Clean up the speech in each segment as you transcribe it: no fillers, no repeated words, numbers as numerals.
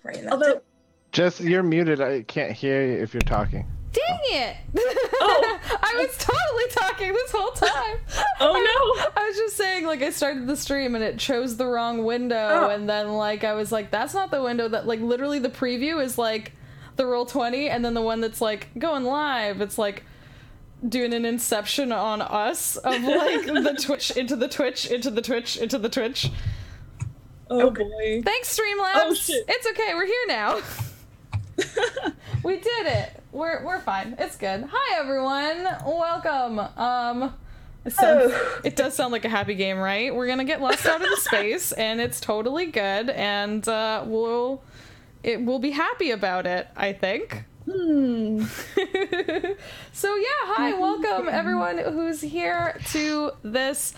right in that Although, Jess, you're muted. I can't hear you if you're talking. Dang it! Oh. I was totally talking this whole time. Oh no! I was just saying, like, I started the stream and it chose the wrong window, and then, like, I was like, that's not the window that, like, literally the preview is, like, the Roll20, and then the one that's, like, going live, it's, like, doing an inception on us of, like, the Twitch into the Twitch into the Twitch into the Twitch. Oh boy. Thanks, Streamlabs! Oh shit. It's okay, we're here now. We did it. We're fine. It's good. Hi everyone. Welcome. It does sound like a happy game, right? We're gonna get lost out of the space, and it's totally good, and we'll be happy about it, I think. So yeah, hi, welcome everyone who's here to this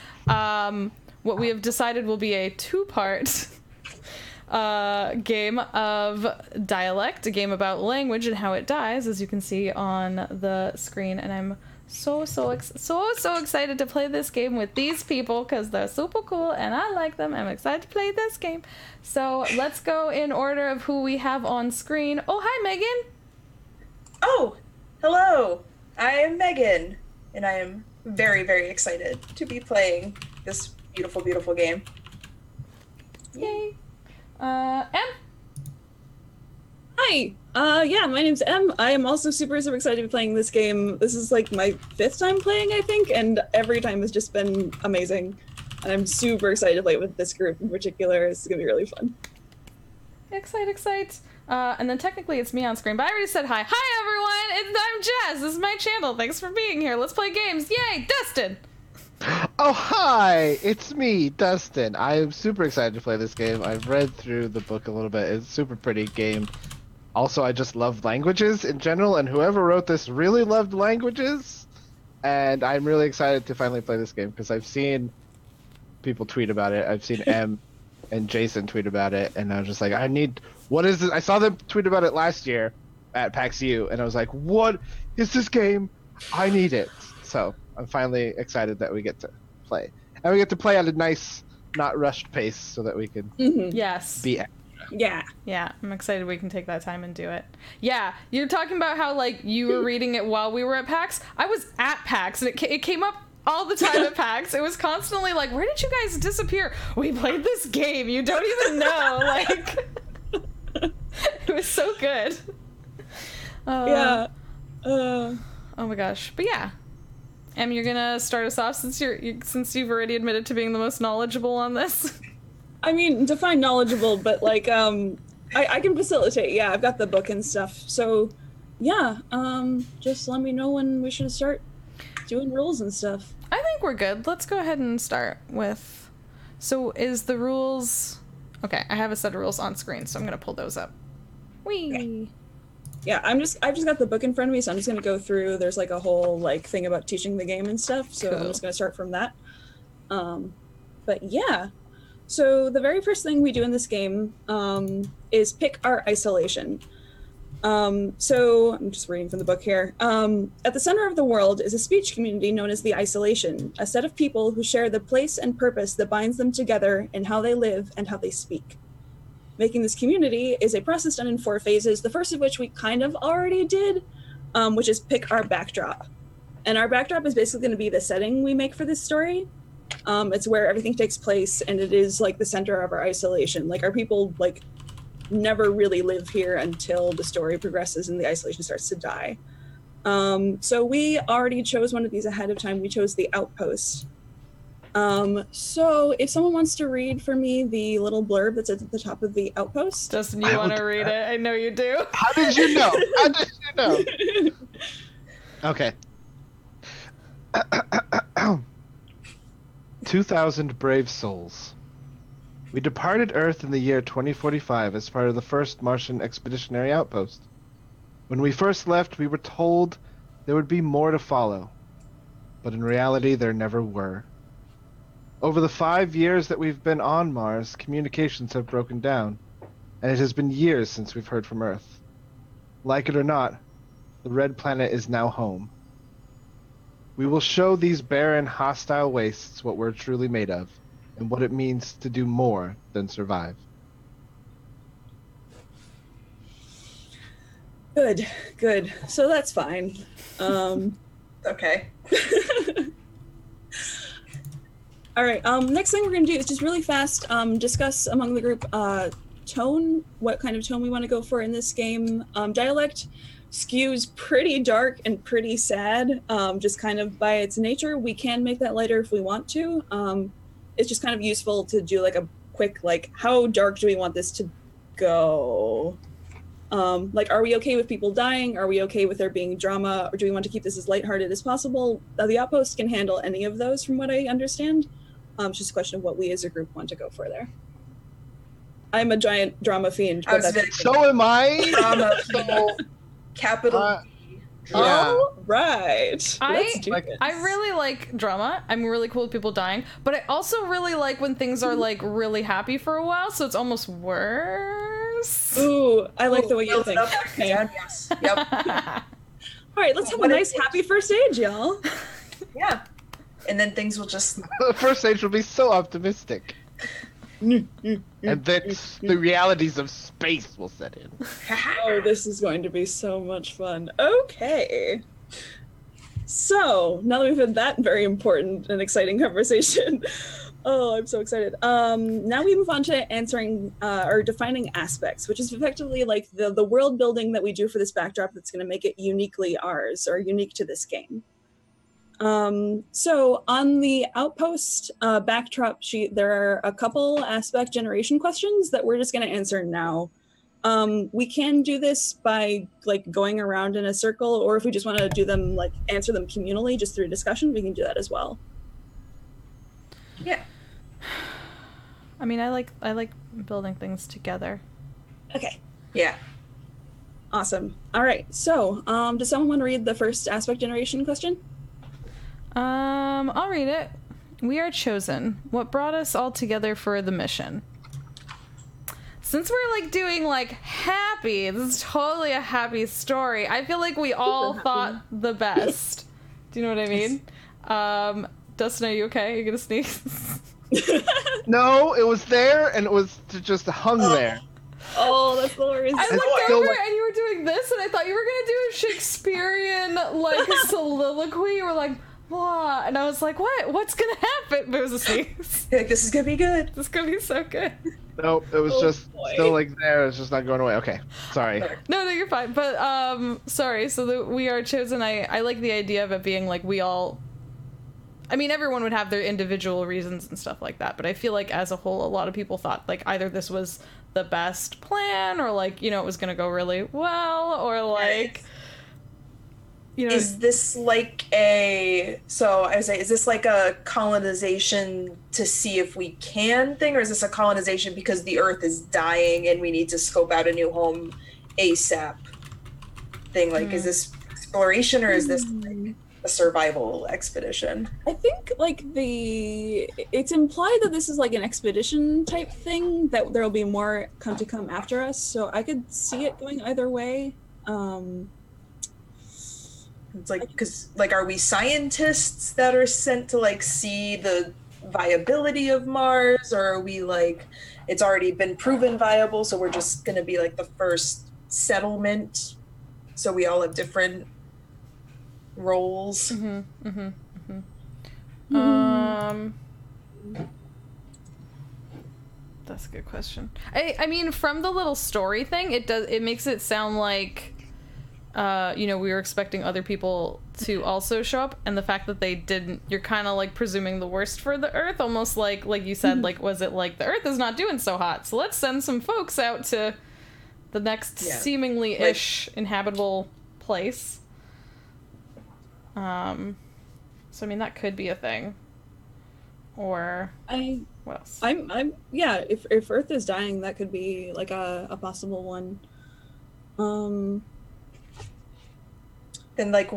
what we have decided will be a two-part game of Dialect, a game about language and how it dies, as you can see on the screen. And I'm so excited to play this game with these people because they're super cool and I like them. I'm excited to play this game. So let's go in order of who we have on screen. Oh, hi, Megan. Oh, hello. I am Megan, and I am very, very excited to be playing this beautiful, beautiful game. Yay. Em? Hi. Yeah, my name's Em. I am also super excited to be playing this game. This is like my 5th time playing, I think, and every time has just been amazing. And I'm super excited to play with this group in particular. It's gonna be really fun. Excite. And then technically it's me on screen, but I already said hi. Hi everyone! I'm Jazz. This is my channel. Thanks for being here. Let's play games. Yay! Dustin! Oh, hi! It's me, Dustin. I am super excited to play this game. I've read through the book a little bit. It's a super pretty game. Also, I just love languages in general, and whoever wrote this really loved languages. And I'm really excited to finally play this game, because I've seen people tweet about it. I've seen Em and Jason tweet about it, and I was just like, what is this? I saw them tweet about it last year at PAX U, and I was like, what is this game? I need it. So I'm finally excited that we get to play. And we get to play at a nice, not rushed pace so that we can Yes. be Yeah. Yeah, I'm excited we can take that time and do it. Yeah, you're talking about how, like, you were reading it while we were at PAX. I was at PAX, and it came up all the time at PAX. It was constantly like, where did you guys disappear? We played this game. You don't even know. Like, it was so good. Yeah. Oh my gosh. But yeah. Em, you're gonna start us off since you've already admitted to being the most knowledgeable on this. I mean, define knowledgeable, but like, I can facilitate. Yeah, I've got the book and stuff. So, yeah, just let me know when we should start doing rules and stuff. I think we're good. Let's go ahead and start with... So, is the rules... Okay, I have a set of rules on screen, so I'm gonna pull those up. Whee! Okay. Yeah, I've just got the book in front of me, so I'm just gonna go through. There's like a whole like thing about teaching the game and stuff, so I'm just gonna start from that. But yeah, so the very first thing we do in this game is pick our isolation. So I'm just reading from the book here. At the center of the world is a speech community known as the Isolation, a set of people who share the place and purpose that binds them together in how they live and how they speak. Making this community is a process done in 4 phases, the first of which we kind of already did, which is pick our backdrop. And our backdrop is basically going to be the setting we make for this story. It's where everything takes place, and it is like the center of our isolation. Like, our people like never really live here until the story progresses and the isolation starts to die. So we already chose one of these ahead of time. We chose the Outpost. So if someone wants to read for me the little blurb that's at the top of the Outpost. Justin, you want to read it? I know you do. How did you know? How did you know? Okay. 2,000 brave souls. We departed Earth in the year 2045 as part of the first Martian expeditionary outpost. When we first left, we were told there would be more to follow, but in reality there never were. Over the 5 years that we've been on Mars, communications have broken down, and it has been years since we've heard from Earth. Like it or not, the Red Planet is now home. We will show these barren, hostile wastes what we're truly made of, and what it means to do more than survive. Good. So that's fine. Okay. All right. Next thing we're gonna do is just really fast discuss among the group tone, what kind of tone we want to go for in this game. Dialect skews pretty dark and pretty sad, just kind of by its nature. We can make that lighter if we want to. It's just kind of useful to do like a quick, like, how dark do we want this to go? Like, are we okay with people dying? Are we okay with there being drama? Or do we want to keep this as lighthearted as possible? The Outpost can handle any of those from what I understand. It's just a question of what we as a group want to go for there. I'm a giant drama fiend. But so am I. Drama fiend. Capital D. Yeah. All right. I really like drama. I'm really cool with people dying, but I also really like when things are like really happy for a while, so it's almost worse. Ooh, I like the way you think. Okay. Yes. Yep. All right, let's have a nice happy first age, y'all. Yeah. And then things will just... The first stage will be so optimistic. And then the realities of space will set in. Oh, this is going to be so much fun. Okay. So, now that we've had that very important and exciting conversation, oh, I'm so excited. Now we move on to answering or defining aspects, which is effectively like the world building that we do for this backdrop that's going to make it uniquely ours or unique to this game. So on the Outpost backdrop sheet, there are a couple aspect generation questions that we're just going to answer now. We can do this by like going around in a circle, or if we just want to do them, like answer them communally just through discussion, we can do that as well. Yeah. I mean, I like building things together. Okay. Yeah. Awesome. All right. So, does someone want to read the first aspect generation question? I'll read it. We are chosen. What brought us all together for the mission? Since we're like doing like happy, this is totally a happy story. I feel like we all thought the best. Do you know what I mean? Dustin, are you okay? Are you gonna sneeze? No, it was there and it was just hung there. Oh, that's glorious. I looked over and you were doing this, and I thought you were gonna do a Shakespearean like soliloquy. You were like, blah, and I was like, what? What's gonna happen? But it was a sneeze. Like, this is gonna be good. This is gonna be so good. Nope, it was still like there. It's just not going away. Okay, sorry. No, you're fine. But sorry. So we are chosen. I like the idea of it being like we all. I mean, everyone would have their individual reasons and stuff like that, but I feel like as a whole, a lot of people thought like either this was the best plan, or like, you know, it was gonna go really well, or like, you know. Is this like a, so I would say, is this like a colonization to see if we can thing, or is this a colonization because the Earth is dying and we need to scope out a new home ASAP thing? Like, is this exploration, or is this like a survival expedition? I think like it's implied that this is like an expedition type thing, that there will be more to come after us, so I could see it going either way. It's like, because like, are we scientists that are sent to like see the viability of Mars, or are we like, it's already been proven viable, so we're just gonna be like the first settlement, so we all have different roles? That's a good question. I mean, from the little story thing, it makes it sound like you know, we were expecting other people to also show up, and the fact that they didn't, you're kind of like presuming the worst for the Earth, almost like you said, like, was it like the Earth is not doing so hot, so let's send some folks out to the next seemingly ish inhabitable place. So I mean, that could be a thing. Or what else? I'm yeah, if Earth is dying, that could be like a possible one. Then like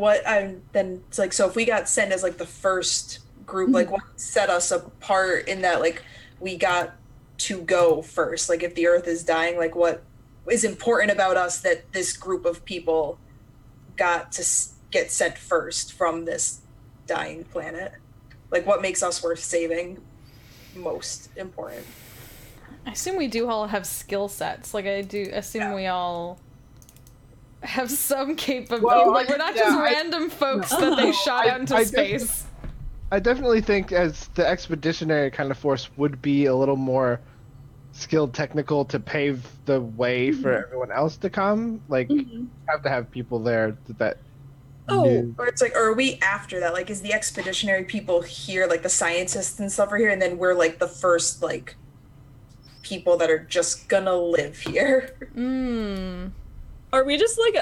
then it's like, so if we got sent as like the first group, like what set us apart in that like we got to go first? Like, if the Earth is dying, like what is important about us that this group of people got to get sent first from this dying planet? Like, what makes us worth saving most important? I assume we do all have skill sets. Like, I do assume we all... have some capability. Well, like we're not yeah, just random folks that they shot out into space. I definitely think as the expeditionary kind of force would be a little more skilled technical to pave the way for everyone else to come. Like, have to have people there that knew. Or it's like, or are we after that? Like, is the expeditionary people here, like the scientists and stuff are here, and then we're like the first like people that are just gonna live here? Are we just like,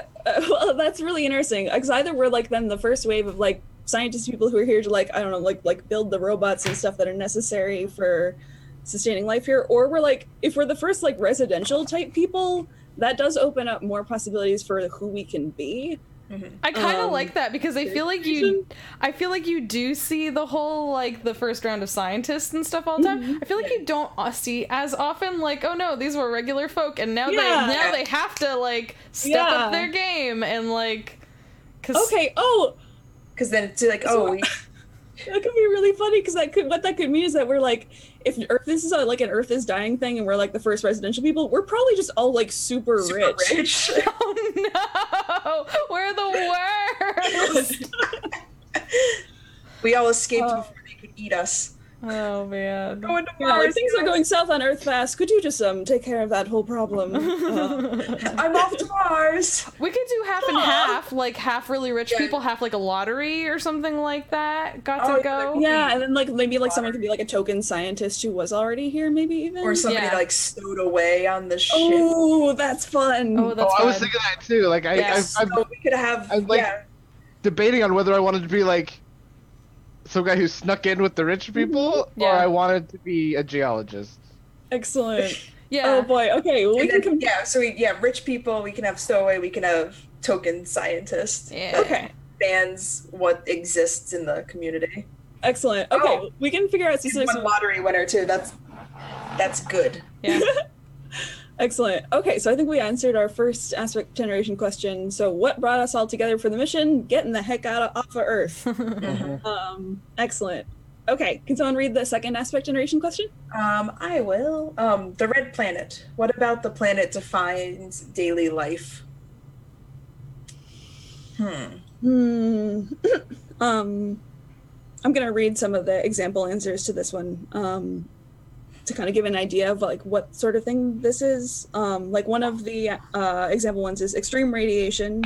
well, that's really interesting. Because either we're like then the first wave of like scientist people who are here to like, I don't know, like build the robots and stuff that are necessary for sustaining life here, or we're like, if we're the first like residential type people, that does open up more possibilities for who we can be. I kind of like that because I feel like you do see the whole like the first round of scientists and stuff all the time. I feel like you don't see as often like, oh no, these were regular folk and now they have to like step up their game and like because then it's like that could be really funny because what that could mean is that we're like, if this is like an Earth is dying thing and we're like the first residential people, we're probably just all like super rich. Oh no, we're the worst. We all escaped before they could eat us. Oh man. Going to Mars. Things are going south on Earth fast. Could you just take care of that whole problem? I'm off to Mars. We could do half and half, like half really rich people, half like a lottery or something like that. Got to go. Yeah, and then like maybe like someone could be like a token scientist who was already here, maybe even. Or somebody like stowed away on the ship. Oh, that's fun. Oh, that's I was thinking that too. Like we could have debating on whether I wanted to be like some guy who snuck in with the rich people, or I wanted to be a geologist. Excellent. Oh boy. Okay. Well, rich people. We can have stowaway. We can have token scientists. Yeah. Okay. Expands what exists in the community. Excellent. Okay. We can figure out specifics. One lottery winner too. That's good. Yeah. Excellent. Okay, so I think we answered our first aspect generation question. So what brought us all together for the mission? Getting the heck off of Earth. Excellent. Okay, can someone read the second aspect generation question? I will. The red planet. What about the planet defines daily life? I'm gonna read some of the example answers to this one. To kind of give an idea of like what sort of thing this is. Like one of the example ones is extreme radiation,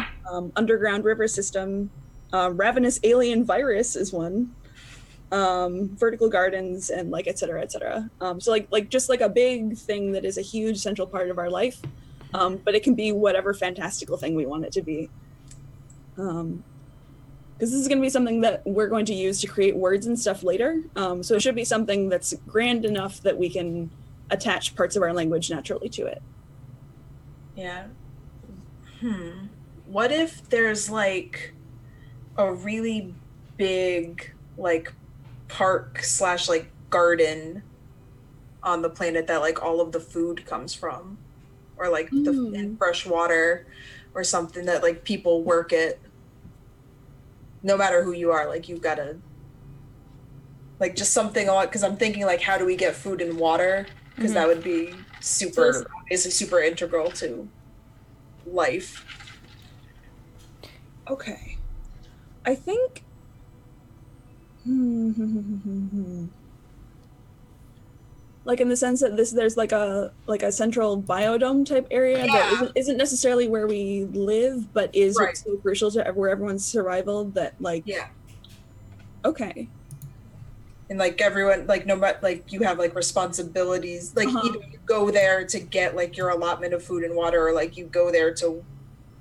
underground river system, ravenous alien virus is one, vertical gardens, and like et cetera, et cetera. So like just like a big thing that is a huge central part of our life, but it can be whatever fantastical thing we want it to be. Because this is going to be something that we're going to use to create words and stuff later. So it should be something that's grand enough that we can attach parts of our language naturally to it. Yeah. What if there's like a really big like park / like garden on the planet that like all of the food comes from, or like the fresh water or something that like people work it. No matter who you are, like you've got to, like just something on, because I'm thinking like, how do we get food and water? Because that would be obviously super integral to life. Okay. I think, like in the sense that there's like a central biodome type area that isn't necessarily where we live, but is so crucial to where everyone's survival that like okay. And like everyone, like no matter, like you have like responsibilities, like either you go there to get like your allotment of food and water, or like you go there to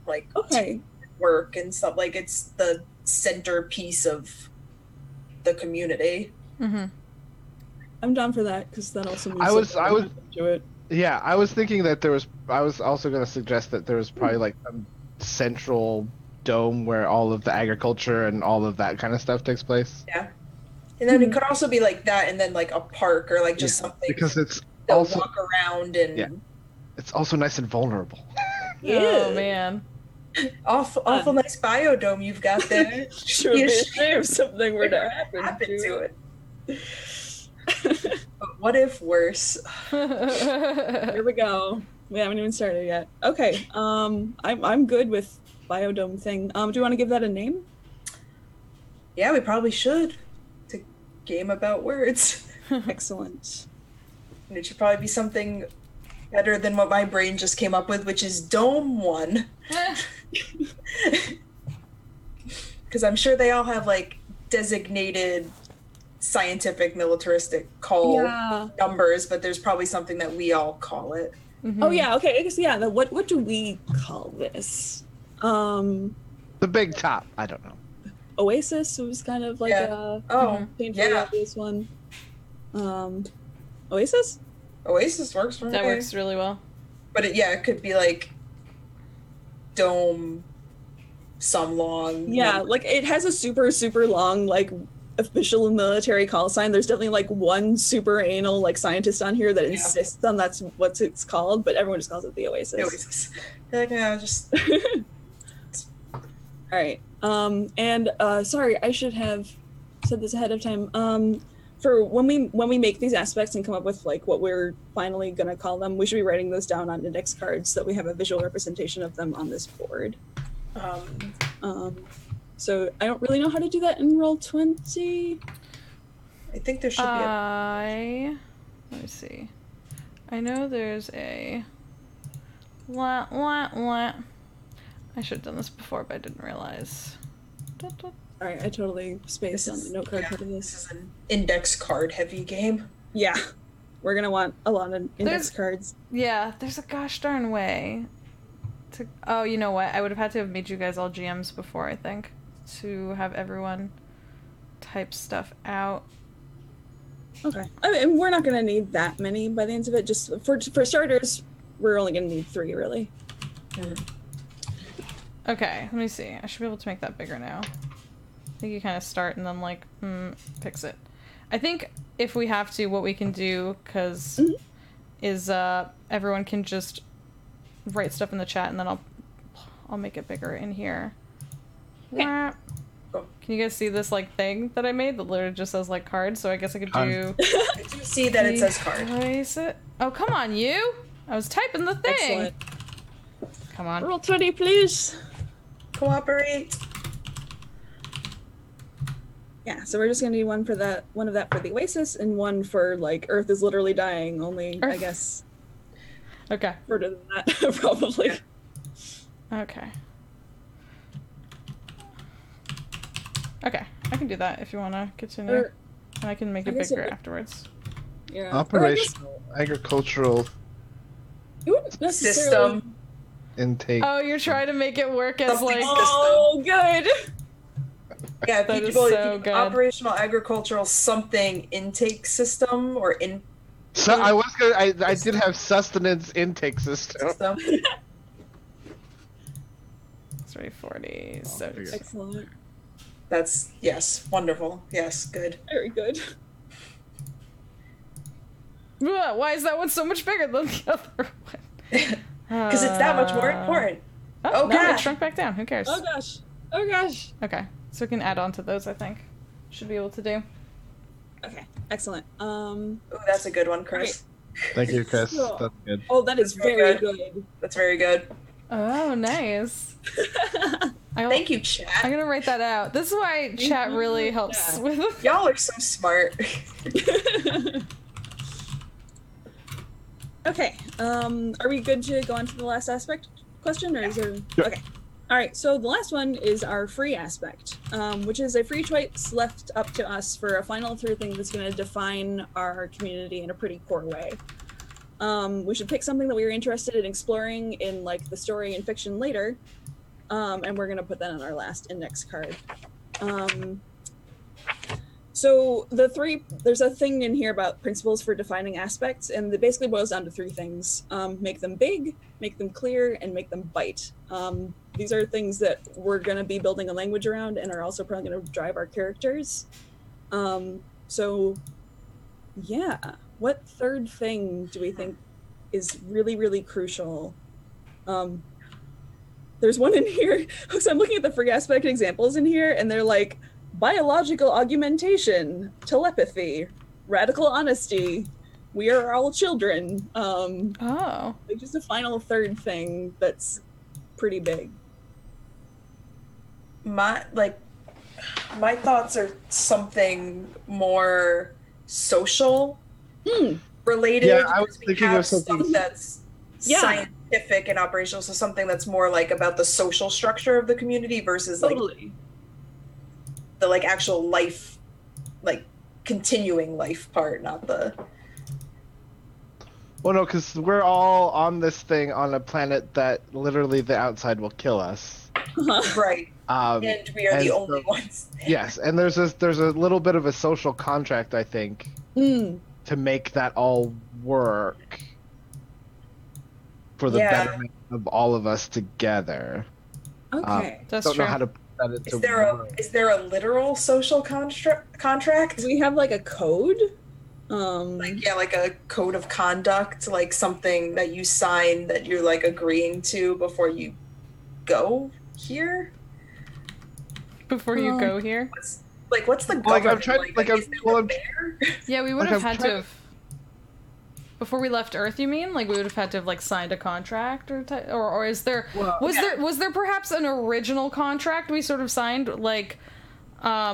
like to work and stuff. Like it's the centerpiece of the community. I'm down for that because that also means I was do it. Yeah, I was thinking that I was also going to suggest that there was probably like some central dome where all of the agriculture and all of that kind of stuff takes place. Yeah. And then it could also be like that, and then like a park or like just something because it's they'll also walk around and it's also nice and vulnerable. Oh man. Awful nice biodome you've got there. Sure, if something were to happen to it. But what if worse? Here we go. We haven't even started yet. Okay. I'm good with biodome thing. Do you want to give that a name? Yeah, we probably should. It's a game about words. Excellent. And it should probably be something better than what my brain just came up with, which is Dome 1. Because I'm sure they all have like designated scientific militaristic call numbers, but there's probably something that we all call it. Mm-hmm. Oh yeah, okay. I guess what do we call this? The big top. I don't know. Oasis was kind of like a painfully obvious one. Oasis? Oasis works for me. That works really well. But it could be like Dome some long. Yeah, like it has a super, super long like official military call sign. There's definitely like one super anal like scientist on here that insists on that's what it's called, but everyone just calls it the Oasis. The Oasis. Like, no, just all right. And sorry, I should have said this ahead of time. For when we make these aspects and come up with like what we're finally gonna call them, we should be writing those down on index cards so that we have a visual representation of them on this board. So I don't really know how to do that in Roll20. I think there should be let me see. I know there's a I should have done this before, but I didn't realize. All right, I totally spaced on the note card part of this. This is an index card heavy game. Yeah, we're gonna want a lot of index cards. Yeah, there's a gosh darn way to. Oh, you know what? I would have had to have made you guys all GMs before, I think, to have everyone type stuff out. Okay, I mean, we're not gonna need that many by the end of it. Just for starters, we're only gonna need 3, really. Okay, let me see. I should be able to make that bigger now. I think you kind of start and then like fix it. I think if we have to, what we can do is everyone can just write stuff in the chat and then I'll make it bigger in here. Okay. Can you guys see this like thing that I made that literally just says like cards? So I guess I could do. I do see that it says card. Place it. Oh, come on, you! I was typing the thing. Excellent. Come on. Roll20, please. Cooperate. Yeah, so we're just gonna need one of that for the Oasis, and one for like Earth is literally dying. Only Earth. I guess. Okay. Further than that, probably. Okay. Okay, I can do that if you want to continue, and I can make it bigger afterwards. Yeah. Operational agricultural system intake. Oh, you're trying to make it work as like. Oh, good. Yeah, that is so good. Operational agricultural something intake system or in. So I was gonna. I did have sustenance intake system. 340. So excellent. That's wonderful. Yes, good. Very good. Why is that one so much bigger than the other one? Because it's that much more important. Oh no, it shrunk back down. Who cares? Oh gosh. Oh gosh. Okay, so we can add on to those. I think should be able to do. Okay, excellent. Oh, that's a good one, Chris. Right. Thank you, Chris. That's good. Oh, that is very good. That's very good. Oh, nice. Thank you, chat. I'm gonna write that out. This is why chat really helps with. Y'all are so smart. Okay. Are we good to go on to the last aspect question, or is there? Yep. Okay. All right. So the last one is our free aspect, which is a free choice left up to us for a final third thing that's going to define our community in a pretty core way. We should pick something that we were interested in exploring in like the story and fiction later, and we're going to put that on our last index card. So there's a thing in here about principles for defining aspects, and it basically boils down to 3 things. Make them big, make them clear, and make them bite. These are things that we're going to be building a language around and are also probably going to drive our characters. So yeah, what third thing do we think is really, really crucial? There's one in here, so I'm looking at the free aspect examples in here, and they're like, biological augmentation, telepathy, radical honesty, we are all children. Oh. Like just a final third thing that's pretty big. My thoughts are something more social related. Yeah, I was because we thinking have of something- stuff that's scientific and operational, so something that's more like about the social structure of the community versus like the like actual life, like continuing life part, not the. Well, no, because we're all on this thing on a planet that literally the outside will kill us. Right. And we are the only ones. Yes, and there's a little bit of a social contract, I think, to make that all work for the betterment of all of us together. Okay, that's don't true. know how to put that into Is there a literal social contract? Do we have like a code? Like a code of conduct, like something that you sign that you're like agreeing to before you go here. Before you go here? What's the government like? I'm trying. Like I'm. Well, I'm yeah, we would like, have had to have. Before we left Earth, you mean? Like we would have had to have like signed a contract, or is there was there perhaps an original contract we sort of signed like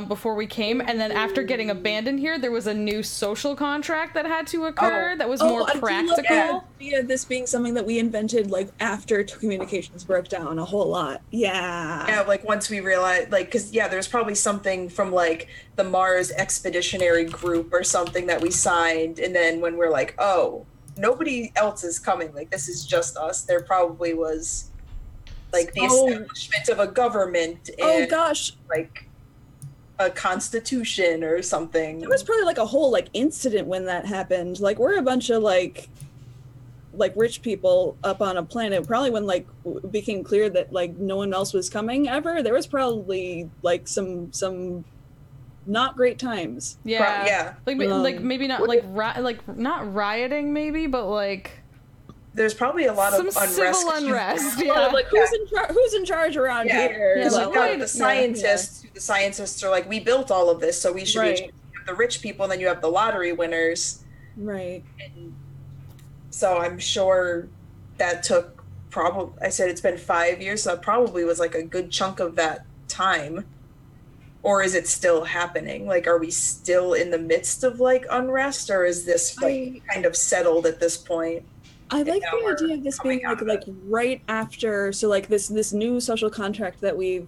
before we came, and then after getting abandoned here, there was a new social contract that had to occur that was more practical. Yeah, this being something that we invented like after communications broke down a whole lot. Yeah, like once we realized, like, because there's probably something from like the Mars Expeditionary Group or something that we signed, and then when we're like, oh, nobody else is coming, like this is just us, there probably was like the establishment of a government and like a constitution or something. There was probably like a whole like incident when that happened. Like we're a bunch of like rich people up on a planet. Probably when like it became clear that like no one else was coming ever, there was probably like some not great times. Yeah. Like maybe not like not rioting maybe, but like there's probably a lot of unrest. Civil unrest. Like who's in charge around here? Yeah, so the scientists. The scientists are like, we built all of this, so we should be the rich people, and then you have the lottery winners. Right. And so I'm sure that took I said it's been 5 years, so that probably was like a good chunk of that time. Or is it still happening? Like, are we still in the midst of like unrest, or is this like kind of settled at this point? I like the idea of this being like right after, so like this new social contract that we've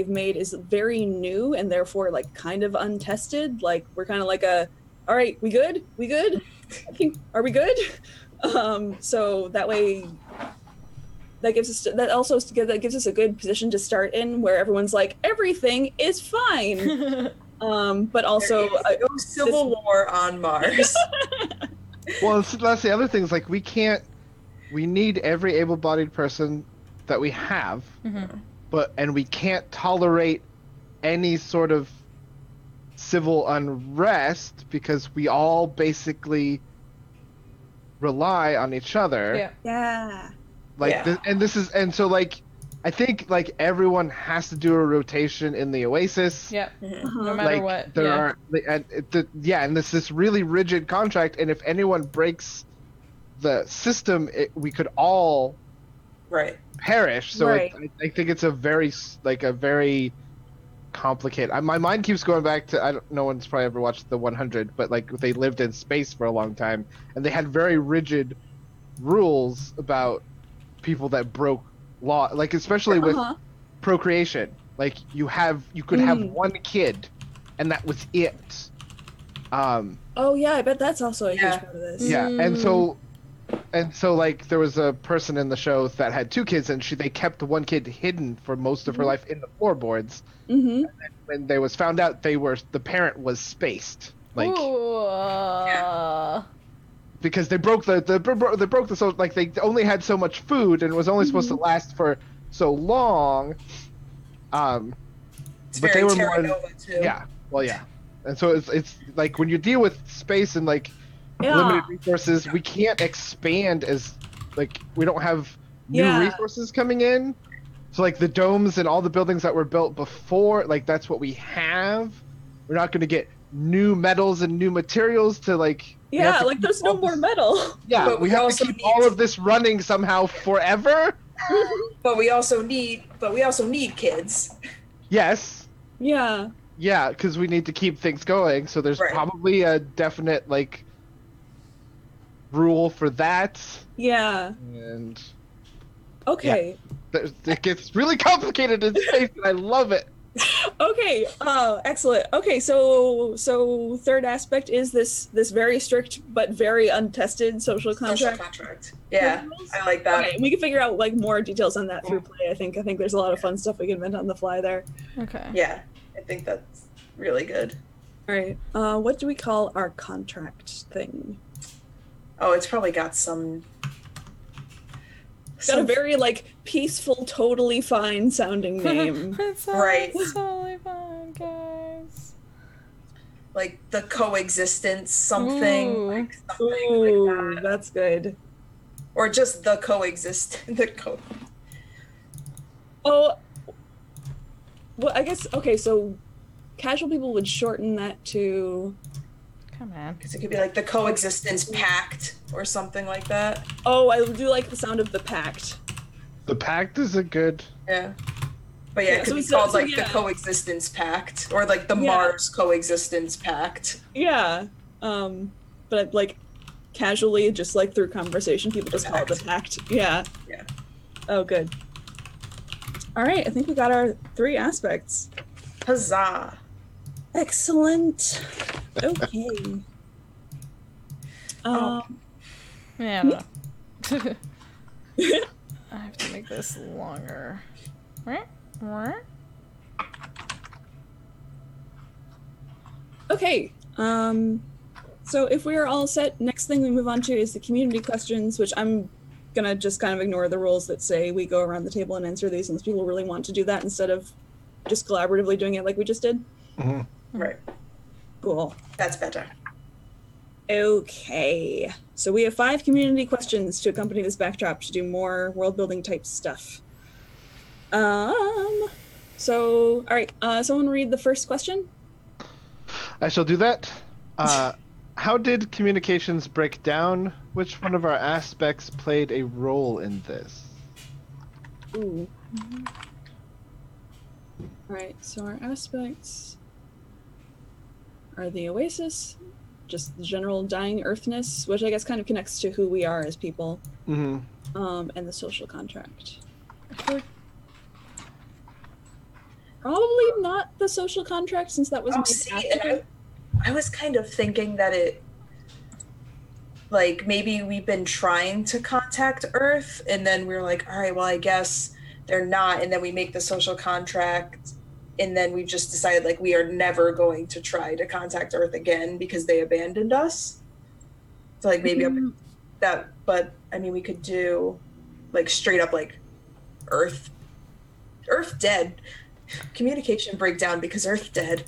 made is very new and therefore like kind of untested. Like we're kind of like all right, we good? I think, are we good? So that way, that gives us a good position to start in, where everyone's like everything is fine. But also no civil war on Mars. Well, that's the other thing. Is like we need every able-bodied person that we have, and we can't tolerate any sort of civil unrest because we all basically rely on each other. So like I think like everyone has to do a rotation in the Oasis. No matter what. And this really rigid contract, and if anyone breaks the system, we could all perish. So I think it's a very complicated. My mind keeps going back to no one's probably ever watched the 100, but like they lived in space for a long time, and they had very rigid rules about people that broke law, like especially with procreation. Like you could have one kid, and that was it. I bet that's also a huge part of this. And so like there was a person in the show that had two kids, and they kept the one kid hidden for most of her life in the floorboards. And then when they was found out, the parent was spaced. Like because they broke the social, like they only had so much food and it was only supposed to last for so long. It's but very they were Terra more Nova too. And so it's like when you deal with space and like limited resources, we can't expand as like we don't have new resources coming in. So like the domes and all the buildings that were built before, like that's what we have. We're not going to get new metals and new materials to like. Yeah, like there's no more metal. Yeah, But we we have also to keep need all to- of this running somehow forever. But we also need kids. Yes. Yeah. Yeah, because we need to keep things going. So there's Right. probably a definite like rule for that. Yeah. And Okay. it gets really complicated in space, and I love it. Okay. Excellent. Okay, so third aspect is this very strict but very untested social contract. Social contract. Yeah, I like that. Okay, we can figure out like more details on that through play. I think there's a lot of fun stuff we can invent on the fly there. Okay. Yeah, I think that's really good. All right. What do we call our contract thing? Oh, it's probably got some. Got a very like peaceful, totally fine sounding name. It's Right. totally fine, guys. like the coexistence something, Ooh. like something Ooh, like that, that's good. or just the coexist. Oh, well, I guess okay. So, casual people would shorten that to. Come on. Because it could be like the coexistence pact or something like that. Oh, I do like the sound of the pact. The pact is a good. Yeah. But yeah, Yeah, it could so be it's- called so like yeah. the coexistence pact or like the Yeah. Mars coexistence pact. Yeah. But like casually, just like through conversation, people just call it the pact. Yeah. Yeah. Oh, good. All right, I think we got our 3 aspects. Huzzah. Excellent. Okay. Oh. Yeah, I don't know. I have to make this longer. Okay. So if we are all set, next thing we move on to is the community questions, which I'm gonna just kind of ignore the rules that say we go around the table and answer these unless people really want to do that instead of just collaboratively doing it like we just did. Right. Cool. That's better. Okay. So we have 5 community questions to accompany this backdrop to do more world building type stuff. So all right, someone read the first question. I shall do that. How did communications break down? Which one of our aspects played a role in this? Ooh. Alright, so our aspects are the oasis, just the general dying earthness, which I guess kind of connects to who we are as people, and the social contract. Probably not the social contract, since that was Oh, made see, after. and I was kind of thinking that it, like, maybe we've been trying to contact Earth, and then we're like, all right, well, I guess they're not, and then we make the social contract, and then we've just decided, like, we are never going to try to contact Earth again because they abandoned us. So, like, maybe that, but, I mean, we could do, like, straight up, like, Earth dead. Communication breakdown because Earth dead.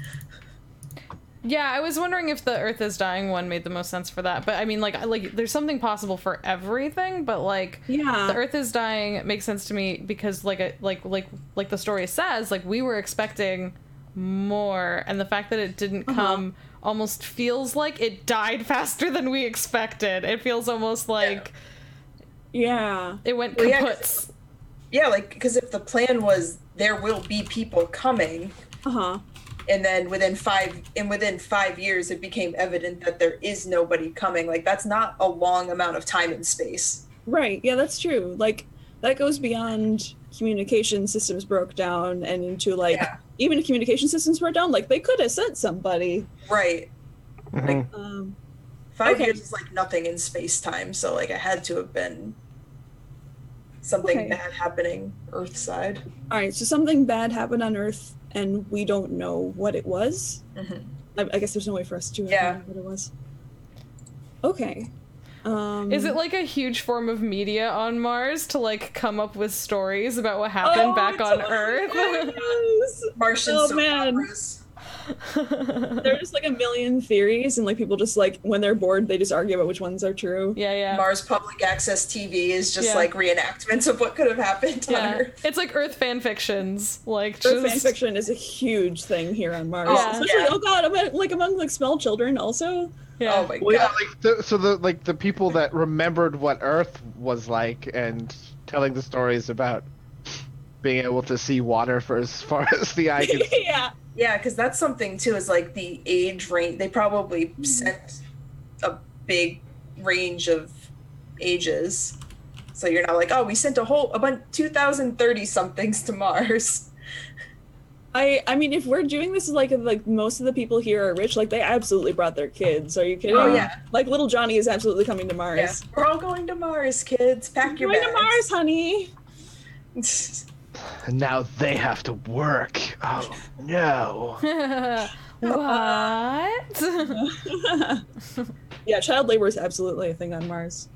Yeah, I was wondering if the Earth is dying one made the most sense for that. But I mean, like there's something possible for everything. But like, Yeah. the Earth is dying makes sense to me because like the story says, like we were expecting more, and the fact that it didn't come almost feels like it died faster than we expected. It feels almost like Yeah. it went Well, kaputs. Yeah, like, because if the plan was there will be people coming, and then within 5 years it became evident that there is nobody coming, like, that's not a long amount of time and space. Right. Yeah, that's true. Like, that goes beyond communication systems broke down and into, like, even if communication systems broke down, like, they could have sent somebody. Right. Like, 5 okay. years is like nothing in space time, so, like, it had to have been something bad happening Earth side. All right, so something bad happened on Earth, and we don't know what it was. I guess there's no way for us to know what it was. Okay. Is it like a huge form of media on Mars to like come up with stories about what happened back on Earth? Martian soap operas. There are just like a million theories, and like people just like when they're bored, they just argue about which ones are true. Yeah. Mars Public Access TV is just Yeah. like reenactments of what could have happened on Yeah. Earth. It's like Earth fan fictions. Like Earth just fan fiction is a huge thing here on Mars, Yeah. especially Yeah. oh god, among like small children also. yeah. Oh my Well, yeah, god. like the people that remembered what Earth was like and telling the stories about being able to see water for as far as the eye can see. Yeah. Yeah, because that's something too, is like the age range. They probably sent a big range of ages. So you're not like, oh, we sent a bunch 2030 somethings to Mars. I mean, if we're doing this, like most of the people here are rich. Like they absolutely brought their kids. Are you kidding? Oh, yeah. Like little Johnny is absolutely coming to Mars. Yeah. We're all going to Mars, kids. Pack your Going bags. to Mars, honey. And now they have to work. Oh no. What? Yeah, child labor is absolutely a thing on Mars.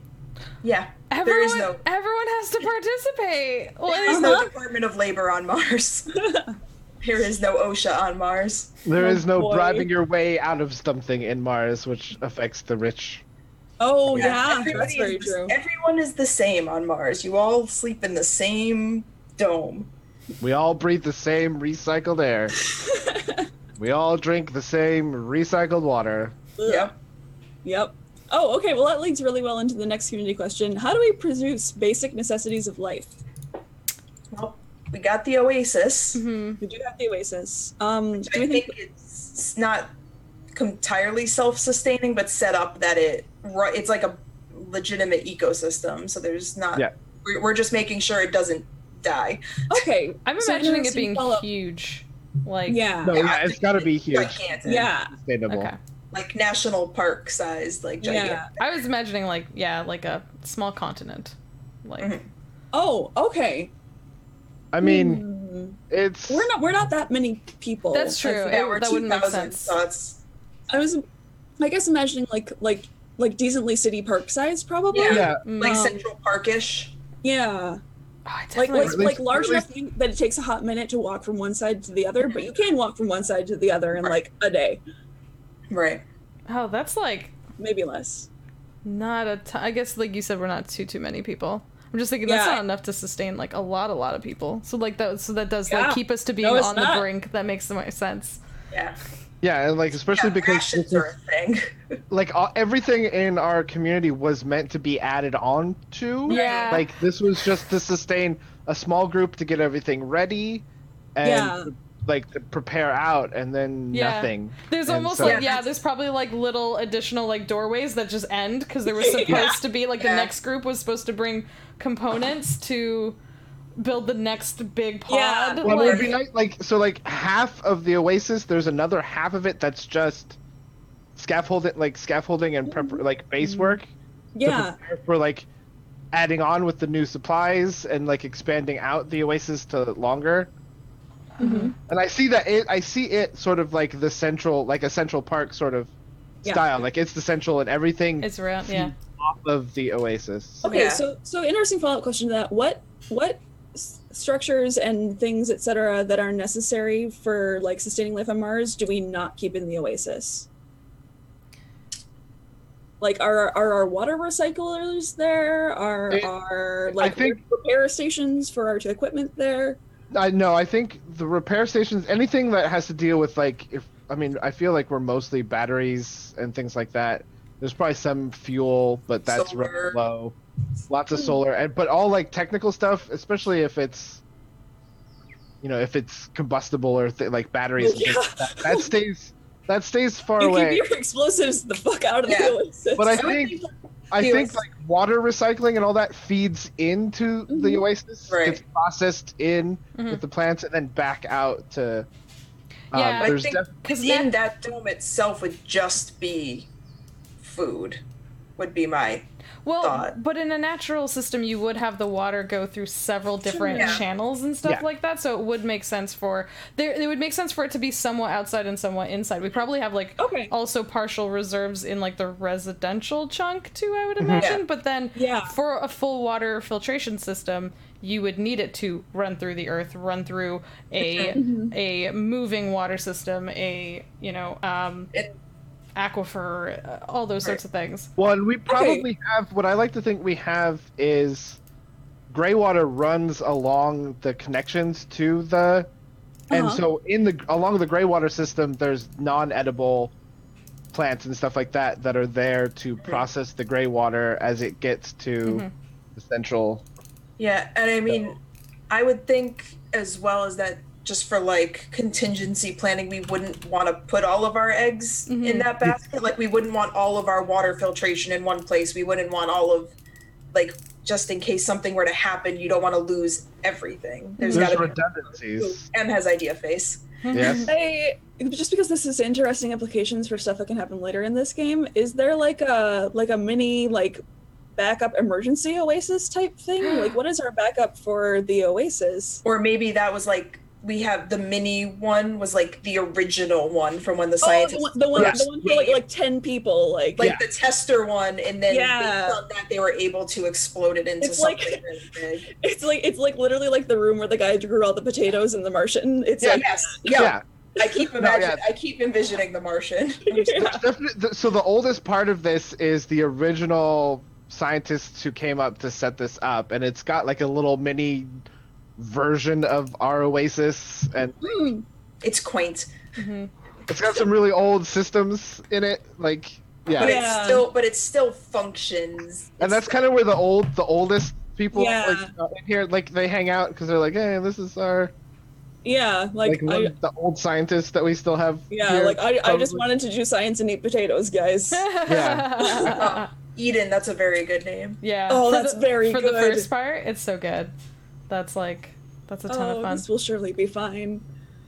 Yeah. Everyone no has to participate. there is no Department of Labor on Mars. There is no OSHA on Mars. There Oh, is no boy. driving your way out of something in Mars, which affects the rich. Oh yeah, everybody that's very is true. Everyone is the same on Mars. You all sleep in the same dome. We all breathe the same recycled air. We all drink the same recycled water. Yep. Yep. Oh, okay. Well, that leads really well into the next community question. How do we produce basic necessities of life? Well, we got the Oasis. Mhm. We do have the Oasis. Which Do we I think it's not entirely self-sustaining, but set up that it's like a legitimate ecosystem. So there's not. Yeah. We're just making sure it doesn't die. Okay. I'm so imagining it interesting being follow-up. huge. Like Yeah. No, yeah, it's got to be huge. Gigantic. Yeah. Sustainable. Okay. Like national park sized, like gigantic. Yeah. I was imagining like a small continent. Like Mhm. Oh, okay. I mean, Hmm. it's We're not that many people. That's true. I think. Yeah, we're That wouldn't make 2,000, sense. so it's I was, I guess, imagining like decently city park size, probably. Yeah. yeah. like Um, Central Parkish. Yeah. Oh, I Like definitely At least- large at enough that it takes a hot minute to walk from one side to the other, but you can walk from one side to the other in like a day, Right. Oh, that's like maybe less. not a ton. I guess like you said, we're not too many people. I'm just thinking that's Yeah. not enough to sustain like a lot of people. So like that does Yeah. like keep us to being No, it's on not. the brink. That makes more sense. Yeah. Yeah, and like especially Yeah, because rations are a thing. like everything in our community was meant to be added on to. Yeah. Like this was just to sustain a small group to get everything ready, and Yeah. like to prepare out, and then Yeah. nothing. There's And almost so- like there's probably like little additional like doorways that just end because there was supposed Yeah. to be like the Yeah. next group was supposed to bring components to build the next big pod. Yeah. Well, it would like- be nice, like so, like half of the Oasis. There's another half of it that's just scaffolding and like base work. to Yeah. prepare for like adding on with the new supplies and like expanding out the Oasis to longer. Mhm. And I see it sort of like the central, like a Central Park sort of Yeah. style. Like it's the central and everything It's real, yeah. off of the Oasis. Okay, Yeah. so interesting follow-up question to that. What structures and things, etc., that are necessary for like sustaining life on Mars do we not keep in the Oasis? Like, are our water recyclers there? Are It- our like think- repair stations for our equipment there? I think the repair stations, anything that has to deal with like, I feel like we're mostly batteries and things like that. There's probably some fuel, but that's Solar. really low. Lots of solar, but all like technical stuff, especially if it's, if it's combustible or like batteries, and things Yeah. like that stays far You away. keep your explosives the fuck out of Yeah. the Oasis. But I I would think think I the think Oasis- like water recycling and all that feeds into the Oasis, Right. gets processed in Mhm. with the plants and then back out to. Yeah, I there's think Because in that dome itself would just be food. Would be my Well, thought. but in a natural system, you would have the water go through several different channels and stuff like that. So it would make sense for it would make sense for it to be somewhat outside and somewhat inside. We probably have like also partial reserves in like the residential chunk too, I would imagine. But then for a full water filtration system, you would need it to run through the earth, run through a moving water system, aquifer, all those sorts of things. Well, and we probably have, what I like to think we have is gray water runs along the connections to the, and so along the gray water system, there's non-edible plants and stuff like that that are there to process the gray water as it gets to the central. Yeah, and I mean, I would think as well as that, just for like contingency planning, we wouldn't want to put all of our eggs in that basket. Like we wouldn't want all of our water filtration in one place. We wouldn't want all of, like, just in case something were to happen, you don't want to lose everything. There's got to be redundancies. Em has idea face. Yes. Just because this is interesting implications for stuff that can happen later in this game, is there like a mini like backup emergency oasis type thing? Like, what is our backup for the oasis? Or maybe that was like, we have the mini one was like the original one from when the scientists the one for like 10 people, like the tester one, and then based on that they were able to explode it into something really big. It's like literally like the room where the guy grew all the potatoes in The Martian. It's I keep imagining. I keep envisioning The Martian. So the oldest part of this is the original scientists who came up to set this up, and it's got like a little mini version of our oasis, and it's quaint. It's got some really old systems in it, like but it still functions. And that's kind of where the oldest people like in here, like they hang out because they're like, hey, this is our the old scientists that we still have. I just wanted to do science and eat potatoes, guys. Eden, that's a very good name. That's very good for the first part. It's so good. That's a ton of fun. This will surely be fine.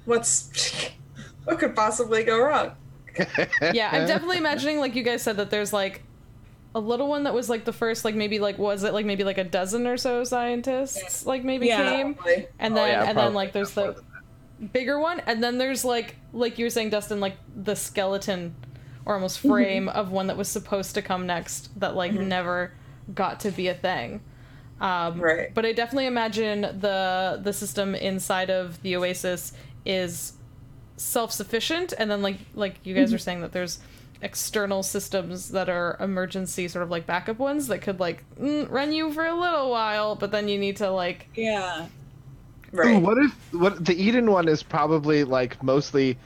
What could possibly go wrong? I'm definitely imagining, like you guys said, that there's like a little one that was like the first, like maybe like was it like maybe like a dozen or so scientists like maybe came, probably. and then like there's the bigger one, and then there's like you were saying, Dustin, like the skeleton or almost frame of one that was supposed to come next that like never got to be a thing. But I definitely imagine the system inside of the Oasis is self-sufficient, and then like you guys are saying that there's external systems that are emergency sort of like backup ones that could like run you for a little while, but then you need to like what the Eden one is probably like mostly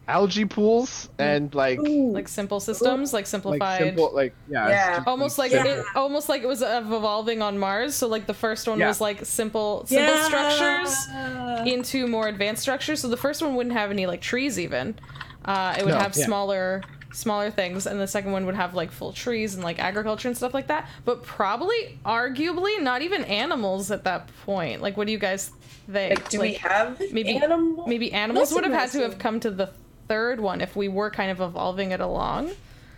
algae pools and like simple systems, like simplified, almost like it was evolving on Mars. So like the first one was like simple structures into more advanced structures. So the first one wouldn't have any like trees even. It would have smaller things, and the second one would have like full trees and like agriculture and stuff like that. But probably, arguably, not even animals at that point. Like, what do you guys think? Like, do we have animals? Maybe animals would have had to have come to the third one if we were kind of evolving it along.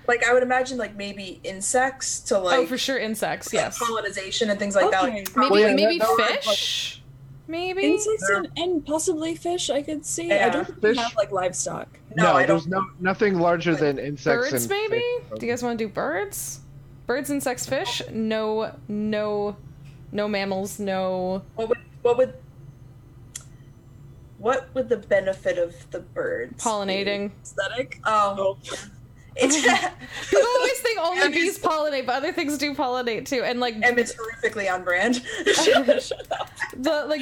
Like, I would imagine like maybe insects to like for sure insects, like, yes, colonization and things like that. Like, maybe fish, maybe insects and possibly fish. I could see. I don't think we have like livestock. No, there's nothing larger than insects. Birds, maybe. Do you guys want to do birds? Birds, insects, fish. No mammals. No. What would the benefit of the birds? Pollinating. Aesthetic? Oh. You always think only bees pollinate, but other things do pollinate too. And like it's horrifically on brand. The like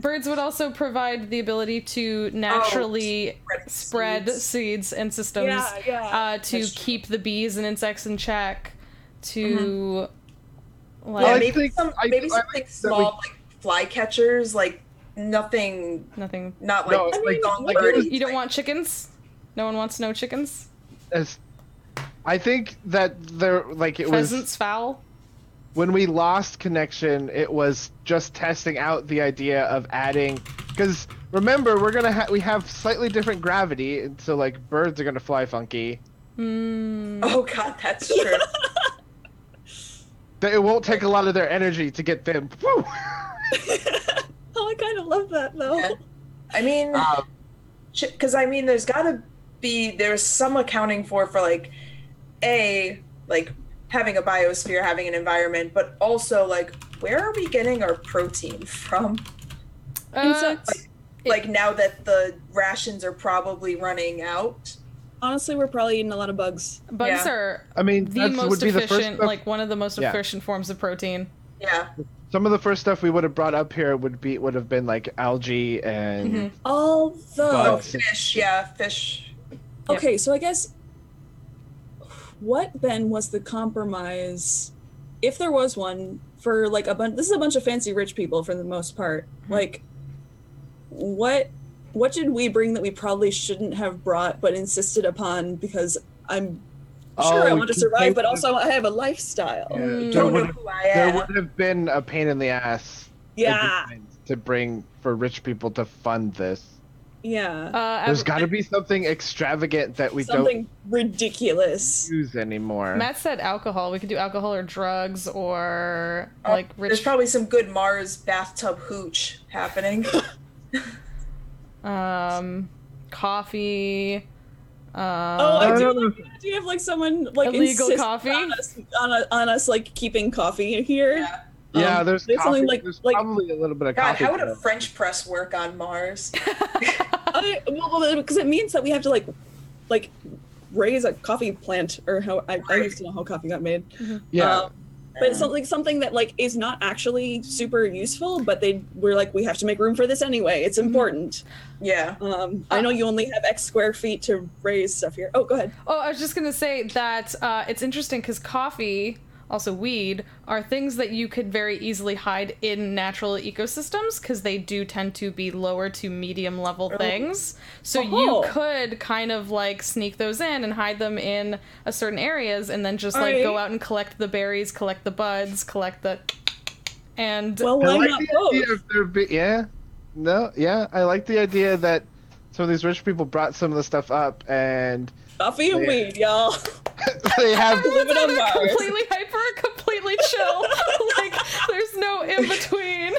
birds would also provide the ability to naturally spread seeds and systems to keep the bees and insects in check. To maybe something small like flycatchers, like nothing. Not like you don't want chickens. No one wants no chickens. I think that pheasants, fowl. When we lost connection, it was just testing out the idea of adding, because remember we have slightly different gravity, and so like birds are gonna fly funky. Oh god, that's true. It won't take a lot of their energy to get them. Woo! Oh, I kind of love that though. Yeah. I mean, because there's some accounting for like having a biosphere, having an environment, but also like where are we getting our protein from? Insects. Like now that the rations are probably running out. Honestly, we're probably eating a lot of bugs. Bugs are the most efficient, stuff, like one of the most efficient forms of protein. Yeah. Some of the first stuff we would have brought up here would have been like algae and all the fish. Yeah, fish. Okay, so I guess what then was the compromise, if there was one, for like this is a bunch of fancy rich people for the most part. Like, what did we bring that we probably shouldn't have brought but insisted upon because I'm sure I want to survive, but also I have a lifestyle. There would have been a pain in the ass. Yeah. To bring for rich people to fund this. Yeah. There's got to be something extravagant that we something ridiculous use anymore. Matt said alcohol. We could do alcohol or drugs or like rich. There's probably some good Mars bathtub hooch happening. Coffee. I do like the idea of like someone like illegal coffee on us like keeping coffee here. Yeah, there's coffee. There's like probably a little bit of coffee. How would a French press work on Mars? Well, because it means that we have to like raise a coffee plant, or how I used to know how coffee got made. Yeah. But it's something that like is not actually super useful, but we're like, we have to make room for this anyway. It's important. Yeah. I know you only have X square feet to raise stuff here. Oh, go ahead. Oh, I was just gonna say that it's interesting because coffee, also weed, are things that you could very easily hide in natural ecosystems because they do tend to be lower to medium level things. So you could kind of like sneak those in and hide them in a certain areas and then just like go out and collect the berries, collect the buds, collect the and well, why not both? I like the idea that some of these rich people brought some of the stuff up and coffee and weed, y'all. They have living on Mars. Completely hyper, completely chill. Like there's no in between.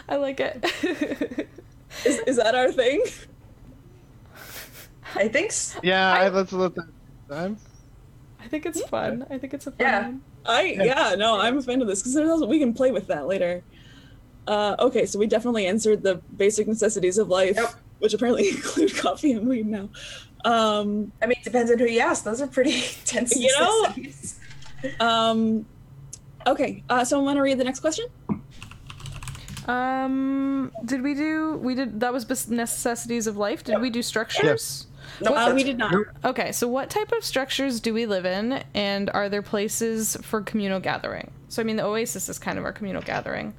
I like it. Is that our thing? I think so. Yeah, let's let that time. I think it's fun. I think it's a fun one. I'm a fan of this because we can play with that later. Okay, so we definitely answered the basic necessities of life. Yep. Which apparently include coffee and weed now. I mean, it depends on who you ask. Those are pretty intense necessities. Okay, so I want to read the next question. That was necessities of life. Did we do structures? Yes. No, we did not. Okay, so what type of structures do we live in, and are there places for communal gathering? So I mean, the Oasis is kind of our communal gathering.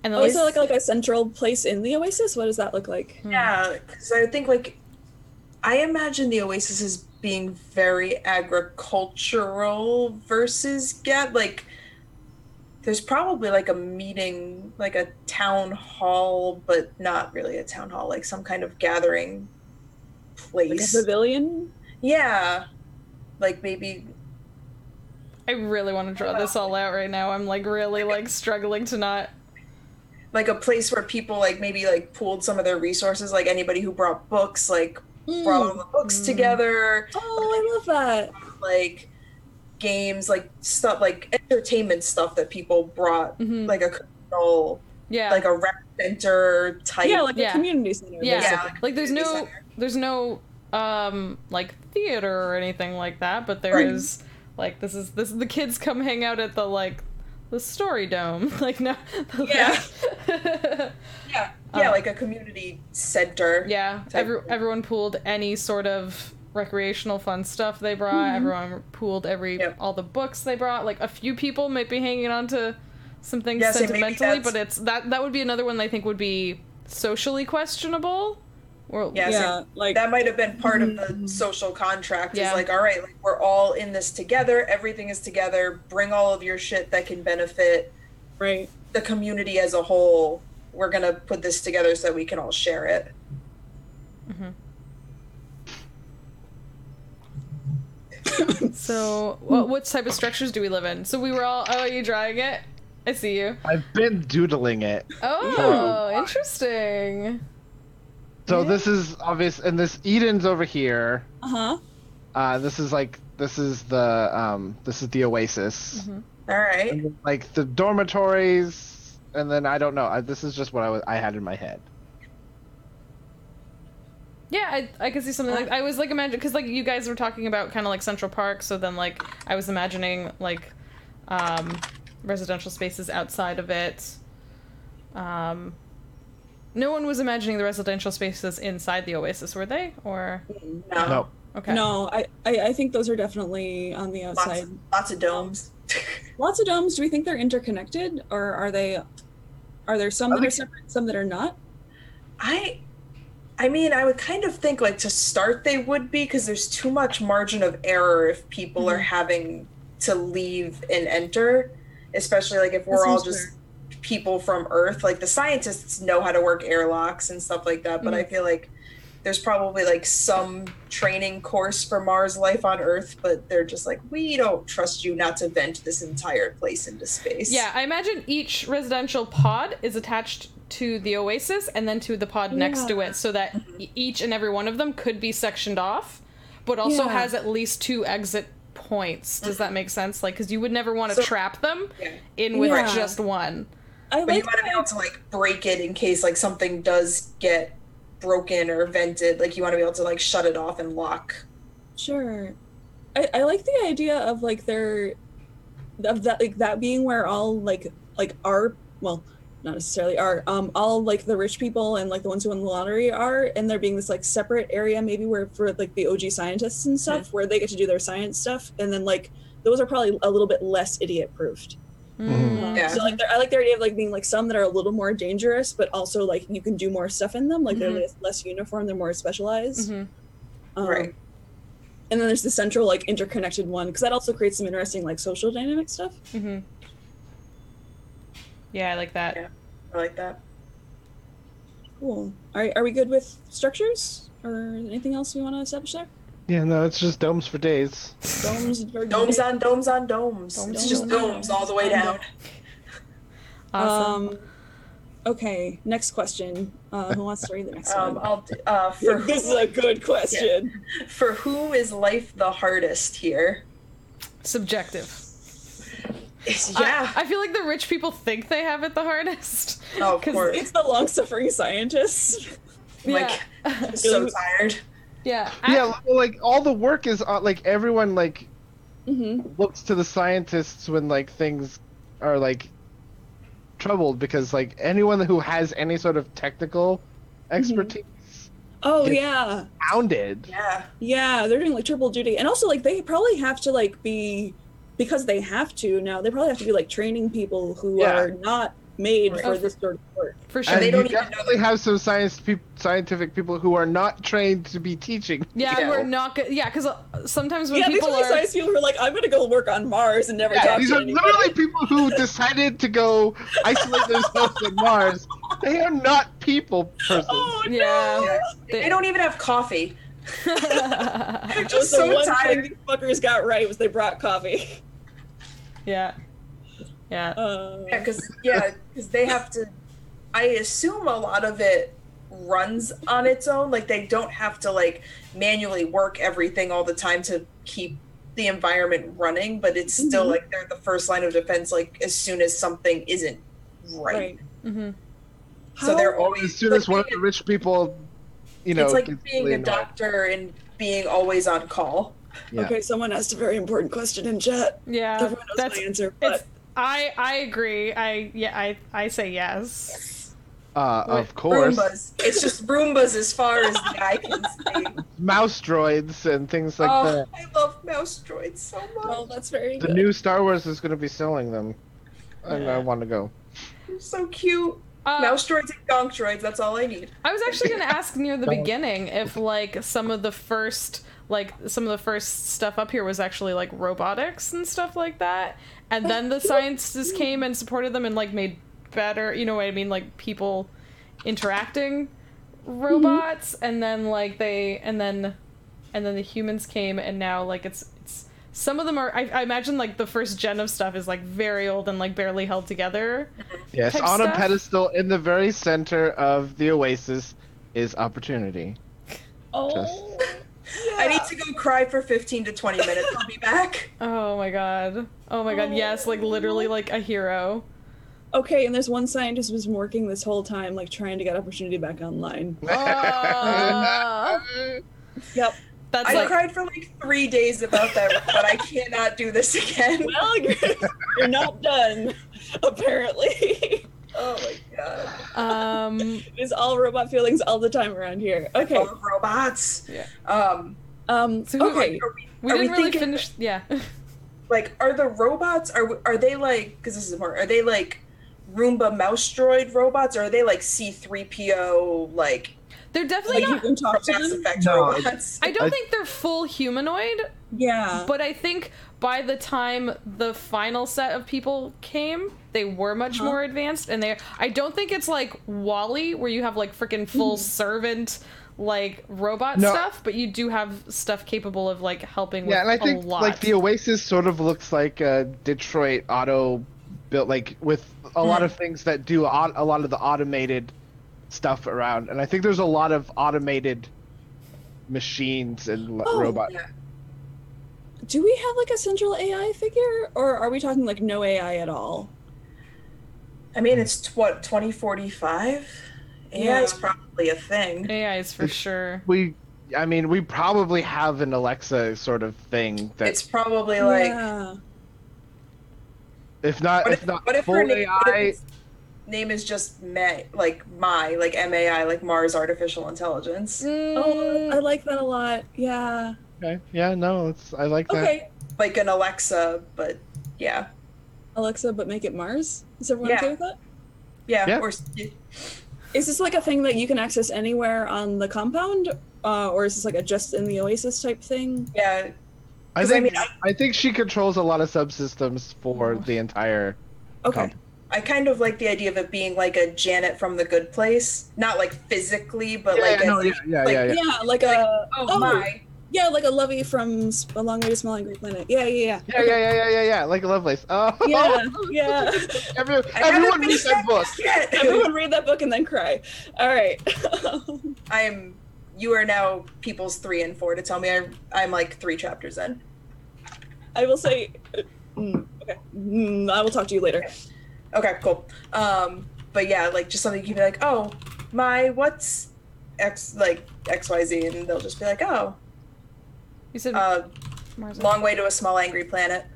And is there like a central place in the Oasis? What does that look like? Yeah, because I think I imagine the Oasis as being very agricultural versus there's probably like a meeting, like a town hall, but not really a town hall, like some kind of gathering place. Like a pavilion? Yeah. Like maybe. I really want to draw this all out right now. I'm like really like struggling to not. Like a place where people like maybe like pooled some of their resources, like anybody who brought books, like brought all the books together. Oh, I love that. Like games, like stuff, like entertainment stuff that people brought, like a communal, like a rec center type. Yeah, like a community center. Yeah, like there's no like theater or anything like that, but there is like this is the kids come hang out at the story dome, like no, like a community center. Yeah, everyone pooled any sort of recreational fun stuff they brought. Everyone pooled all the books they brought. Like a few people might be hanging on to some things sentimentally, but it's that would be another one I think would be socially questionable. Or, like that might have been part of the social contract. Is like, all right, like we're all in this together. Everything is together. Bring all of your shit that can benefit the community as a whole. We're gonna put this together so that we can all share it. So, what type of structures do we live in? So we were all. Oh, are you drawing it? I see you. I've been doodling it. Oh, interesting. So this is obvious, and this Eden's over here. This is the Oasis. All right. And then, like the dormitories, and then I don't know. This is just what I had in my head. Yeah, I could see something like I was like imagining because like you guys were talking about kind of like Central Park, so then like I was imagining like residential spaces outside of it. No one was imagining the residential spaces inside the Oasis, were they? Or No. Okay. No, I think those are definitely on the outside. Lots of domes. Lots of domes. Do we think they're interconnected, or are there some that are separate, some that are not? I mean, I would kind of think like to start they would be, because there's too much margin of error if people are having to leave and enter, especially like if we're all just people from Earth. Like the scientists know how to work airlocks and stuff like that, but I feel like there's probably like some training course for Mars life on Earth, but they're just like, we don't trust you not to vent this entire place into space. Yeah, I imagine each residential pod is attached to the Oasis and then to the pod next to it, so that each and every one of them could be sectioned off, but also has at least 2 exit points. Does that make sense? Like, because you would never want to trap them in with just one. But you want to be able to like break it in case like something does get broken or vented. Like you want to be able to like shut it off and lock. Sure. I like the idea of like that being where all like our, well, not necessarily are, all like the rich people and like the ones who won the lottery are, and there being this like separate area maybe where for like the OG scientists and stuff where they get to do their science stuff, and then like those are probably a little bit less idiot proofed. So like I like the idea of like being like some that are a little more dangerous, but also like you can do more stuff in them, like they're less uniform, they're more specialized. Right. And then there's the central like interconnected one, because that also creates some interesting like social dynamic stuff. Yeah, I like that. Yeah, I like that. Cool. Are we good with structures, or anything else we want to establish there? Yeah, no, it's just domes for days. Domes on domes on domes. It's just domes all the way down. Awesome. Okay, next question. Who wants to read the next one? This is a good question. Yeah. For whom is life the hardest here? Subjective. Yeah. I feel like the rich people think they have it the hardest. Oh, of course. It's the long-suffering scientists. Like, so tired. Yeah. Like all the work is like everyone like looks to the scientists when like things are like troubled, because like anyone who has any sort of technical expertise pounded. Yeah, they're doing like triple duty, and also like they probably have to like be, because they have to now, they probably have to be like training people who are not made for this sort of work. For sure. And they don't you even definitely have some scientific people who are not trained to be teaching. Yeah, we're not good. Yeah, because sometimes when people are science people who are like, I'm gonna go work on Mars and never talk these to are anybody. literally people who decided to go isolate themselves on Mars. They are not people persons. Oh no! Yeah. They don't even have coffee. They're just The so one tired. thing these fuckers got right was they brought coffee. Yeah. Because they have to. I assume a lot of it runs on its own. Like they don't have to like manually work everything all the time to keep the environment running, but it's still like they're the first line of defense. Like as soon as something isn't right. So they're always, as soon as one of the rich people, it's like being a doctor and being always on call. Yeah. Okay, someone asked a very important question in chat. Yeah, everyone knows my answer, but I agree. I say yes. Of course. Roombas. It's just Roombas as far as the eye can see. Mouse droids and things like that. I love mouse droids so much. Well, that's very The good. new Star Wars is going to be selling them, and I want to go. They're so cute. Mouse droids and gonk droids. That's all I need. I was actually going to ask near the beginning if like some of the first stuff up here was actually like robotics and stuff like that, and then the scientists came and supported them and like made better, you know what I mean, like people interacting robots, and then like and then the humans came, and now like it's some of them are, I imagine like the first gen of stuff is like very old and like barely held together. Yes, type on stuff. a pedestal in the very center of the oasis is opportunity. Oh. I need to go cry for 15 to 20 minutes. I'll be back. Oh my god. Oh my god, yes, like literally like a hero. Okay, and there's one scientist who's been working this whole time, like trying to get opportunity back online. Yep. That's I like, cried for like 3 days about that, but I cannot do this again. Well, you're not done, apparently. Oh my god. It's all robot feelings all the time around here. Okay. All of robots. Yeah. So Okay. we are didn't really thinking, finish. Yeah. Like, are the robots, are they like, because this is important, are they like Roomba mouse droid robots, or are they like C-3PO, like They're definitely Like you not. can talk to Mass them? Effect No, robots? I don't think they're full humanoid, Yeah. but I think by the time the final set of people came, they were much more advanced, and I don't think it's like Wall-E where you have like freaking full servant like robot stuff, but you do have stuff capable of like helping with and I think a lot. like the Oasis sort of looks like a Detroit auto built, like with a lot of things that do a lot of the automated stuff around, and I think there's a lot of automated machines and robots. Yeah. Do we have like a central AI figure, or are we talking like no AI at all? I mean, it's what, 2045? AI is probably a thing. AI is for sure. We probably have an Alexa sort of thing that It's probably like, Yeah. if not what if full her name, what if AI. its name is just MAI, like MAI, like Mars Artificial Intelligence. Oh, I like that a lot. Yeah. Okay. Yeah, no, I like that. Okay. Like an Alexa, but yeah. Alexa, but make it Mars? Is everyone Yeah. okay with that? Yeah. Yeah. Is this like a thing that you can access anywhere on the compound? Or is this like a just in the Oasis type thing? Yeah. I 'Cause, think I I think she controls a lot of subsystems for the entire. Okay. I kind of like the idea of it being like a Janet from The Good Place. Not like physically, but like, no, as, yeah, like, yeah. Yeah, like a my. yeah, like a Lovey from A Long Way to Small Angry Planet. Yeah. Yeah, like a Lovelace. Oh, Yeah. everyone read that book. Everyone read that book and then cry. All right. You are now people's 3 and 4 to tell me I'm like 3 chapters in. I will say, okay. I will talk to you later. Okay, cool. But yeah, like just something you can be like, oh, what's XYZ, and they'll just be like, oh, You said Mars. long way to a small angry planet.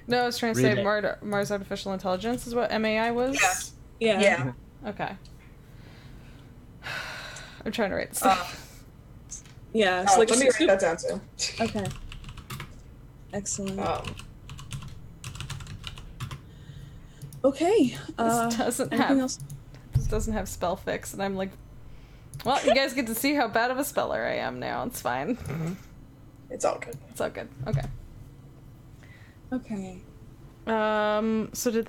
No, I was trying to Read say it. Mars Artificial Intelligence is what MAI was. Yeah. Yeah. Okay. I'm trying to write this down. Yeah. So like let me write that down too. Okay. Excellent. Okay. This doesn't anything have else? this doesn't have spell fix, and I'm like, well, you guys get to see how bad of a speller I am now. It's fine. It's all good. It's all good. Okay. Okay. So did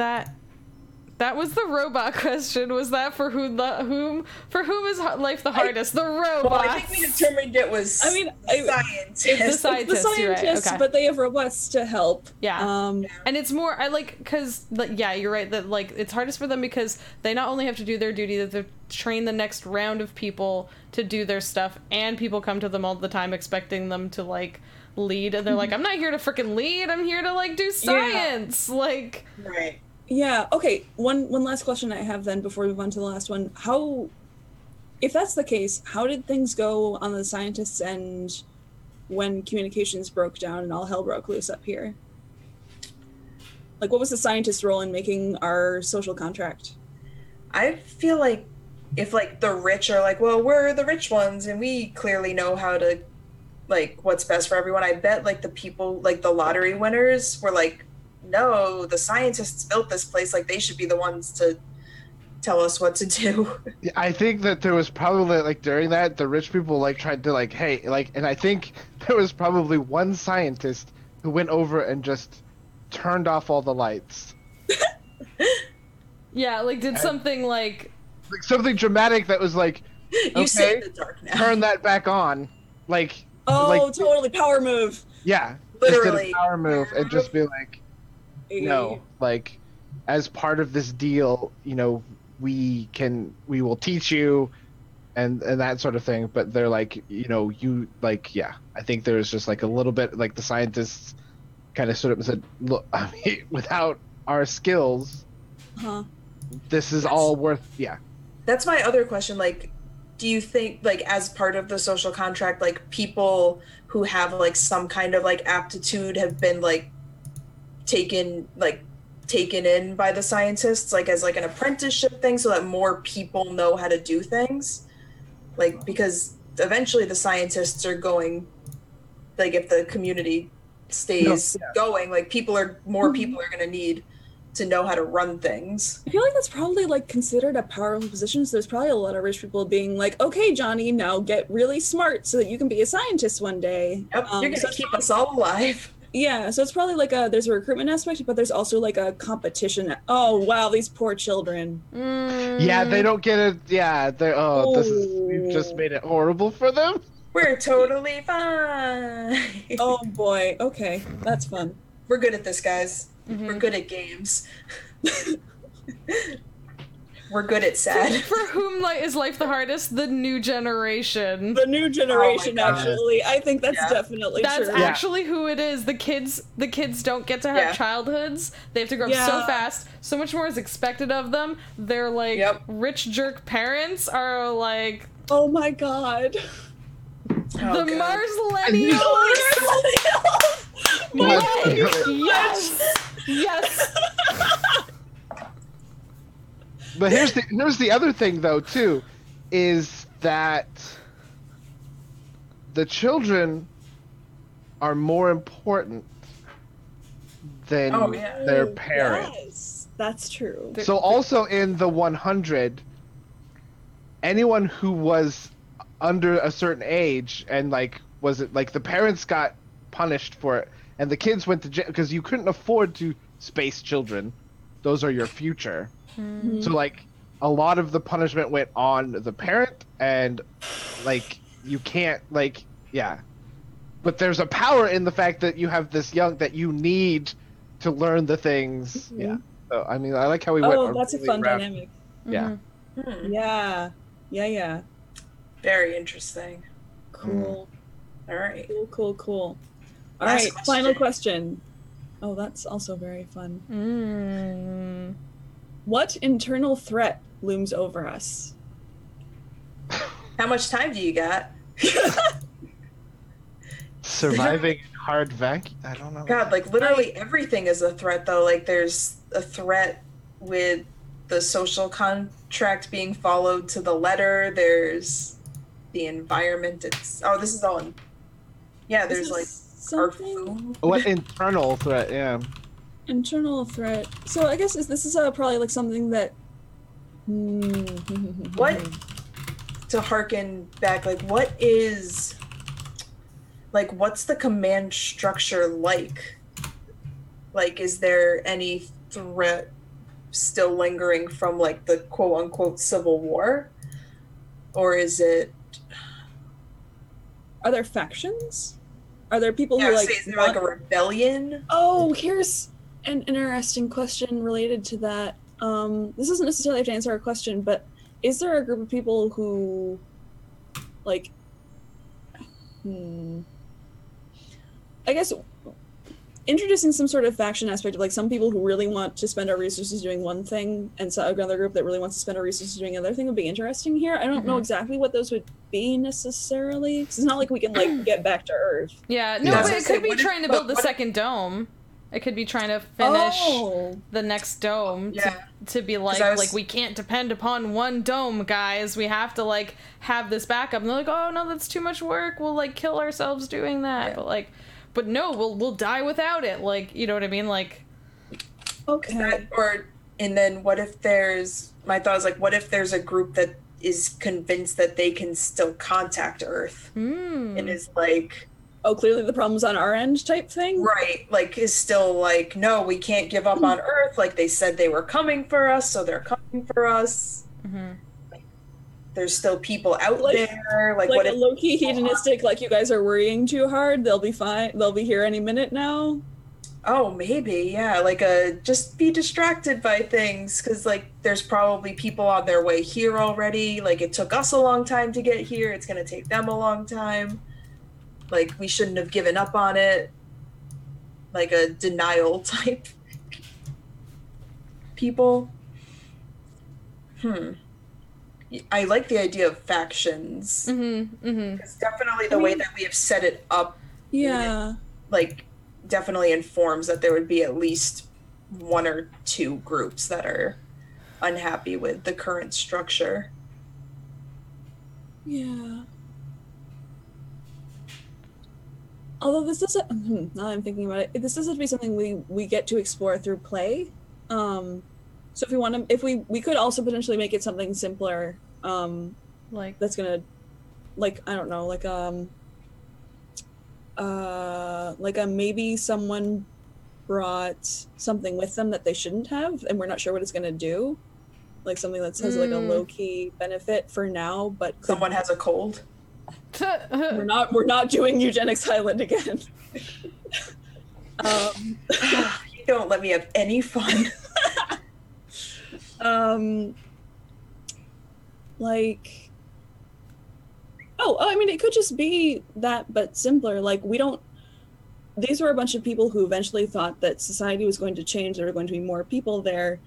that was the robot question. Was that for whom is life the hardest? The robots. Well, I think we determined it was. I mean, scientists. It's the scientists. The You're right. scientists, Okay. but they have robots to help. Yeah. And it's more, I like, because, yeah, you're right, that, like, it's hardest for them because they not only have to do their duty, that they train the next round of people to do their stuff, and people come to them all the time expecting them to, like, lead, and they're like, I'm not here to freaking lead, I'm here to, like, do science! Yeah. Like... Right. Yeah, okay, one last question I have then before we move on to the last one. If that's the case, how did things go on the scientists' end when communications broke down and all hell broke loose up here? Like, what was the scientist's role in making our social contract? I feel like if, like, the rich are like, well, we're the rich ones, and we clearly know how to, like, what's best for everyone, I bet, like, the people, like, the lottery winners were like, no, the scientists built this place, like, they should be the ones to tell us what to do. I think that there was probably, like, during that, the rich people, like, tried to, like, hey, like, and I think there was probably one scientist who went over and just turned off all the lights. Yeah, like, did something, like something dramatic that was like, You sit in the dark now. turn that back on. Like, Oh, like, totally, power move. yeah. Literally. a power move and just be like, no, like, as part of this deal, we will teach you and that sort of thing. But they're like, you like, yeah, I think there's just like a little bit like the scientists kind of stood up and said, look, I mean, without our skills, this is all worth, yeah. That's my other question. Like, do you think, like, as part of the social contract, like, people who have like some kind of like aptitude have been like taken in by the scientists, like as like an apprenticeship thing, so that more people know how to do things? Like, because eventually the scientists are going, like, if the community stays going, like, more people are going to need to know how to run things. I feel like that's probably like considered a powerful position. So there's probably a lot of rich people being like, okay, Johnny, now get really smart so that you can be a scientist one day. Yep, you're going to keep us all alive. Yeah, so it's probably like there's a recruitment aspect, but there's also like a competition. Oh wow, these poor children. Yeah, they don't get it. Yeah, we've just made it horrible for them. We're totally fine. Oh boy, okay, that's fun. We're good at this, guys. We're good at games. We're good at sad. For whom is life the hardest? The new generation. The new generation, actually. I think that's definitely true. That's actually who it is. The kids don't get to have childhoods. They have to grow up so fast. So much more is expected of them. Their rich jerk parents are like, oh my god. The Marslennials. Yes. But here's the other thing, though, too, is that the children are more important than their parents. Yes, that's true. So also in the 100, anyone who was under a certain age and the parents got punished for it, and the kids went to jail because you couldn't afford to space children. Those are your future. Mm-hmm. So a lot of the punishment went on the parent, and you can't but there's a power in the fact that you have this young that you need to learn the things. Mm-hmm. Yeah. So I mean, I like how we went. Oh, that's a fun dynamic. Yeah. Mm-hmm. Yeah. Very interesting. Cool. All right. Cool. All right. Final question. Oh, that's also very fun. What internal threat looms over us? How much time do you got? Surviving hard vacuum? I don't know. God, literally everything is a threat, though. There's a threat with the social contract being followed to the letter. There's the environment. This is all in... Yeah, there's our food. What internal threat? Yeah. Internal threat. So I guess this is probably something that. What? To harken back, what is? What's the command structure like? Is there any threat still lingering from the quote unquote Civil War, or is it? Are there factions? Are there people who is there a rebellion? Oh, here's an interesting question related to that. This doesn't necessarily have to answer our question, but is there a group of people who I guess introducing some sort of faction aspect of some people who really want to spend our resources doing one thing and so another group that really wants to spend our resources doing another thing would be interesting here. I don't know exactly what those would be necessarily, because it's not like we can get back to Earth. Yeah, no, but it could be trying to build the second dome. It could be trying to finish the next dome to be we can't depend upon one dome, guys. We have to have this backup. And they're like, oh no, that's too much work. We'll kill ourselves doing that. Yeah. But no, we'll die without it. You know what I mean? Okay. And then what if my thought is what if there's a group that is convinced that they can still contact Earth and is oh, clearly the problem's on our end type thing? Right. Is still no, we can't give up on Earth. They said they were coming for us, so they're coming for us. Mm-hmm. there's still people out Like- there. Like Like what a if low-key hedonistic, like you guys are worrying too hard, they'll be fine. They'll be here any minute now. Oh, maybe, yeah. Like a just be distracted by things because like there's probably people on their way here already. Like it took us a long time to get here. It's gonna take them a long time. Like we shouldn't have given up on it. Like a denial type people. I like the idea of factions. It's definitely the way that we have set it up. Yeah. Like definitely informs that there would be at least one or two groups that are unhappy with the current structure. Yeah. Although this doesn't, now I'm thinking about it, this doesn't be something we get to explore through play. So if we want to, if we could also potentially make it something simpler, Like that's gonna, like, I don't know, like a maybe someone brought something with them that they shouldn't have, and we're not sure what it's gonna do. Like something that has like a low key benefit for now, but could, Someone has a cold. we're not doing Eugenics Island again. You don't let me have any fun. Like, I mean, it could just be that, but simpler. Like, these were a bunch of people who eventually thought that society was going to change, there were going to be more people there.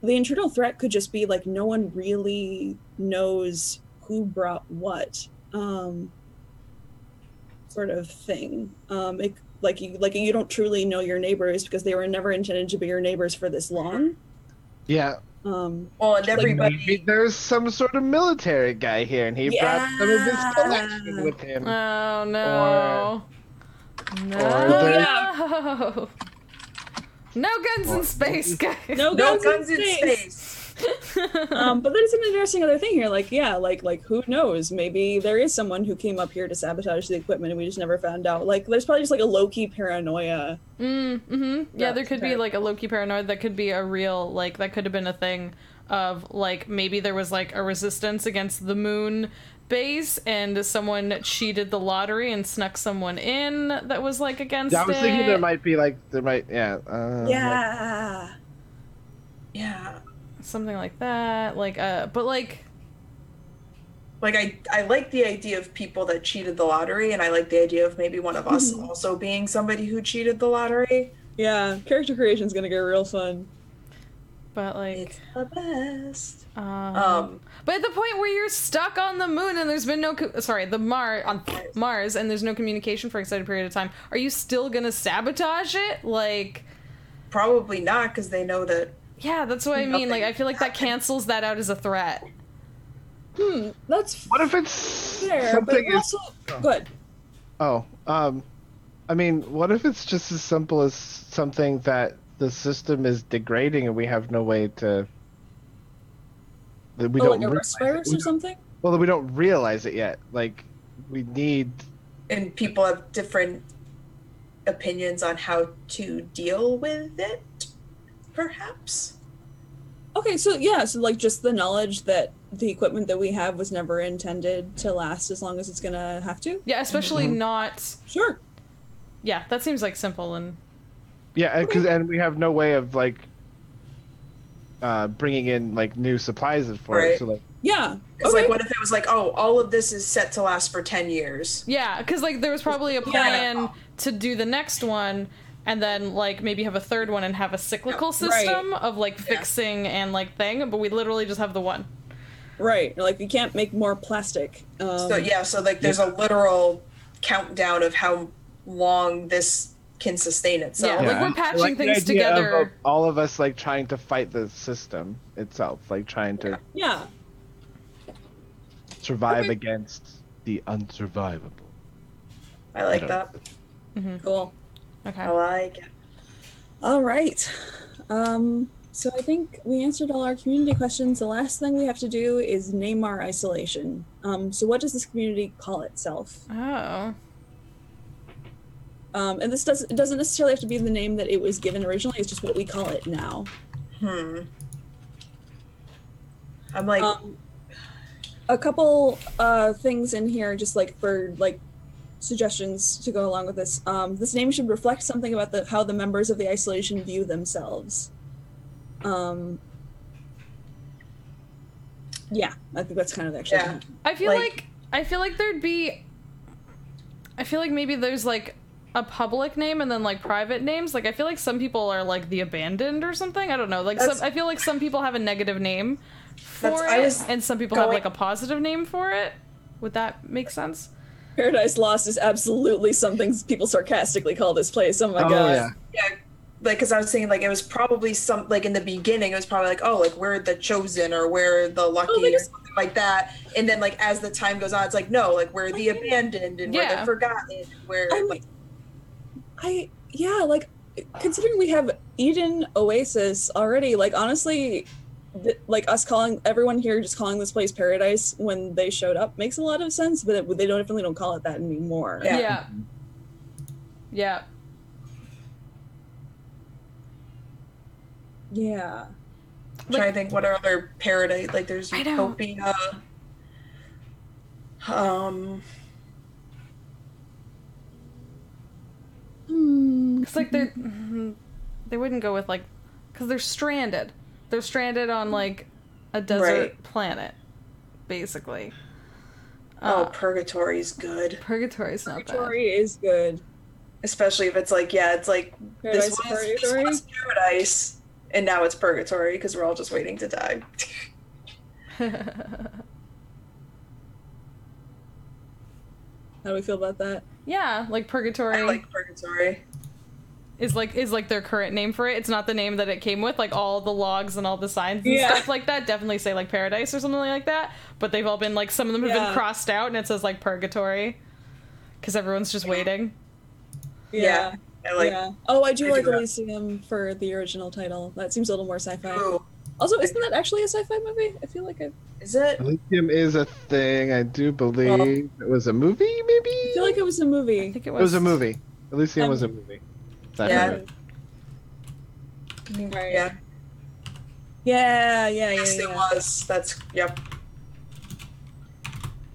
The internal threat could just be, like, no one really knows who brought what, sort of thing. Like you don't truly know your neighbors because they were never intended to be your neighbors for this long. Yeah. Well, and Like everybody. maybe there's some sort of military guy here, and he brought some of his collection with him. Oh no. No. Or No guns in space, guys. No No guns, guns in space. space. But there's an interesting other thing here. Like, yeah, like who knows? Maybe there is someone who came up here to sabotage the equipment, and we just never found out. Like, there's probably just like a low-key paranoia. Yeah, there could be like a low-key paranoid. That could be a real, like, that could have been a thing of like maybe there was like a resistance against the moon base and someone cheated the lottery and snuck someone in that was like against I was thinking there might, Yeah. Yeah. something like that, like but like I like the idea of people that cheated the lottery, and I like the idea of maybe one of us also being somebody who cheated the lottery. Yeah, character creation's gonna get real fun. but like It's the best. but at the point where you're stuck on the moon and there's been no on Mars and there's no communication for an extended period of time, are you still gonna sabotage it? Like, Probably not, because they know that. yeah, that's what I mean. Like, I feel like that cancels that out as a threat. That's what if it's fair, but something also good. I mean, what if it's just as simple as something that the system is degrading and we have no way to... That we don't Like a realize rust virus or something? Well, that we don't realize it yet. Like, we need... And people have different opinions on how to deal with it, perhaps. Okay, so yeah, so like just the knowledge that the equipment that we have was never intended to last as long as it's gonna have to. Yeah, especially not... Sure. Yeah, that seems like simple and... Yeah, and we have no way of, like, bringing in, like, new supplies for it. Right. So, like, Yeah. It's like, what if it was like, oh, all of this is set to last for 10 years? Yeah, because, like, there was probably a plan to do the next one and then, like, maybe have a third one and have a cyclical system of, like, fixing and, like, thing, but we literally just have the one. Right. Like, you can't make more plastic. So like, there's a literal countdown of how long this can sustain itself. Yeah, like, we're patching like things the idea together. of all of us, like, trying to fight the system itself, like, trying to Yeah. survive against the unsurvivable. I like that. Cool. Okay. I like it. All right. So I think we answered all our community questions. The last thing we have to do is name our isolation. So what does this community call itself? Oh. And it doesn't necessarily have to be the name that it was given originally. It's just what we call it now. I'm like, a couple things in here just like for like suggestions to go along with this. This name should reflect something about how the members of the isolation view themselves. Yeah, I think that's kind of actually. Yeah. I feel like there'd be. I feel like maybe there's like a public name and then like private names. Like I feel like some people are like the abandoned or something. I don't know. Like I feel like some people have a negative name for it, and some people have like a positive name for it. Would that make sense? Paradise Lost is absolutely something people sarcastically call this place. Oh my god. Yeah. Yeah. Like, because I was saying, like, it was probably some, like, in the beginning, it was probably like, oh, like, we're the chosen or we're the lucky or something like that. And then, like, as the time goes on, it's like, no, like, we're the abandoned and we're the forgotten. We're, like, considering we have Eden Oasis already, like, honestly, like, us calling, everyone here just calling this place Paradise when they showed up makes a lot of sense, but they definitely don't call it that anymore. Yeah. Yeah. Yeah. I'm trying to think what are other paradise, like there's Utopia. It's like they wouldn't go with like, because they're stranded. They're stranded on like a desert planet, basically. Purgatory's good. Purgatory's not bad. Purgatory is good. Especially if it's like, it's like, this was paradise. And now it's purgatory because we're all just waiting to die. How do we feel about that? Yeah, like purgatory. I like purgatory. Is like their current name for it. It's not the name that it came with. Like all the logs and all the signs and stuff like that definitely say like paradise or something like that. But they've all been like, some of them have been crossed out and it says like purgatory because everyone's just waiting. Yeah. Oh, I do like Elysium for the original title. That seems a little more sci-fi. Ooh. Also, isn't that actually a sci-fi movie? I feel like Is it? Elysium is a thing. I do believe it was a movie, maybe? I feel like it was a movie. I think It was a movie. Elysium was a movie. Yeah. Yes, it was. That's, yep.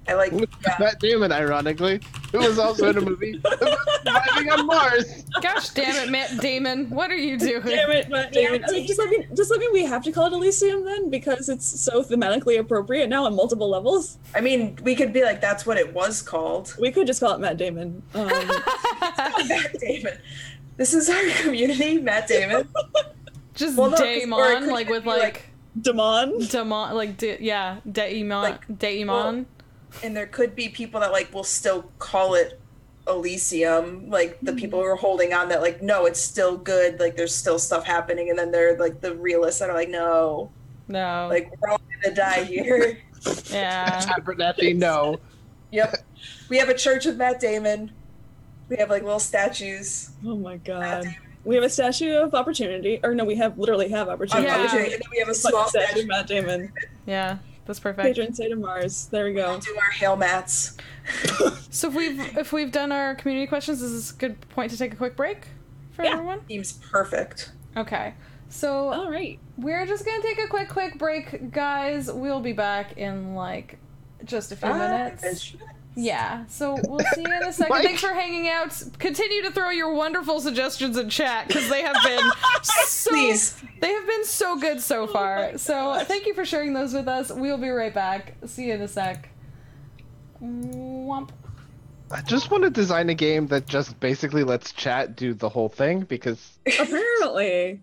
I like Matt Damon, ironically, who was also in a movie surviving on Mars. Gosh damn it, Matt Damon! What are you doing? Damn it, Matt Damon! I mean, does that mean we have to call it Elysium then, because it's so thematically appropriate now on multiple levels? I mean, we could be like, that's what it was called. We could just call it Matt Damon. Matt Damon. This is our community, Matt Damon. Just Damon, like with like Damon, like Daemon, like, Daemon. And there could be people that like will still call it Elysium, like the people who are holding on that like, no, it's still good, like there's still stuff happening, and then they're like the realists that are like, no, like we're all gonna die here. Yeah. Abernathy, no. Yep. We have a church of Matt Damon. We have like little statues. Oh my god. We have a statue of opportunity, or no, we literally have opportunity. And then we have a small statue of Matt Damon. Yeah. That's perfect. Patron saint of Mars. There we go. We'll do our hail mats. So if we've done our community questions, is this a good point to take a quick break for everyone? Seems perfect. Okay. So all right, we're just gonna take a quick break, guys. We'll be back in like just a few minutes. Yeah, so we'll see you in a second. Thanks for hanging out. Continue to throw your wonderful suggestions in chat because they have been so good so far. So thank you for sharing those with us. We'll be right back. See you in a sec. Womp. I just want to design a game that just basically lets chat do the whole thing because apparently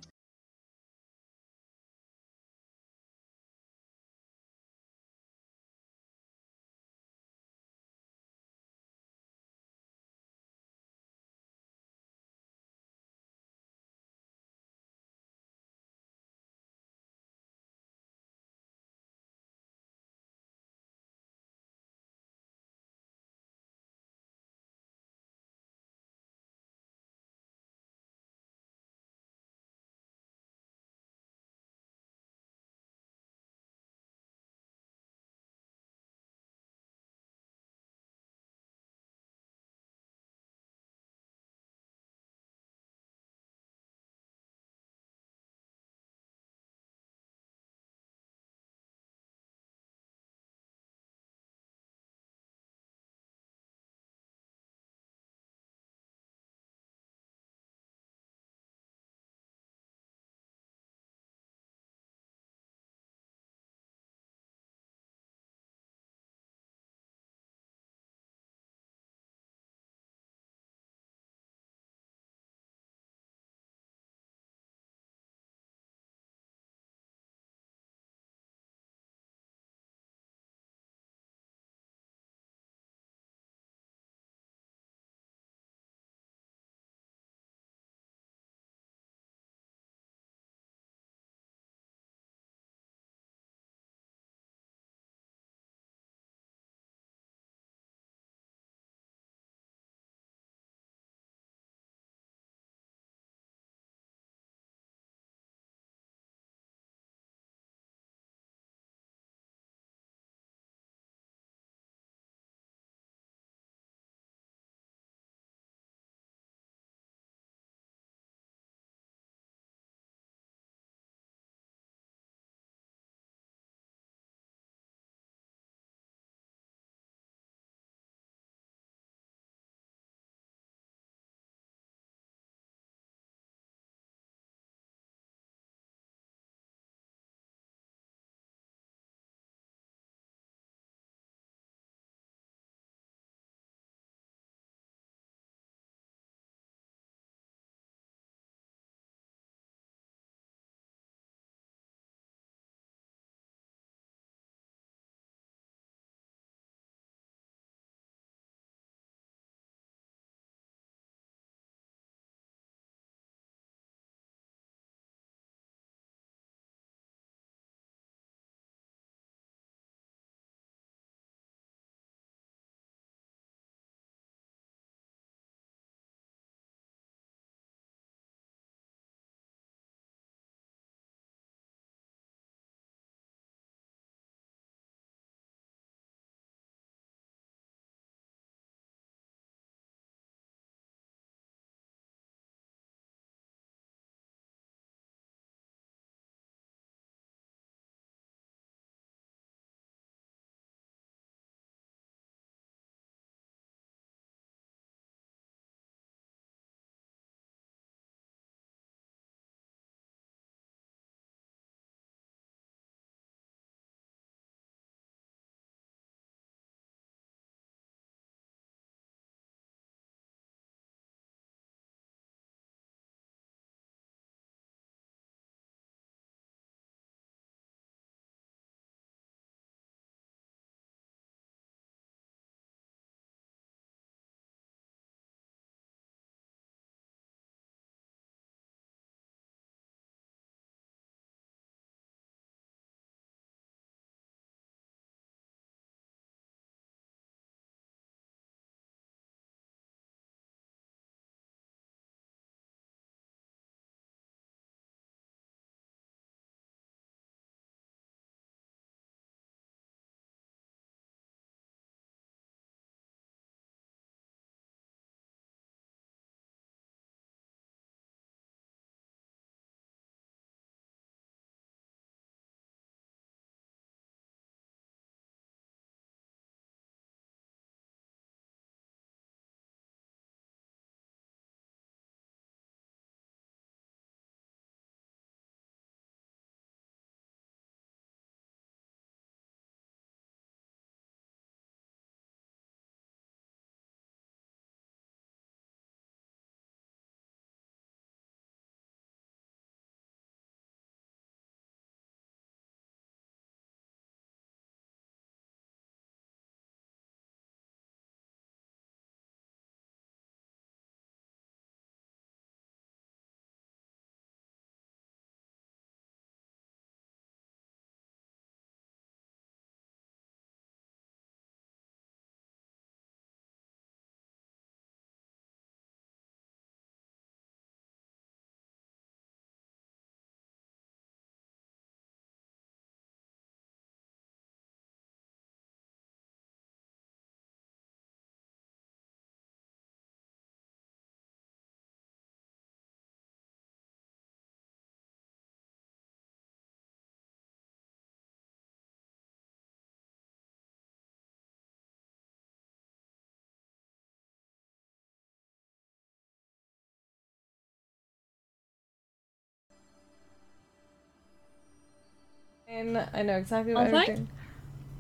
And I know exactly what I'm doing.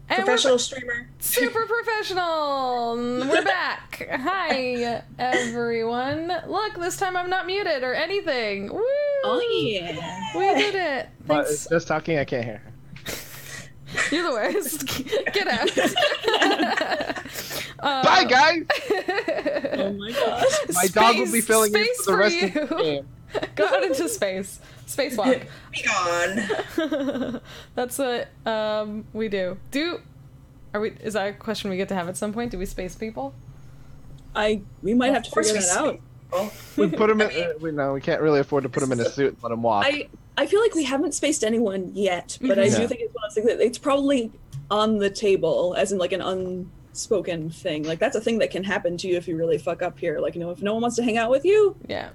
And Professional streamer. Super professional! We're back! Hi, everyone. Look, this time I'm not muted or anything. Woo! Oh, yeah. We did it. But Thanks. just talking, I can't hear her. You're the worst. Get out. Bye, guys! Oh my gosh. My dog will be filling in space for the rest you. of the game. Go out into space. Spacewalk. Be gone. That's what we do. Is that a question we get to have at some point? Do we space people? We might have to figure that out. We put him in. We can't really afford to put him in a suit and let him walk. I feel like we haven't spaced anyone yet, but I do think it's one of those things that it's probably on the table, as in like an unspoken thing. Like that's a thing that can happen to you if you really fuck up here. Like, if no one wants to hang out with you, Yeah.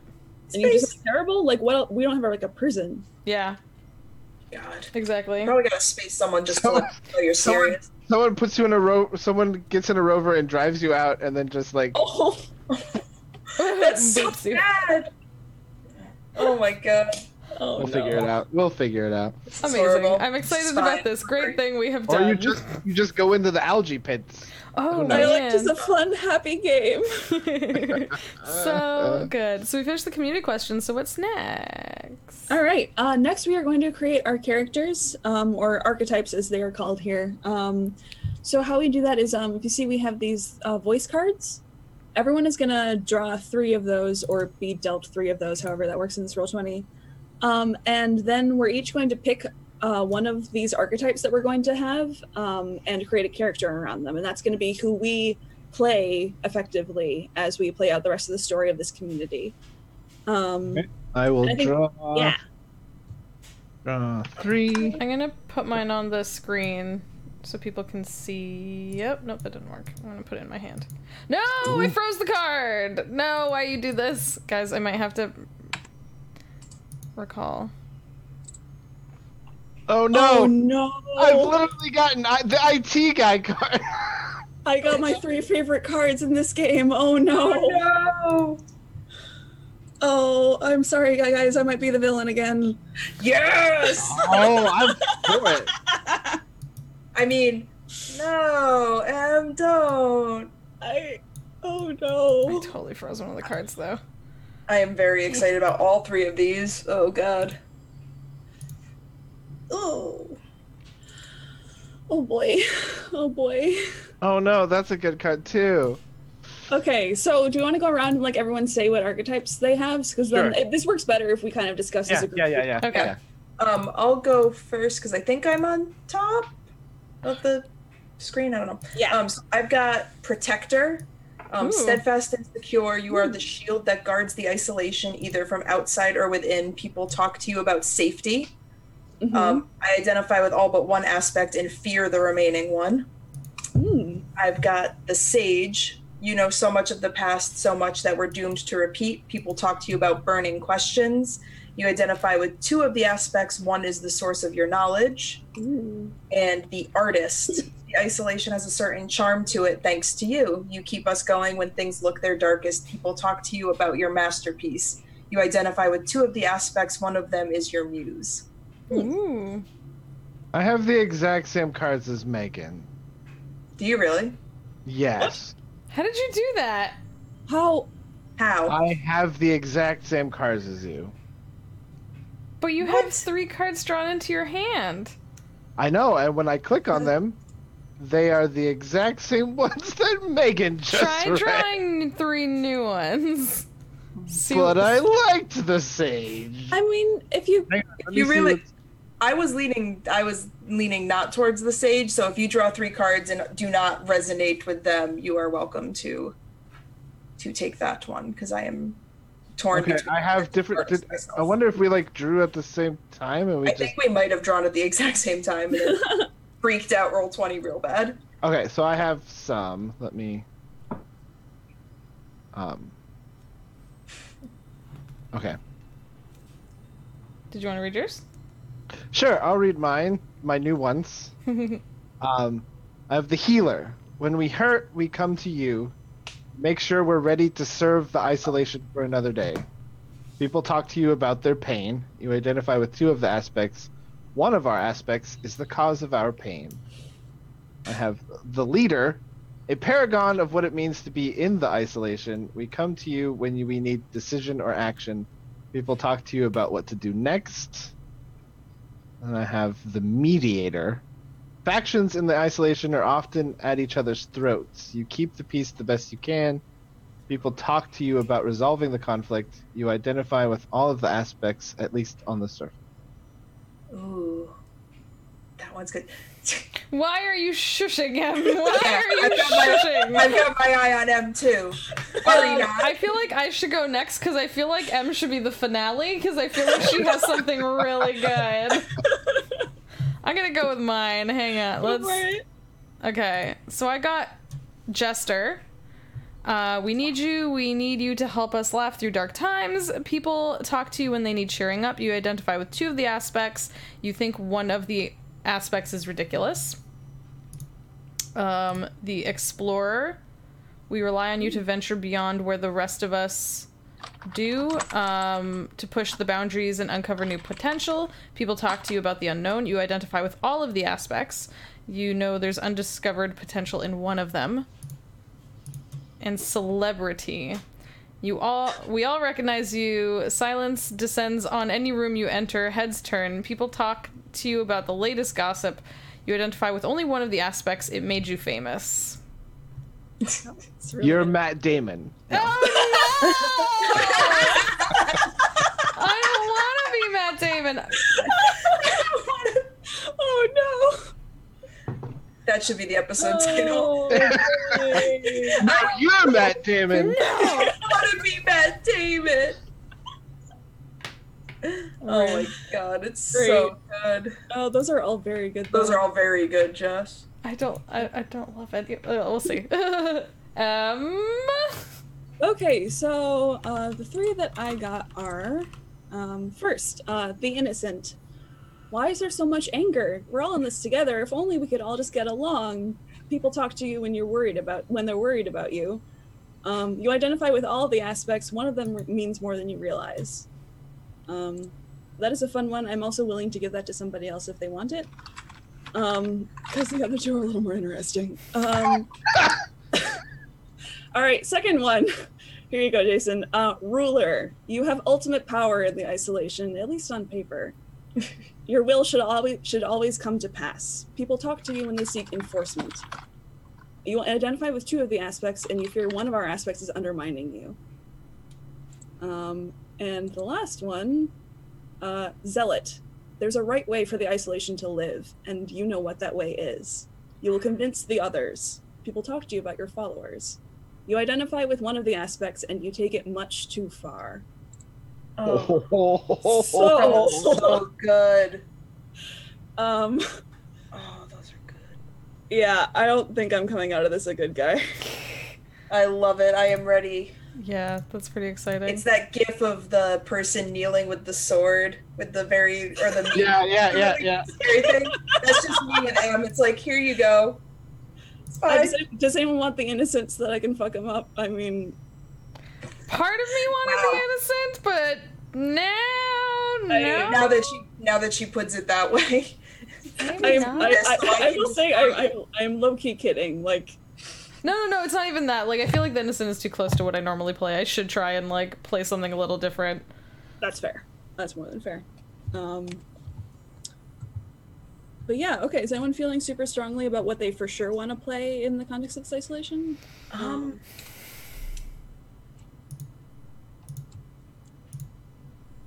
and you do something terrible, like what else? We don't have like a prison. Yeah. God. Exactly. Probably gotta space someone just to let you know you're serious. Someone puts you in a someone gets in a rover and drives you out, and then just like. Oh, That's so Boots you. bad. Oh my god. oh We'll no. figure it out. We'll figure it out. This is Amazing. horrible. I'm excited It's about fine. this great thing we have Or done. you just go into the algae pits. Oh, knows? Dialect is man. a fun, happy game. So good. So we finished the community questions. So what's next? All right. Next, we are going to create our characters, or archetypes, as they are called here. So how we do that is, if you see, we have these voice cards. Everyone is going to draw 3 of those, or be dealt 3 of those, however that works in this Roll20. And then we're each going to pick one of these archetypes that we're going to have, and create a character around them. And that's going to be who we play effectively as we play out the rest of the story of this community. I will I think- draw. Yeah. Draw 3. I'm gonna put mine on the screen so people can see. Yep, nope, that didn't work. I'm gonna put it in my hand. No, I froze the card. No, why you do this, guys? I might have to recall. Oh no! Oh no! I've literally gotten the IT guy card. I got my 3 favorite cards in this game. Oh no! No. Oh, I'm sorry, guys. I might be the villain again. Yes. Oh, I'm for it. I mean, no, don't. Oh I no! totally froze one of the cards though. I am very excited about all 3 of these. Oh god. Oh. Oh boy. Oh boy. Oh no, that's a good card too. Okay, so do you want to go around and like everyone say what archetypes they have? Because then this works better if we kind of discuss as a group. Yeah. Okay. I'll go first because I think I'm on top of the screen. I don't know. Yeah. So I've got Protector. Ooh. Steadfast and secure. You are the shield that guards the isolation either from outside or within. People talk to you about safety. Mhm. I identify with all but one aspect and fear the remaining one. I've got the Sage. You know so much of the past, so much that we're doomed to repeat. People talk to you about burning questions. You identify with 2 of the aspects. One is the source of your knowledge. Ooh. And the Artist. The isolation has a certain charm to it thanks to you. You keep us going when things look their darkest. People talk to you about your masterpiece. You identify with 2 of the aspects. One of them is your muse. Ooh. I have the exact same cards as Megan. Do you really? Yes. How did you do that? How? How? I have the exact same cards as you. But you have 3 cards drawn into your hand. I know, and when I click on them, they are the exact same ones that Megan just Try read. drawing 3 new ones. See But what- I liked the Sage. I mean, if you Hang on, let me You see really- what's- I was leaning not towards the Sage, so if you draw 3 cards and do not resonate with them, you are welcome to take that one, because I am torn Okay, between I have different. cards myself. I wonder if we like drew at the same time and we I just. think we might have drawn at the exact same time and then freaked out Roll20 real bad. Okay, so I have some. Let me. Okay. Did you want to read yours? Sure, I'll read mine. My new ones. I have the Healer. When we hurt, we come to you. Make sure we're ready to serve the isolation for another day. People talk to you about their pain. You identify with 2 of the aspects. One of our aspects is the cause of our pain. I have the leader, a paragon of what it means to be in the isolation. We come to you when we need decision or action. People talk to you about what to do next. And I have the mediator. Factions in the isolation are often at each other's throats. You keep the peace the best you can. People talk to you about resolving the conflict. You identify with all of the aspects, at least on the surface. Ooh, that one's good. Why are you shushing him? Why are you shushing? I've got my eye on M too. I feel like I should go next because I feel like M should be the finale because I feel like she has something really good. I'm gonna go with mine. Hang on. Let's. Okay, so I got Jester. We need you to help us laugh through dark times. People talk to you when they need cheering up. You identify with 2 of the aspects. You think one of the aspects is ridiculous. The Explorer. We rely on you to venture beyond where the rest of us do, to push the boundaries and uncover new potential. People talk to you about the unknown. You identify with all of the aspects. You know there's undiscovered potential in one of them. And Celebrity. We all recognize you. Silence descends on any room you enter. Heads turn. People talk to you about the latest gossip. You identify with only one of the aspects. It made you famous. Really You're good. Matt Damon. Oh no! I don't want to be Matt Damon. Oh no! That should be the episode title. No, you're Matt Damon. I want to be Matt Damon. Oh my god, it's so good. Oh, those are all very good. Those are all very good, Josh. I don't love any. We'll see. Okay, so the 3 that I got are first, the innocent. Why is there so much anger? We're all in this together. If only we could all just get along. People talk to you when they're worried about you. You identify with all of the aspects. One of them means more than you realize. That is a fun one. I'm also willing to give that to somebody else if they want it. Because the other 2 are a little more interesting. All right, second one. Here you go, Jason. Ruler. You have ultimate power in the isolation, at least on paper. Your will should always come to pass. People talk to you when they seek enforcement. You identify with 2 of the aspects, and you fear one of our aspects is undermining you. And the last one, Zealot. There's a right way for the isolation to live, and you know what that way is. You will convince the others. People talk to you about your followers. You identify with one of the aspects, and you take it much too far. Oh, so good. Oh, those are good. Yeah, I don't think I'm coming out of this a good guy. I love it. I am ready. Yeah, that's pretty exciting. It's that gif of the person kneeling with the sword, with the Yeah. scary thing. That's just me and Em. It's like, here you go. It's fine. Does anyone want the innocent so that I can fuck him up? I mean, part of me wanted the innocent, but no. Now that she puts it that way. I will say I'm low-key kidding. Like, No, it's not even that. Like, I feel like the innocent is too close to what I normally play. I should try and, like, play something a little different. that's fair. That's more than fair. But yeah, okay. Is anyone feeling super strongly about what they for sure want to play in the context of this isolation?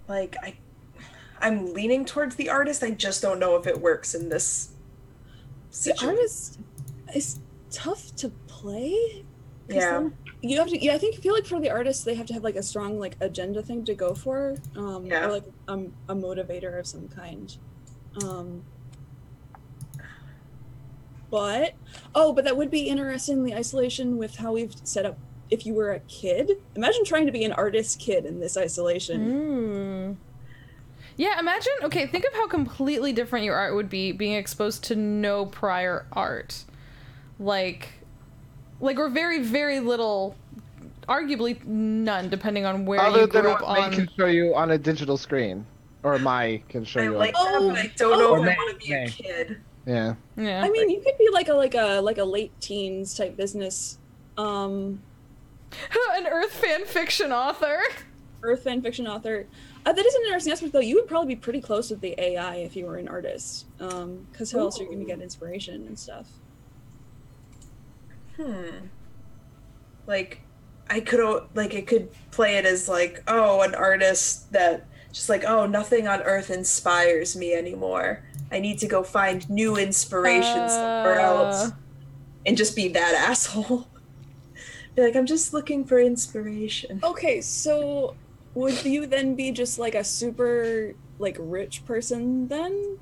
Like, I'm leaning towards the artist. I just don't know if it works in this situation. The artist is tough to play. Yeah. You have to. Yeah, I feel like for the artist, they have to have like a strong like agenda thing to go for, or like a motivator of some kind. But that would be interesting. The isolation with how we've set up. If you were a kid, imagine trying to be an artist kid in this isolation. Yeah, imagine. Okay, think of how completely different your art would be being exposed to no prior art, like or very, very little arguably none, depending on where Other you than grew up what they on. can show you on a digital screen, or my can show I you. like on... that, but I don't know Or if I May, want to be May. a kid. Yeah. Yeah. I mean, you could be like a late teens type business, An Earth fan fiction author. Earth fan fiction author. That is an interesting aspect, though. You would probably be pretty close with the AI if you were an artist, because how else are you going to get inspiration and stuff? Like, I could, like, it could play it as, like, oh, an artist that just like, oh, nothing on Earth inspires me anymore. I need to go find new inspiration somewhere else. And just be that asshole. Be like, I'm just looking for inspiration. Okay, so would you then be just like a super, like, rich person then?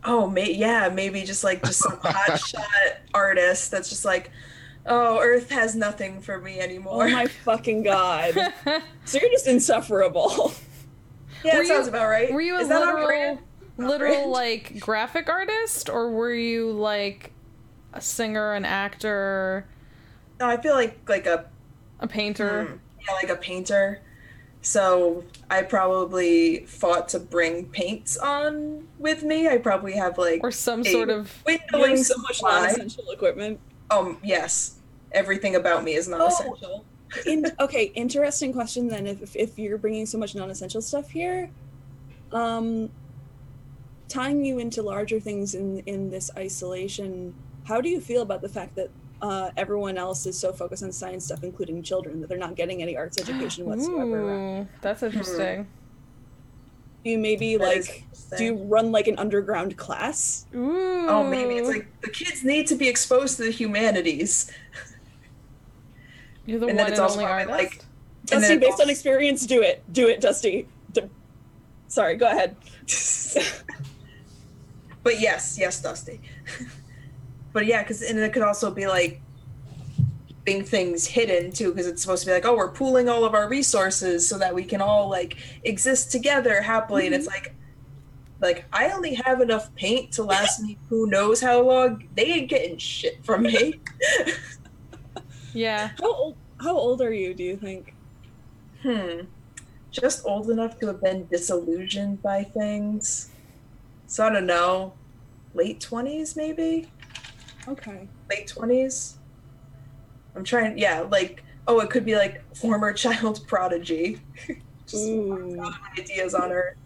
Oh, yeah, maybe just some hotshot artist that's just like, oh, Earth has nothing for me anymore. Oh my fucking god. So you're just insufferable. Yeah, that sounds about right. Were you a Is that on brand? literal like graphic artist, or were you like a singer, an actor? No, I feel like a painter. Yeah, like a painter. So I probably fought to bring paints on with me. I probably have like or some sort of windowing so much non-essential equipment. Yes, everything about me is non-essential. Okay, interesting question then. If you're bringing so much non-essential stuff here, tying you into larger things in this isolation, how do you feel about the fact that everyone else is so focused on science stuff, including children, that they're not getting any arts education whatsoever? Ooh, that's interesting. Do you maybe do you run like an underground class? Ooh. Oh, maybe it's like the kids need to be exposed to the humanities. You're the one and only artist. Like, Dusty, based on experience, do it, Dusty. Sorry, go ahead. But yes, Dusty. But yeah, and it could also be like keeping things hidden too, because it's supposed to be like, oh, we're pooling all of our resources so that we can all like exist together happily. And it's like I only have enough paint to last me who knows how long. They ain't getting shit from me. Yeah. How old are you, do you think? Just old enough to have been disillusioned by things. So I don't know. Late 20s maybe? Okay. Late 20s? I'm trying, it could be like former child prodigy. Just throwing ideas on her.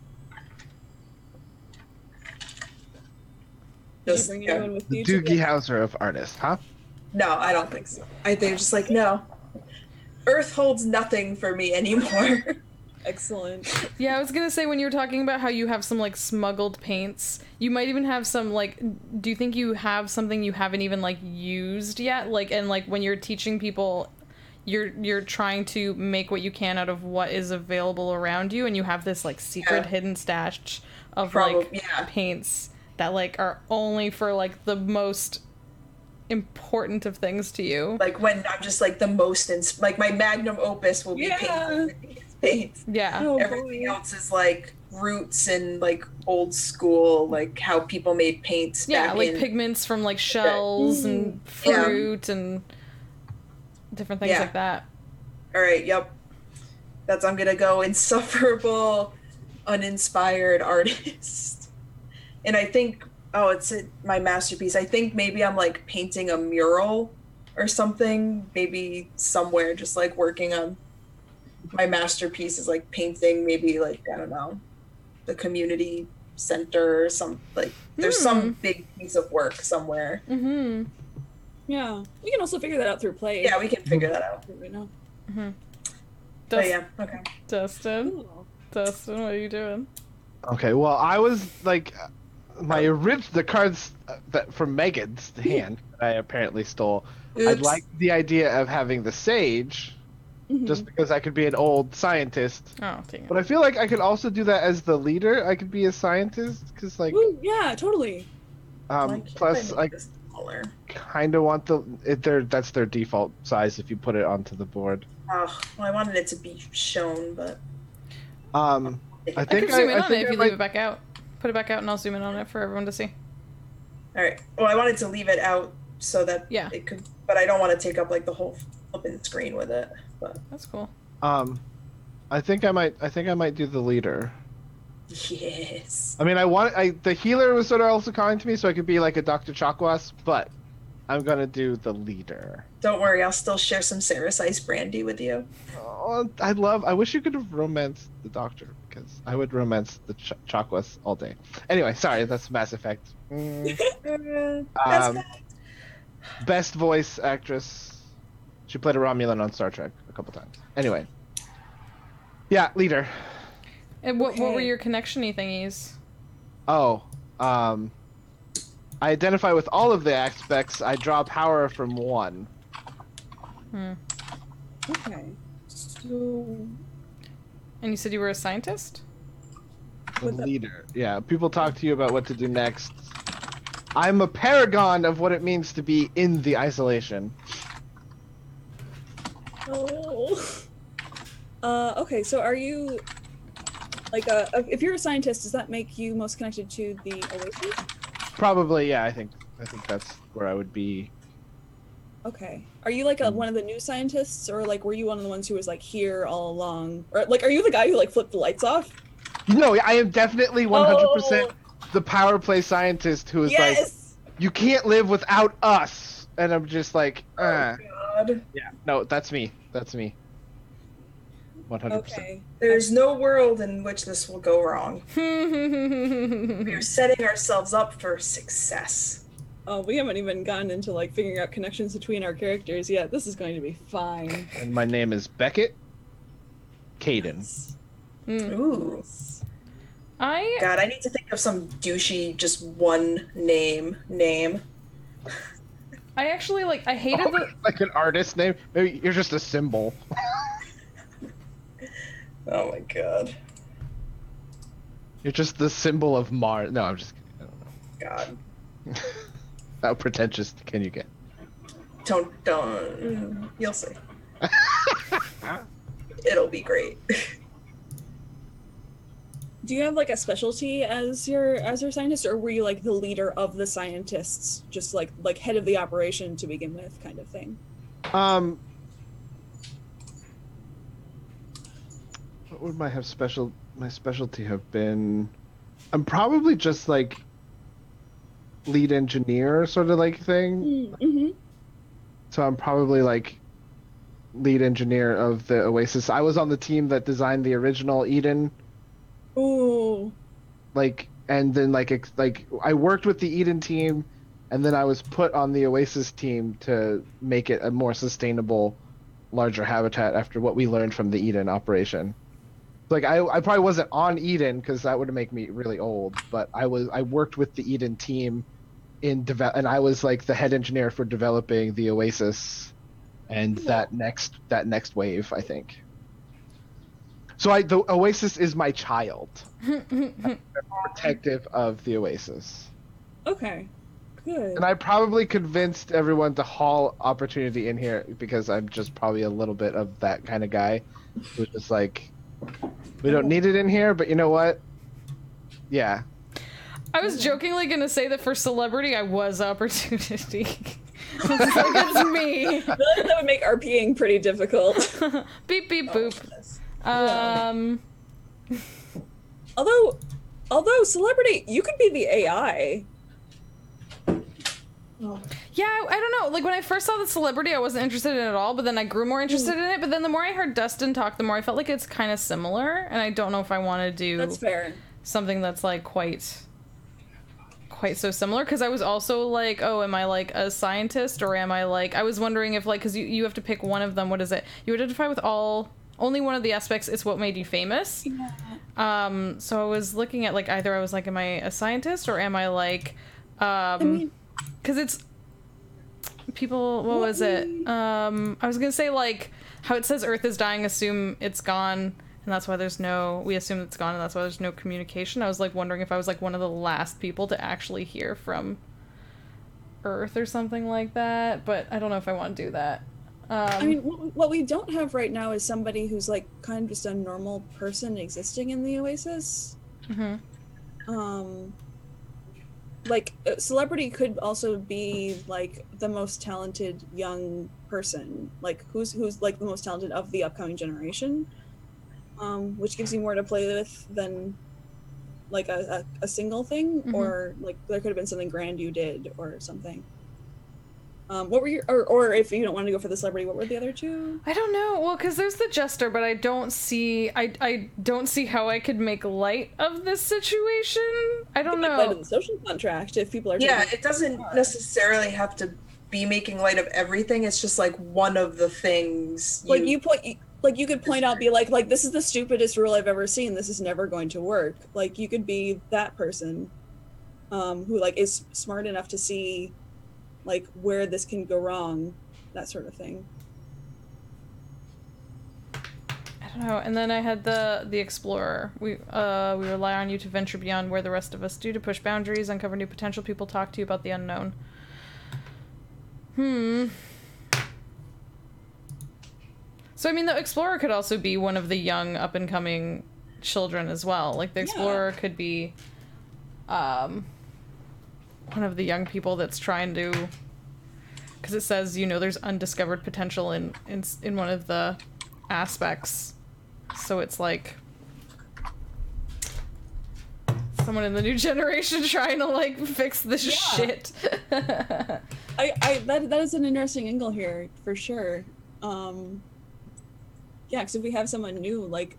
Just, bring anyone with you? Doogie Howser of artists, huh? No, I don't think so. I think just like, no. Earth holds nothing for me anymore. Excellent. Yeah, I was gonna say, when you were talking about how you have some like smuggled paints, you might even have some like, do you think you have something you haven't even like used yet? Like, and like when you're teaching people, you're trying to make what you can out of what is available around you, and you have this like secret hidden stash of paints that like are only for like the most important of things to you. Like when I'm just like the most like my magnum opus will be paints. Yeah. Oh, everything else is like roots and like old school, like how people made paints. Yeah, like pigments from like shells and fruit and different things like that. All right. Yep. I'm gonna go insufferable, uninspired artist. And I think, it's my masterpiece. I think maybe I'm like painting a mural or something, maybe somewhere, just like working on my masterpiece is like painting, maybe like, I don't know, the community center or some, like there's some big piece of work somewhere. Mm-hmm. Yeah, we can also figure that out through play. Yeah, we can figure that out right now. Mm-hmm. Okay. Dustin, what are you doing? Okay, well, I was like, the cards from Megan's hand that I apparently stole. Oops. I'd like the idea of having the sage, just because I could be an old scientist. Oh, dang it. But I feel like I could also do that as the leader. I could be a scientist, because like... Ooh, yeah, totally. Plus, I kind of want that's their default size if you put it onto the board. Oh, well, I wanted it to be shown, but... I think I could zoom in on it if you leave it back out. Put it back out and I'll zoom in on it for everyone to see. All right. Well, I wanted to leave it out so that it could, but I don't want to take up like the whole open screen with it. But That's cool. I think I might do the leader. yes. I mean, the healer was sort of also calling to me, so I could be like a Dr. Chakwas, but I'm gonna do the leader. Don't worry, I'll still share some Sarah's Ice Brandy with you. Oh, I wish you could have romanced the doctor, because I would romance the Chakwas all day. Anyway, sorry, that's Mass Effect. Best voice actress. She played a Romulan on Star Trek a couple times. Anyway. Yeah, leader. And what were your connection-y thingies? Oh, I identify with all of the aspects. I draw power from one. Okay. So... And you said you were a scientist? The leader. Yeah, people talk to you about what to do next. I'm a paragon of what it means to be in the isolation. Oh. Okay, so are you like if you're a scientist, does that make you most connected to the Oasis? Probably, yeah. I think that's where I would be. Okay. Are you like one of the new scientists, or like were you one of the ones who was like here all along, or like are you the guy who like flipped the lights off? No, I am definitely 100% the power play scientist who is like, you can't live without us, and I'm just like, Oh God. Yeah, no, that's me. That's me. 100%. Okay. There's no world in which this will go wrong. We are setting ourselves up for success. Oh, we haven't even gotten into like figuring out connections between our characters yet. This is going to be fine. And my name is Beckett Caden. Ooh. God, I need to think of some douchey, just one name. I actually I hated the Like an artist name? Maybe you're just a symbol. Oh my God. You're just the symbol of Mars. No, I'm just kidding. I don't know. God. How pretentious can you get? Don't. You'll see. It'll be great. Do you have like a specialty as your scientist, or were you like the leader of the scientists, just like head of the operation to begin with, kind of thing? What would my specialty have been? I'm probably just like lead engineer sort of like thing. Mm-hmm. So I'm probably like lead engineer of the Oasis. I was on the team that designed the original Eden. Ooh. And then I worked with the Eden team, and then I was put on the Oasis team to make it a more sustainable, larger habitat after what we learned from the Eden operation. Like I probably wasn't on Eden because that would make me really old, but I worked with the Eden team and I was like the head engineer for developing the Oasis and that next wave, I think. So the Oasis is my child. I'm protective of the Oasis. Okay. Good. And I probably convinced everyone to haul Opportunity in here because I'm just probably a little bit of that kind of guy who's just like, we don't need it in here, but you know what? Yeah. I was jokingly gonna say that for celebrity, I was Opportunity. It's me. I feel like that would make RPing pretty difficult. Beep beep boop. Although celebrity, you could be the AI. Yeah, I don't know. Like when I first saw the celebrity, I wasn't interested in it at all, but then I grew more interested in it. But then the more I heard Dustin talk, the more I felt like it's kind of similar, and I don't know if I want to do That's fair. something that's like quite so similar. Because I was also like, oh, am I like a scientist, or am I like? I was wondering if like, because you have to pick one of them. What is it? You identify with only one of the aspects. It's what made you famous. Yeah. So I was looking at like either I was like, am I a scientist, or am I like, because it's people, what was it? I was gonna say like how it says Earth is dying, assume it's gone, and that's why we assume it's gone, and that's why there's no communication. I was like wondering if I was like one of the last people to actually hear from Earth or something like that, but I don't know if I want to do that. I mean, what we don't have right now is somebody who's like kind of just a normal person existing in the Oasis. like a celebrity could also be like the most talented young person, like who's like the most talented of the upcoming generation, which gives you more to play with than like a single thing, or like there could have been something grand you did or something. What were your, or if you don't want to go for the celebrity, what were the other two? I don't know. Well, because there's the jester, but I don't see how I could make light of this situation. I don't know. Make light of the social contract if people are. Yeah, it doesn't necessarily have to be making light of everything. It's just like one of the things. Like you could point out, be like this is the stupidest rule I've ever seen. This is never going to work. Like you could be that person, who like is smart enough to see like where this can go wrong, that sort of thing. I don't know. And then I had the explorer. We rely on you to venture beyond where the rest of us do, to push boundaries, uncover new potential. People talk to you about the unknown. So I mean, the explorer could also be one of the young up and coming children as well. Like the explorer could be one of the young people that's trying to, because it says, you know, there's undiscovered potential in one of the aspects, so it's like someone in the new generation trying to like fix this shit. That is an interesting angle here for sure. Because if we have someone new, like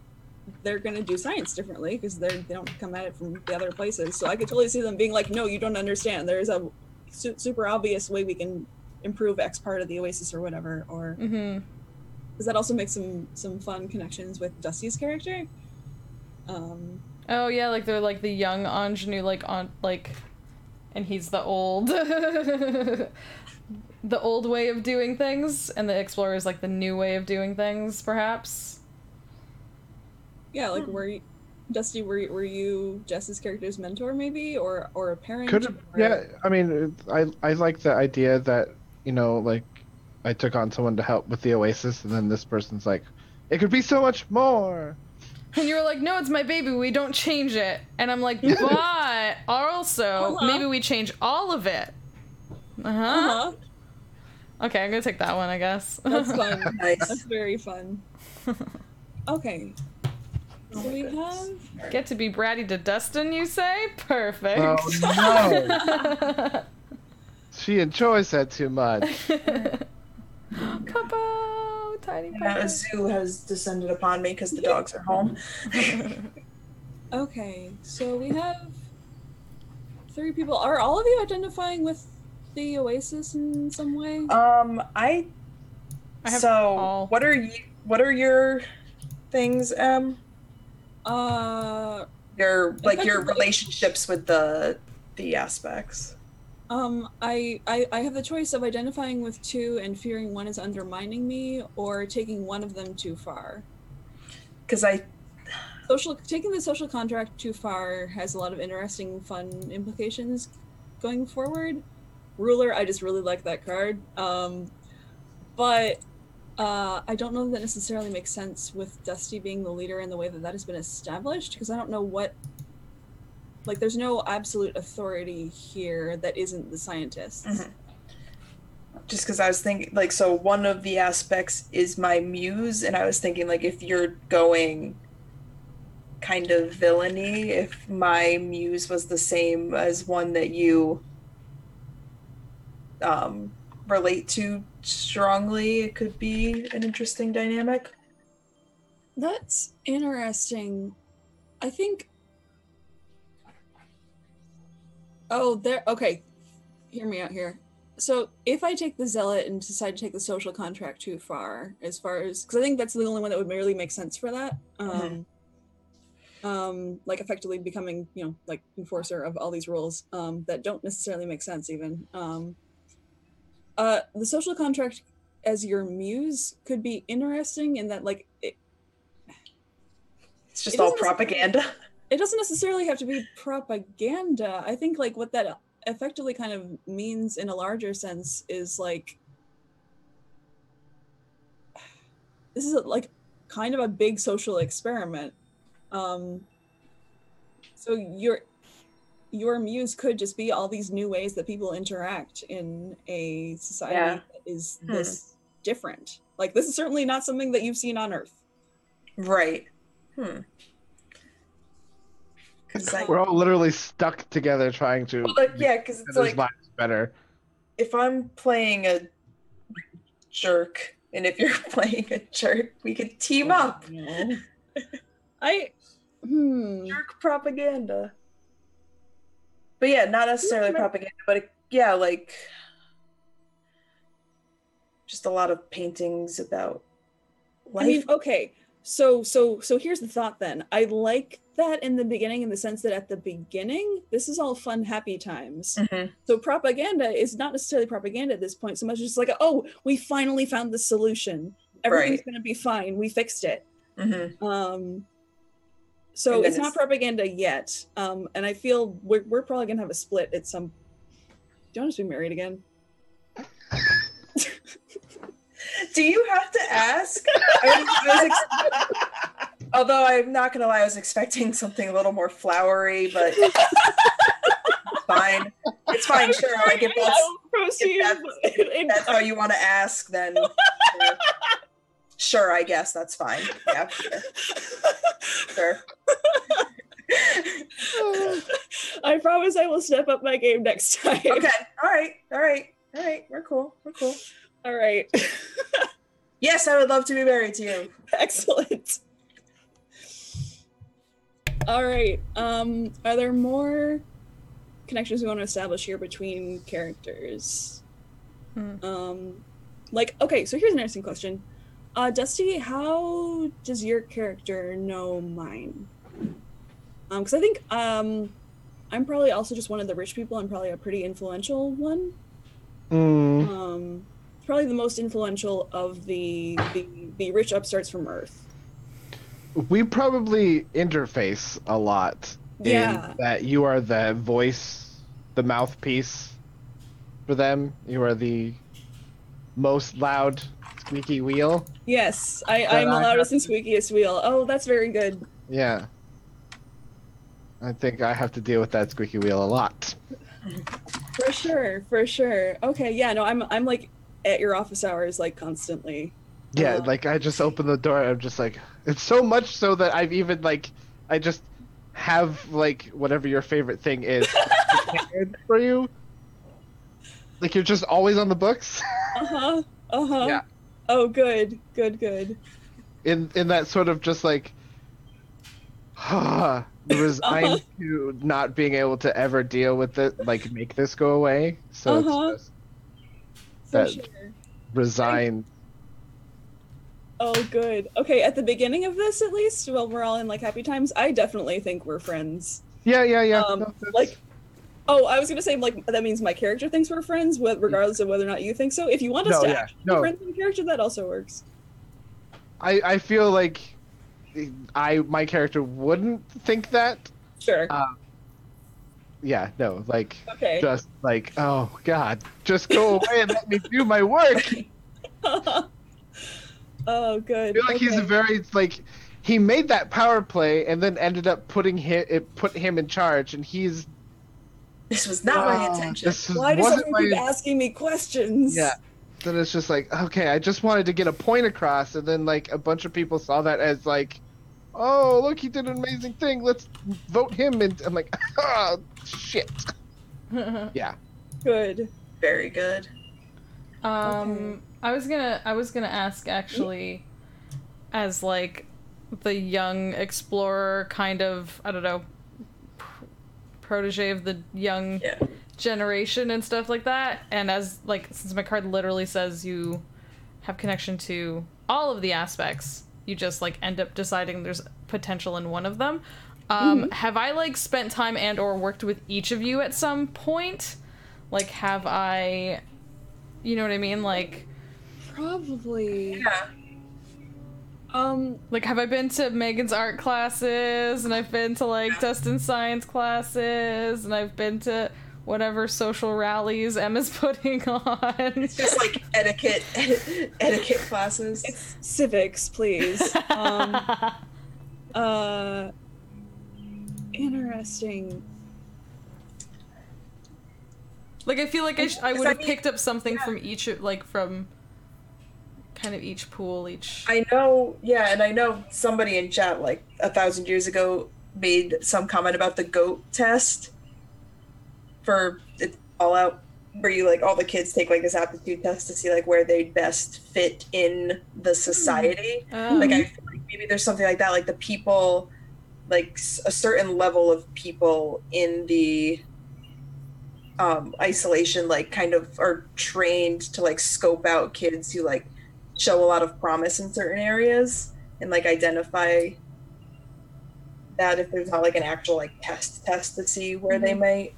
they're gonna do science differently because they don't come at it from the other places. So I could totally see them being like, no, you don't understand. There's a super obvious way we can improve X part of the Oasis or whatever. Or because that also makes some fun connections with Dusty's character. Oh yeah, like they're like the young ingenue, and he's the old, the old way of doing things, and the explorer is like the new way of doing things, perhaps. Yeah, like Dusty, were you Jess's character's mentor, maybe, or a parent? Yeah, I mean, I like the idea that, you know, like I took on someone to help with the Oasis, and then this person's like, it could be so much more. And you were like, no, it's my baby, we don't change it. And I'm like, but also, maybe we change all of it. Okay, I'm gonna take that one, I guess. That's fun. Nice. That's very fun. Okay. So we have... Get to be bratty to Dustin, you say? Perfect. Oh, no. She enjoys that too much. Puppo, tiny Puppo. Yeah, a zoo has descended upon me because the dogs are home. Okay, so we have 3 people. Are all of you identifying with the Oasis in some way? I have so all. what are your things, your relationships with the aspects? I have the choice of identifying with 2 and fearing one is undermining me, or taking one of them too far. Because taking the social contract too far has a lot of interesting, fun implications going forward. Ruler, I just really like that card. But I don't know that necessarily makes sense with Dusty being the leader in the way that has been established, because I don't know what, like, there's no absolute authority here that isn't the scientists. Just because I was thinking, like, so one of the aspects is my muse, and I was thinking, like, if you're going kind of villainy, if my muse was the same as one that you relate to strongly, it could be an interesting dynamic. That's interesting. I think... Oh, okay. Hear me out here. So if I take the Zealot and decide to take the social contract too far, because I think that's the only one that would really make sense for that. Like effectively becoming, you know, like enforcer of all these rules that don't necessarily make sense even. The social contract as your muse could be interesting in that, like, it's just all propaganda. It doesn't necessarily have to be propaganda. I think, like, what that effectively kind of means in a larger sense is, like, this is like kind of a big social experiment. So your muse could just be all these new ways that people interact in a society that is this different. Like, this is certainly not something that you've seen on Earth. Right. We're all literally stuck together trying to because it's like lives better. If I'm playing a jerk and if you're playing a jerk, we could team up. No. Jerk propaganda. But yeah, not necessarily propaganda, but like just a lot of paintings about life. I mean, okay. So here's the thought then. I like that in the beginning, in the sense that at the beginning, this is all fun, happy times. So propaganda is not necessarily propaganda at this point, so much as like, oh, we finally found the solution. Everything's going to be fine. We fixed it. So it's not propaganda yet. And I feel we're probably going to have a split at some... Do you want us to be married again? Do you have to ask? Although I'm not gonna lie, I was expecting something a little more flowery, but it's fine. It's fine, sure. Like if that's how you want to ask, then sure, I guess that's fine. Yeah, sure. I promise I will step up my game next time. Okay. All right. We're cool. All right. Yes, I would love to be married to you. Excellent. All right. Are there more connections we want to establish here between characters? Like, okay, so here's an interesting question. Dusty, how does your character know mine? Because I think I'm probably also just one of the rich people. I'm probably a pretty influential one. Probably the most influential of the rich upstarts from Earth. We probably interface a lot. Yeah. In that you are the voice, the mouthpiece for them. You are the most loud, squeaky wheel. Yes, I'm the loudest and squeakiest wheel. Oh, that's very good. Yeah. I think I have to deal with that squeaky wheel a lot. For sure. Okay, yeah, no, I'm like at your office hours, like, constantly. Yeah, like, I just open the door, I'm just like, it's so much so that I've even, like, I just have, like, whatever your favorite thing is prepared for you. Like, you're just always on the books. Yeah. Oh, good. In that sort of just, like, resigned to not being able to ever deal with it, like, make this go away. So it's just that resigned. Oh, good. Okay, at the beginning of this, at least, while we're all in, like, happy times, I definitely think we're friends. Yeah. Like, oh, I was gonna say, like, that means my character thinks we're friends, regardless of whether or not you think so. If you want us to actually be friends with the character, that also works. I feel like my character wouldn't think that. Sure. Yeah, no, like, okay. Just like, oh God, just go away and let me do my work. Oh, good. I feel like he's a very, like, he made that power play and then ended up put him in charge, and he's. This was not my intention. Why does everyone keep asking me questions? Yeah. Then it's just like, okay, I just wanted to get a point across, and then, like, a bunch of people saw that as, like, oh, look, he did an amazing thing, let's vote him, and I'm like, oh, shit. Yeah. Good. Very good. Okay. I was gonna ask, actually, as, like, the young explorer kind of, I don't know, protege of the young generation and stuff like that, and as, like, since my card literally says you have connection to all of the aspects, you just, like, end up deciding there's potential in one of them. Have I, like, spent time and or worked with each of you at some point? Like, have I, you know what I mean? Like, probably. Yeah. Like, have I been to Megan's art classes, and I've been to, like, Dustin's science classes, and I've been to whatever social rallies Emma's putting on. It's just, like, etiquette classes. It's civics, please. Interesting. Like, I feel like I would have mean, picked up something yeah. from each, like, from kind of each pool, each... I know, yeah, and I know somebody in chat like 1,000 years ago made some comment about the goat test for it all out, where you like all the kids take like this aptitude test to see like where they'd best fit in the society. Oh. Like I feel like maybe there's something like that, like the people, like a certain level of people in the isolation like kind of are trained to like scope out kids who like show a lot of promise in certain areas and like identify that if there's not like an actual like test to see where they might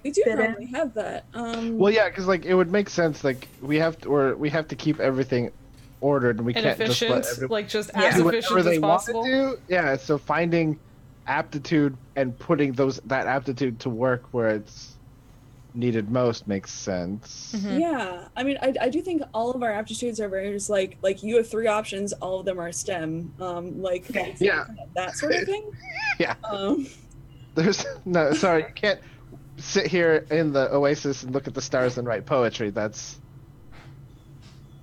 We do fit in. probably have that. Well, yeah, because like it would make sense. Like we have to keep everything ordered, and we and can't just efficient, let everyone like, just Yeah. as do efficient whatever as they want to possible. do. Yeah, so finding aptitude and putting that aptitude to work where it's needed most makes sense. Mhm. Yeah, I mean, I do think all of our aptitudes are very just like you have 3 options, all of them are STEM, like Okay. it's Yeah. kind of that sort of thing. Yeah. Um, There's no, sorry, you can't sit here in the oasis and look at the stars and write poetry. That's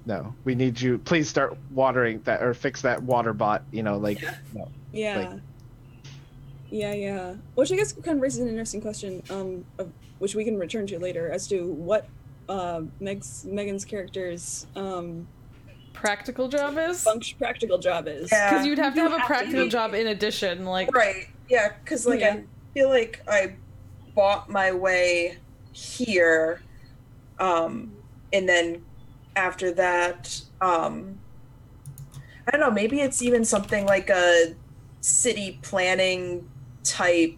no. We need you. Please start watering that or fix that water bot. Like no. yeah, Like- yeah. Which I guess kind of raises an interesting question, of which we can return to later as to what Megan's character's Practical job is? practical job is. Yeah. Because you'd have to You have a have to practical be- job in addition, like... Right. Yeah, because like Yeah. I feel like I bought my way here, and then after that, I don't know, maybe it's even something like a city planning type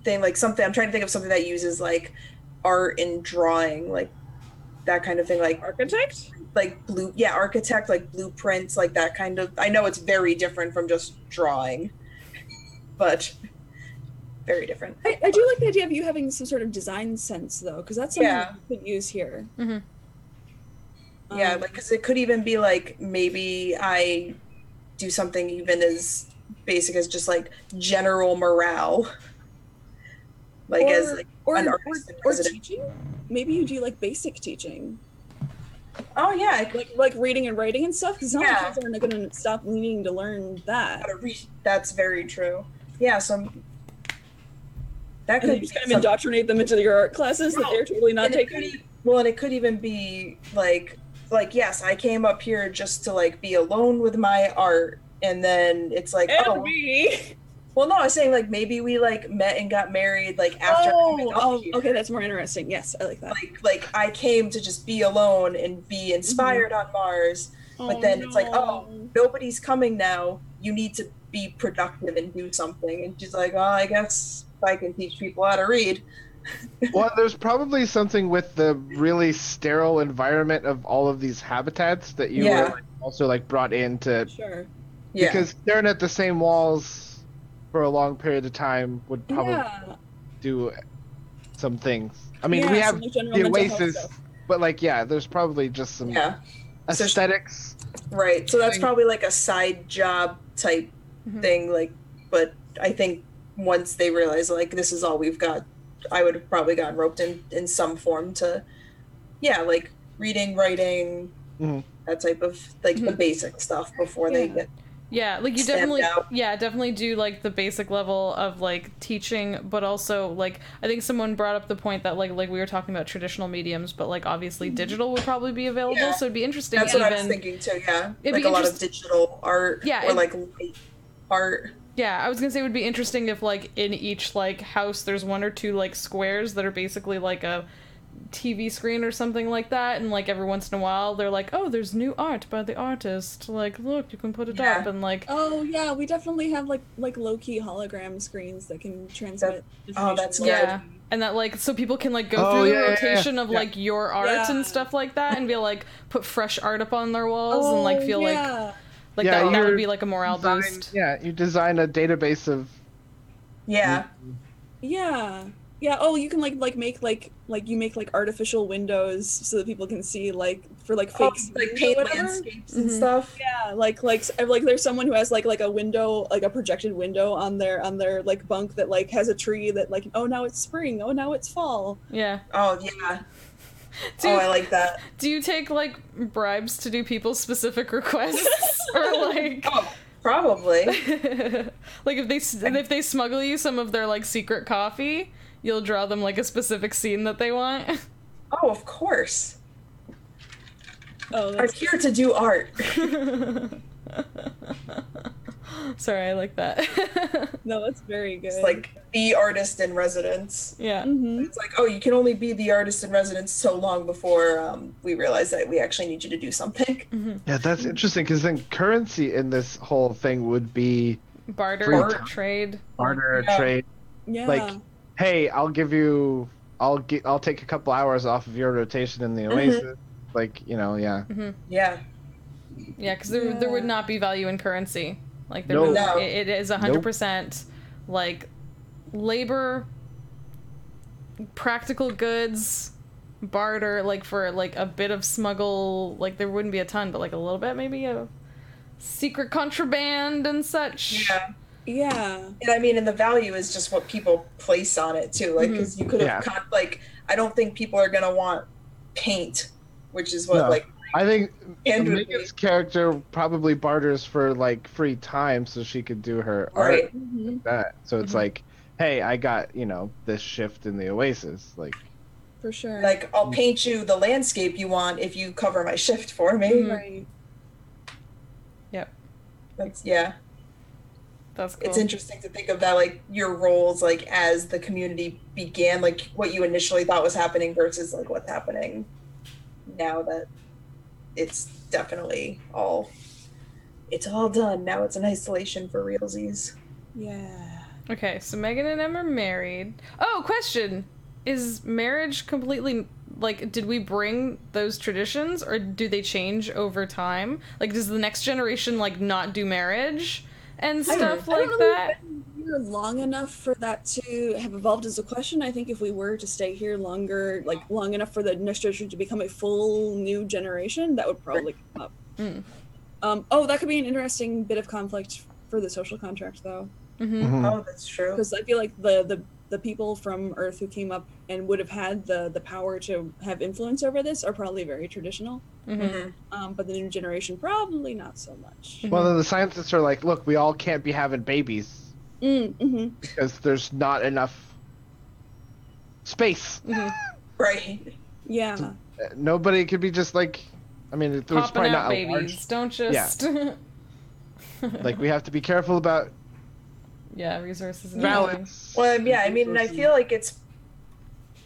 thing, like something I'm trying to think of something that uses like art and drawing, like that kind of thing, like Architect? architect, like blueprints, like that kind of. I know it's very different from just drawing, but very different. I do like the idea of you having some sort of design sense, though, because that's something Yeah. you could use here. Mhm. Yeah, like because it could even be like maybe I do something even as basic as just like general morale, like as like an artist in or residence. teaching. Maybe you do like basic teaching, Oh yeah, I like reading and writing and stuff. Because not all Yeah. kids are going to stop needing to learn that. gotta read. That's very true. Yeah, so that And then could you be just kind of some- indoctrinate them into your art classes that No, they're totally not and it could taking. and it could even be like yes, I came up here just to like be alone with my art, and then it's like And me. well no, I was saying like maybe we like met and got married like after coming up here. Okay, that's more interesting. Yes, I like that. Like I came to just be alone and be inspired on Mars, but then it's like nobody's coming now, you need to be productive and do something, and she's like, oh, I guess I can teach people how to read. Well, there's probably something with the really sterile environment of all of these habitats that you Yeah. were like, also like brought in to Sure. Yeah, because staring at the same walls for a long period of time would probably Yeah. do some things. I mean, Yeah, we some, have like, general the mental health oasis, stuff. but like yeah, there's probably just some yeah, So- aesthetics. right. So that's thing. probably like a side job type thing, like, but I think once they realize like this is all we've got, I would have probably gotten roped in some form to like reading, writing, Mhm. that type of like the basic stuff before they Yeah. get Yeah, like you Stand definitely out. definitely do like the basic level of like teaching, but also like I think someone brought up the point that like we were talking about traditional mediums, but like obviously digital would probably be available, Yeah. so it'd be interesting that's even what I was thinking too, yeah. It'd Like be a lot of interest- digital art Yeah, or and- like light art. Yeah, I was gonna say it would be interesting if like in each like house there's 1 or 2 like squares that are basically like a TV screen or something like that, and like every once in a while they're like, oh, there's new art by the artist, like look, you can put it Yeah. up, and like Oh yeah, we definitely have like low key hologram screens that can transmit. Oh, that's information. good. yeah, and that like so people can like go Oh, through the yeah, yeah, yeah. rotation of Yeah. like your art Yeah. and stuff like that, and be like put fresh art up on their walls and like feel like yeah. Yeah, that would you're be like a morale boost. Yeah, you design a database of Yeah. Yeah. Yeah. Oh, you can make you make like artificial windows so that people can see like for like fake scenes like or paint whatever. landscapes and stuff. Yeah, like there's someone who has like a window, like a projected window on their like bunk that like has a tree that like, oh, now it's spring, oh, now it's fall. Yeah. Oh yeah. Do Oh, you, I like that. do you take like bribes to do people's specific requests, or like? Oh, probably. Like if they smuggle you some of their like secret coffee, you'll draw them like a specific scene that they want. Oh, of course. Oh, I'm here to do art. Sorry, I like that. no, that's very good. It's like the artist in residence. Yeah. It's like, oh, you can only be the artist in residence so long before we realize that we actually need you to do something. Yeah, that's interesting because then currency in this whole thing would be Barter, Free trade. barter, Yeah. trade. yeah. Like, hey, I'll take a couple hours off of your rotation in the Oasis. Like, yeah. Yeah. Yeah, because there would not be value in currency. Like there No. would, No. it is 100% like labor, practical goods, barter. Like for like a bit of smuggle, like there wouldn't be a ton, but like a little bit, maybe a secret contraband and such. Yeah. yeah. And I mean, and the value is just what people place on it too. Like, because you could have, I don't think people are gonna want paint, which is what No. like. I think And would Megan's character probably barters for like free time so she could do her Right. art like that. So it's like, hey, I got, this shift in the Oasis. Like, For sure. Like, I'll paint you the landscape you want if you cover my shift for me. right. Yep. That's, yeah. That's cool. It's interesting to think of that, like, your roles, like, as the community began, like, what you initially thought was happening versus, like, what's happening now that it's definitely all done. Now it's an isolation for realsies. Yeah. Okay, so Megan and Em are married. Oh, question. Is marriage completely, like, did we bring those traditions, or do they change over time? Like, does the next generation, like, not do marriage and stuff I like don't know that? if we've been here long enough for that to have evolved as a question. I think if we were to stay here longer, like long enough for the next generation to become a full new generation, that would probably come up. Oh, that could be an interesting bit of conflict for the social contract, though. Oh, that's true. Because I feel like the people from Earth who came up and would have had the power to have influence over this are probably very traditional. But the new generation probably not so much. well, then the scientists are like, look, we all can't be having babies because there's not enough space. Right. Yeah. Nobody could be just like, I mean, there's Popping probably out not a babies. large, Don't just... like, we have to be careful about Yeah, resources and balance. Well, yeah, I mean, and I feel like it's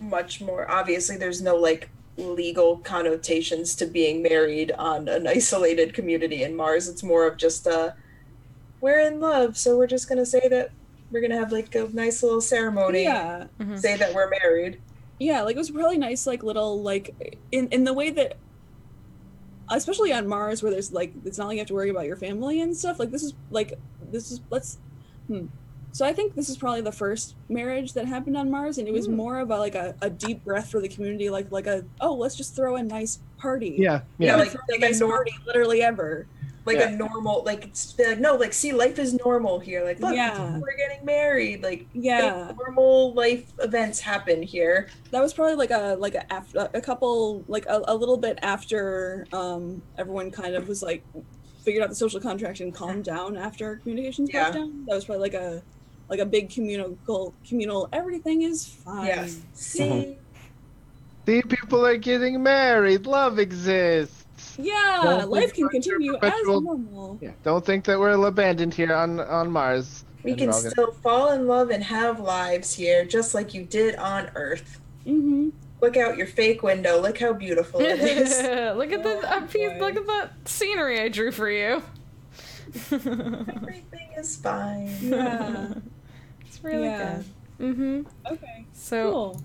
much more, obviously, there's no, like, legal connotations to being married on an isolated community in Mars. It's more of just, we're in love, so we're just gonna say that we're gonna have, like, a nice little ceremony. Yeah. Say that we're married. Yeah, like it was really nice, like little, like in the way that, especially on Mars, where there's like, it's not like you have to worry about your family and stuff. Like So I think this is probably the first marriage that happened on Mars, and it was more of a deep breath for the community, like let's just throw a nice party. Yeah. Like The best party literally ever. Like a normal, like, it's like, no, like, see, life is normal here. Like, look, we're getting married. Like, big normal life events happen here. That was probably like a couple, like a little bit after everyone kind of was like figured out the social contract and calmed down after communications broke down. That was probably like a big communal everything is fine. Yes. See, See, people are getting married. Love exists. Yeah, Don't life think can continue as perpetual- normal. Yeah. Don't think that we're abandoned here on Mars. we And can we're all gonna- still fall in love and have lives here, just like you did on Earth. Look out your fake window. Look how beautiful it is. Look at look at that scenery I drew for you. Everything is fine. Yeah. It's really good. Okay. So Cool.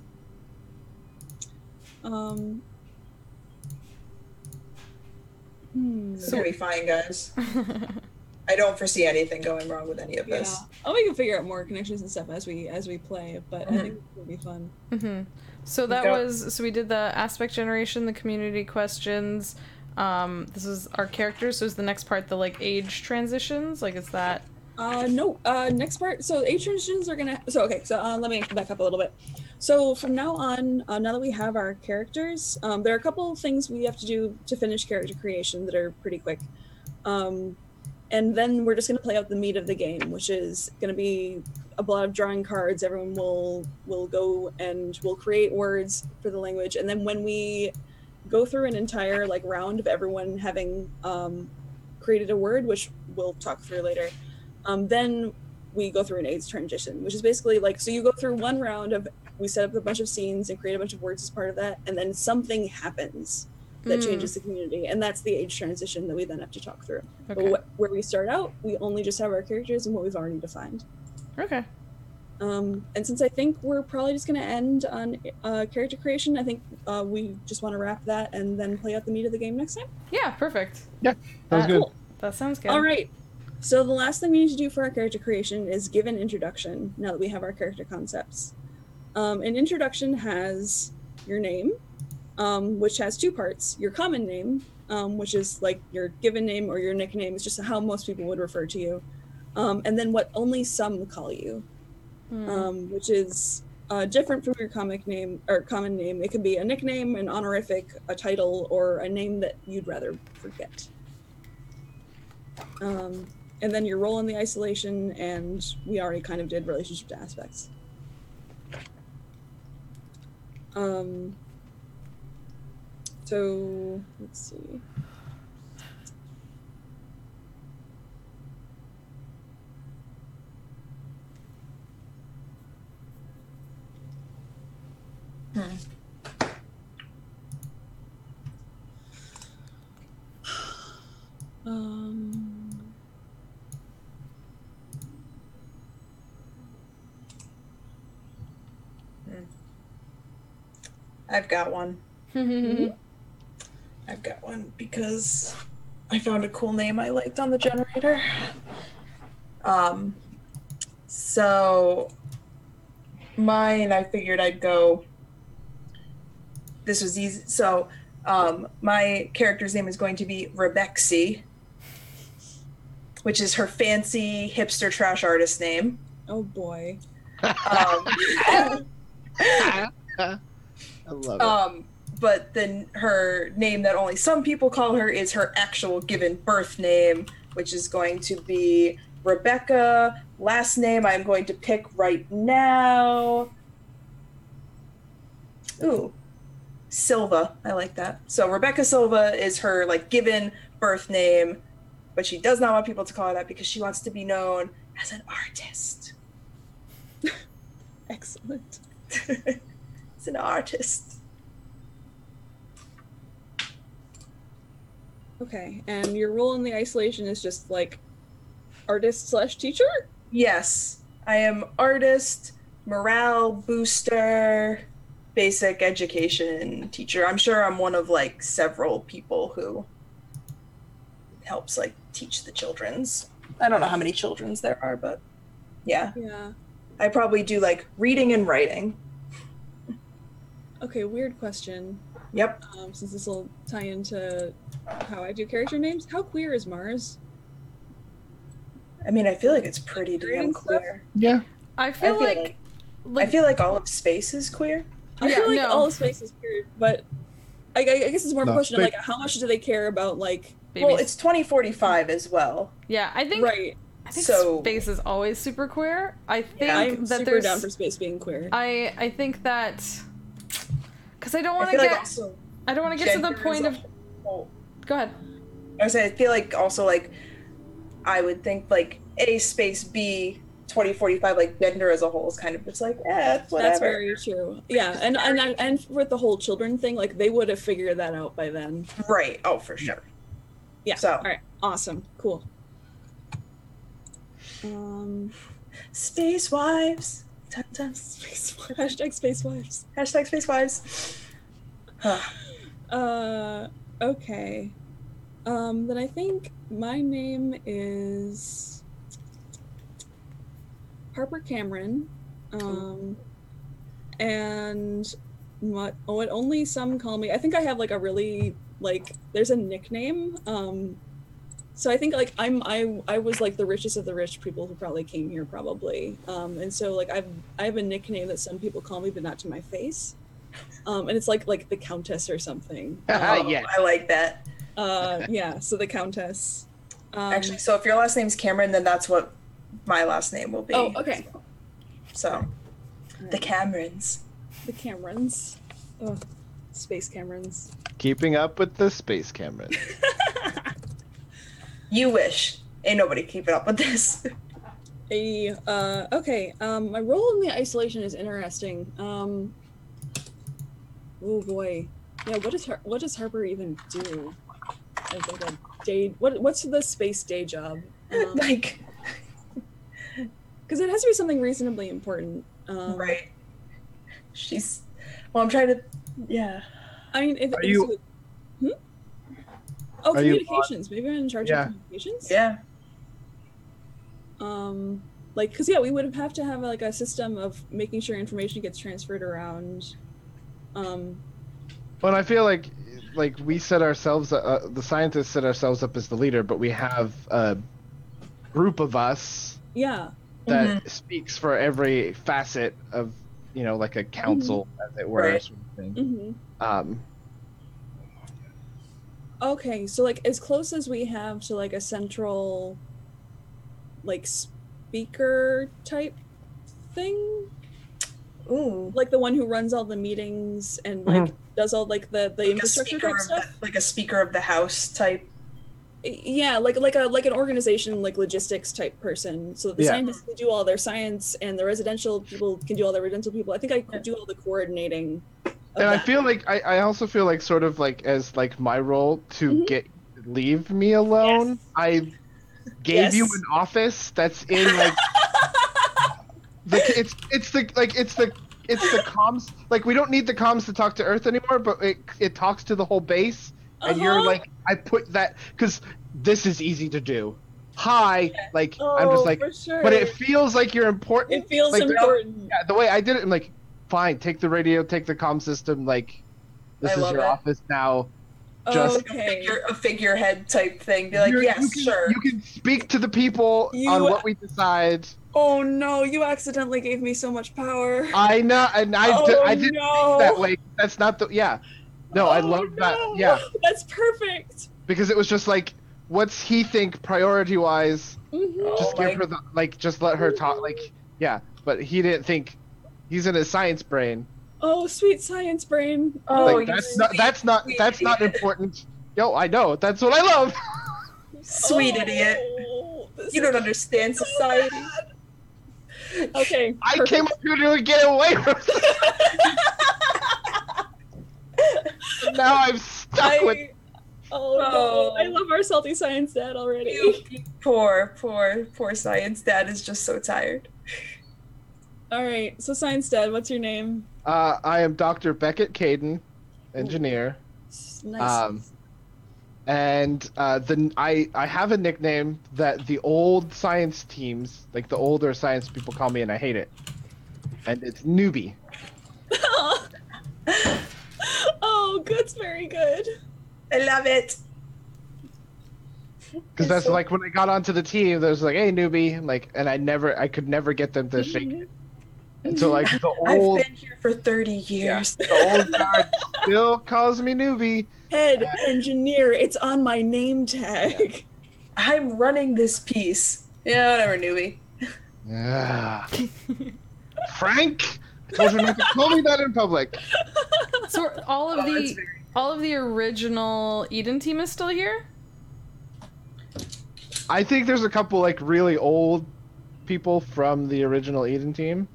It's gonna be fine, guys. I don't foresee anything going wrong with any of this. Yeah, we can figure out more connections and stuff as we play, but I think it'll be fun. So so we did the aspect generation, the community questions. This is our characters. So is the next part the like age transitions? Like, is that? No. Next part. So age transitions are gonna. So okay. So let me back up a little bit. So from now on, now that we have our characters, there are a couple things we have to do to finish character creation that are pretty quick. And then we're just going to play out the meat of the game, which is going to be a lot of drawing cards. Everyone will go and we'll create words for the language. And then when we go through an entire like round of everyone having created a word, which we'll talk through later, then we go through an age transition, which is basically like, so you go through one round of, we set up a bunch of scenes and create a bunch of words as part of that, and then something happens that changes the community, and that's the age transition that we then have to talk through. Okay. But where we start out, we only just have our characters and what we've already defined. Okay. And since I think we're probably just going to end on character creation, I think we just want to wrap that and then play out the meat of the game next time. Yeah, perfect. Yeah, sounds good. Cool. That sounds good. All right. So the last thing we need to do for our character creation is give an introduction, now that we have our character concepts. An introduction has your name, which has two parts. Your common name, which is like your given name or your nickname, is just how most people would refer to you. And then what only some call you, which is different from your comic name or common name. It could be a nickname, an honorific, a title, or a name that you'd rather forget. And then your role in the isolation, and we already kind of did relationship to aspects. So let's see. I've got one. I've got one because I found a cool name I liked on the generator. So mine, I figured I'd go. This was easy. So my character's name is going to be Rebexy, which is her fancy hipster trash artist name. Oh boy. I love it. But then her name that only some people call her is her actual given birth name, which is going to be Rebecca. Last name I'm going to pick right now. Ooh, Silva. I like that. So Rebecca Silva is her like given birth name, but she does not want people to call her that because she wants to be known as an artist. Excellent. It's an artist. Okay, and your role in the isolation is just like artist/teacher? Yes, I am artist, morale booster, basic education teacher. I'm sure I'm one of like several people who helps like teach the children's. I don't know how many children's there are, but yeah. Yeah. I probably do like reading and writing. Okay, weird question. Yep. Since this will tie into how I do character names, how queer is Mars? I mean, I feel like it's pretty damn queer. Yeah. I feel like I feel like all of space is queer. I feel like all of space is queer, but I guess it's more of a question of like how much do they care about like babies. Well, it's 2045 as well. Yeah, I think right. I think so, space is always super queer. I think I'm that super down for space being queer. I think that because I don't want to get like I don't want to get to the point of go ahead. I was saying I feel like also like I would think like A space B 2045 like gender as a whole is kind of just like it's whatever. That's very true. Yeah, and with the whole children thing, like they would have figured that out by then. Right. Oh, for sure. Yeah. So all right. Awesome. Cool. Space wives. Space wives. Hashtag space wives. Hashtag space wives. Okay. Then I think my name is Harper Cameron. And what only some call me. I think I have like a really like there's a nickname. So I think like I was like the richest of the rich people who probably came here probably. And so like I have a nickname that some people call me but not to my face. And it's like the Countess or something. Yes. I like that. Yeah, so the Countess. Actually, so if your last name's Cameron, then that's what my last name will be. Oh, okay. So, the Camerons. The Camerons. Oh, Space Camerons. Keeping up with the Space Cameron. You wish. Ain't nobody keeping up with this. Okay. My role in the isolation is interesting. Oh boy. Yeah, what does Harper even do? Like a day. What's the space day job? Like, because it has to be something reasonably important. Right. Well, I'm trying to. Yeah. I mean, Are you? Oh, communications. Maybe I'm in charge of communications. Yeah. Like, because we would have to have like a system of making sure information gets transferred around. Well, I feel like we set ourselves, the scientists set ourselves up as the leader, but we have a group of us. Yeah. That speaks for every facet of, like a council, as it were, right. sort of thing. Okay, so like as close as we have to like a central, like speaker type thing. Ooh. Like the one who runs all the meetings and like does all like the infrastructure type stuff. Like a speaker of the house type. Yeah, like an organization, like logistics type person. So the scientists can do all their science, and the residential people can do all their residential people. I think I could do all the coordinating. And I feel like I also feel like sort of like as like my role to leave me alone. Yes. I gave you an office that's in like it's the comms. Like we don't need the comms to talk to Earth anymore, but it talks to the whole base. And you're like, I put that because this is easy to do. Hi, like I'm just like, but it feels like you're important. It feels like, important. Yeah, the way I did it, I'm like, fine, take the radio, take the comm system. Like, this is your office now. Just a figurehead type thing. Be like, sure. You can speak to the people on what we decide. Oh no, you accidentally gave me so much power. I know, and I didn't think that way. That's not the No, I love that. Yeah, that's perfect. Because it was just like, what's he think priority-wise? Just give her just let her talk. Like, but he didn't think. He's in his science brain. Oh, sweet science brain. Oh, like, that's not important. Yo, I know. That's what I love. Sweet idiot. You don't understand society. Okay. I came up here to get away from now I'm stuck with. Oh no! I love our salty science dad already. Poor science dad is just so tired. All right, so science dad, what's your name? I am Dr. Beckett Caden, engineer. Nice. And I have a nickname that the old science teams, like the older science people, call me, and I hate it. And it's newbie. Oh, that's very good. I love it. Because that's like when I got onto the team, there's like, hey newbie, like, and I could never get them to shake it. And so like the old. I've been here for 30 years. The old guard still calls me newbie. Head engineer, it's on my name tag. I'm running this piece. Yeah, whatever, newbie. Yeah. Frank, I told you not to call me that in public. So all of the original Eden team is still here? I think there's a couple like really old people from the original Eden team.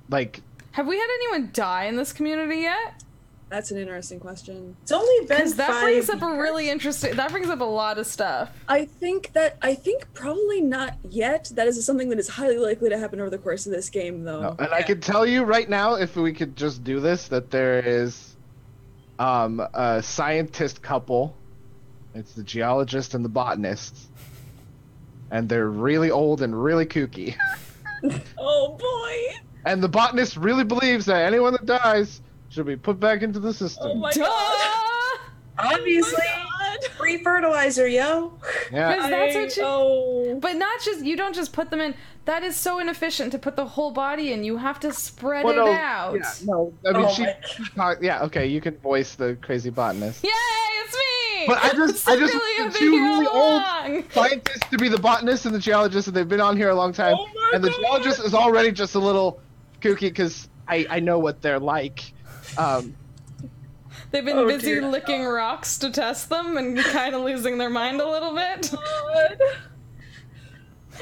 Like, have we had anyone die in this community yet? That's an interesting question. It's only been that brings up a really interesting. That brings up a lot of stuff. I think probably not yet. That is something that is highly likely to happen over the course of this game, though. No, and I can tell you right now, if we could just do this, that there is a scientist couple It's the geologist and the botanist. And they're really old and really kooky. Oh boy! And the botanist really believes that anyone that dies should be put back into the system. Oh my Duh! god! Obviously, free fertilizer, yo. Yeah. Because that's what you. Oh. But not just you don't just put them in. That is so inefficient to put the whole body in. You have to spread Well, no, it out. Yeah, no, I mean, Oh yeah, okay, you can voice the crazy botanist. Yay, it's me! But I just want I've the been two here really all old along. scientists to be the botanist and the geologist, and they've been on here a long time. Oh my And the God. geologist is already just a little kooky because I know what they're like. They've been Oh, busy dear. licking rocks to test them and kind of losing their mind a little bit. God.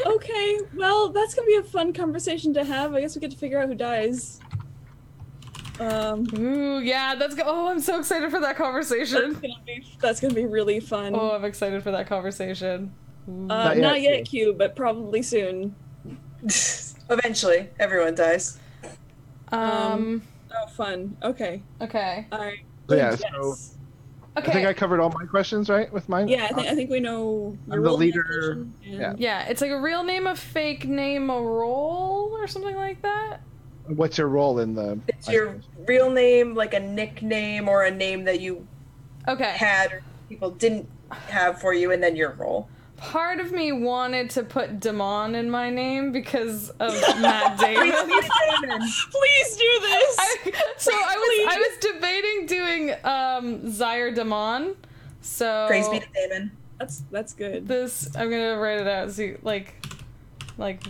Okay, well, that's gonna be a fun conversation to have. I guess we get to figure out who dies. Ooh, yeah, oh, I'm so excited for that conversation. That's gonna be really fun. Oh, I'm excited for that conversation. Ooh. Not yet, Q, but probably soon. Eventually, everyone dies. Oh, fun. Okay. Okay. All right. So, yeah, Yes. so Okay. I think I covered all my questions, right? With mine? Yeah, I think we know your I'm the role leader, and- yeah. Yeah, it's like a real name, a fake name, a role, or something like that. What's your role in the... It's your real name, like a nickname or a name that you Okay. had or people didn't have for you, and then your role. Part of me wanted to put Damon in my name because of Matt Damon. Please do this. I was debating doing Zaire Damon. So Praise be to Damon. That's good. this I'm gonna write it out. See, like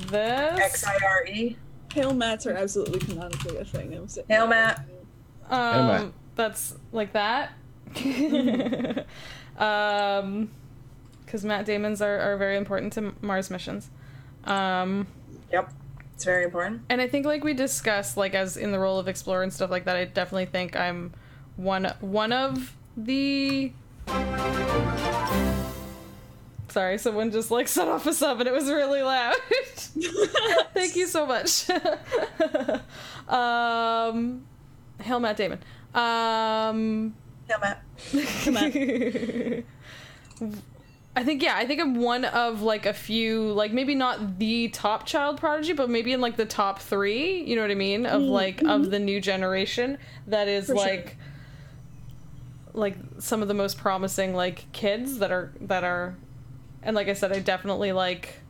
this. Xire. Hail Mats are absolutely canonically a thing. Hail Matt. Matt. That's like that. Because Matt Damons are very important to Mars missions. Yep. It's very important. And I think, like we discussed, like as in the role of explorer and stuff like that, I definitely think I'm one of the. Sorry, someone just like set off a sub and it was really loud. Thank you so much. Hail Matt Damon. Hail Matt. I think I'm one of like a few, like maybe not the top child prodigy, but maybe in like the top 3, you know what I mean, of like of the new generation that is For like sure. like some of the most promising like kids that are and like I said, I definitely like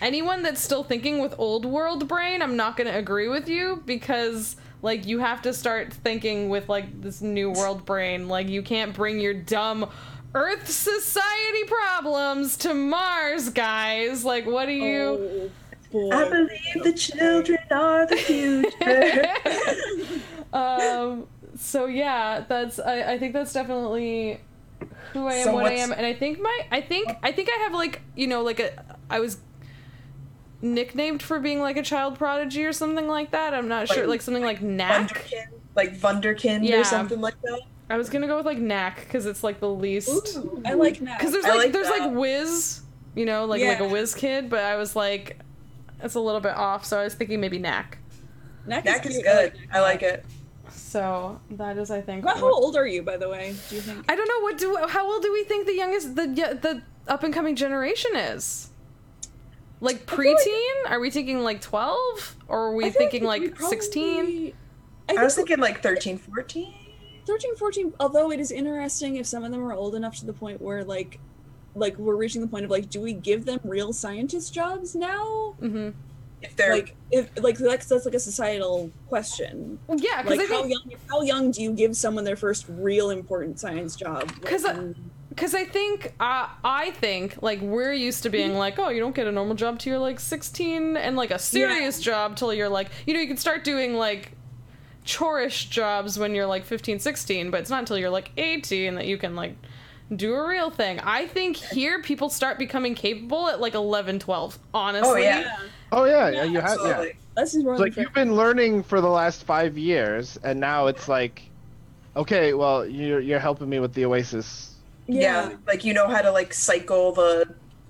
anyone that's still thinking with old world brain, I'm not going to agree with you because like you have to start thinking with like this new world brain. Like you can't bring your dumb Earth society problems to Mars, guys. Like what do you Oh, boy. I believe the children are the future. So yeah, that's I think that's definitely who I am, So what I what's- am, and I think I have like, you know, like I was nicknamed for being like a child prodigy or something like that. I'm not sure, like something like Knack. Wunderkind, like Wunderkind Yeah. or something like that. I was gonna go with like Knack because it's like the least. Ooh, I like that. Because there's I like like there's that. like Whiz, you know, like a Yeah. Whiz kid, but I was like, it's a little bit off, so I was thinking maybe Knack. Knack Knack is cute. good. I like it. So that is, I think. Well, how old are you, by the way? Do you think? I don't know. How old do we think the youngest, the up and coming generation is? Like feel like- preteen? Are we thinking like 12, or are we I feel thinking we like probably- 16? I was thinking like 13, 14. 13, 14, although it is interesting if some of them are old enough to the point where like we're reaching the point of like, do we give them real scientist jobs now? Mm-hmm. If they're Like if like that's like a societal question. Yeah, because Like I think how young do you give someone their first real important science job? because I think like we're used to being like, oh, you don't get a normal job till you're like 16, and like a serious job till you're like, you know, you can start doing like chorish jobs when you're like 15, 16, but it's not until you're like 18 that you can like do a real thing. I think here people start becoming capable at like 11, 12, honestly. Oh, yeah. Oh, yeah, you have, yeah. absolutely. This is more It's like than you've been learning for the last 5 years, and now it's like, okay, well, you're helping me with the Oasis. Yeah. Like you know how to like cycle the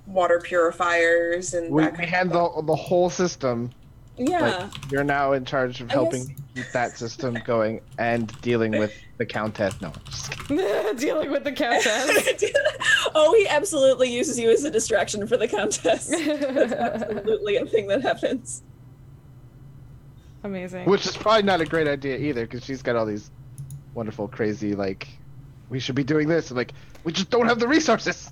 water purifiers and We, that we kind of handle the whole system. Yeah. Like, you're now in charge of I helping guess- keep that system going and dealing with the Countess. No, just kidding. Dealing with the countess. Oh, he absolutely uses you as a distraction for the countess. That's absolutely a thing that happens. Amazing. Which is probably not a great idea either, because she's got all these wonderful, crazy, like, we should be doing this, and like, we just don't have the resources.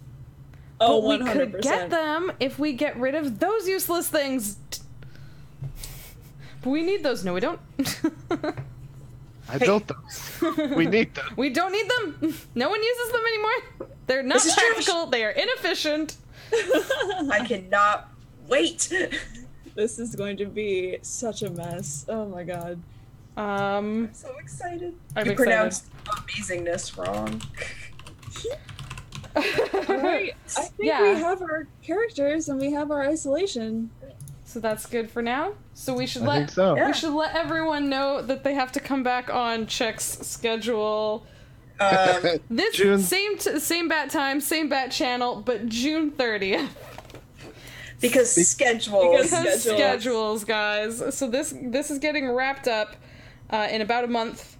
Oh, but 100%. we could get them if we get rid of those useless things. But we need those. No, we don't. I built those. We need them. We don't need them. No one uses them anymore. They're not practical. They are inefficient. I cannot wait. This is going to be such a mess. Oh my god. I'm so excited. I'm you excited. pronounced amazingness wrong. Alright, I think we have our characters and we have our isolation. So that's good for now. So we should I think so. we should let everyone know that they have to come back on Check's schedule. This June. same bat time, same bat channel, but June 30th. Because schedules. Because Schedules, guys. So this is getting wrapped up in about a month.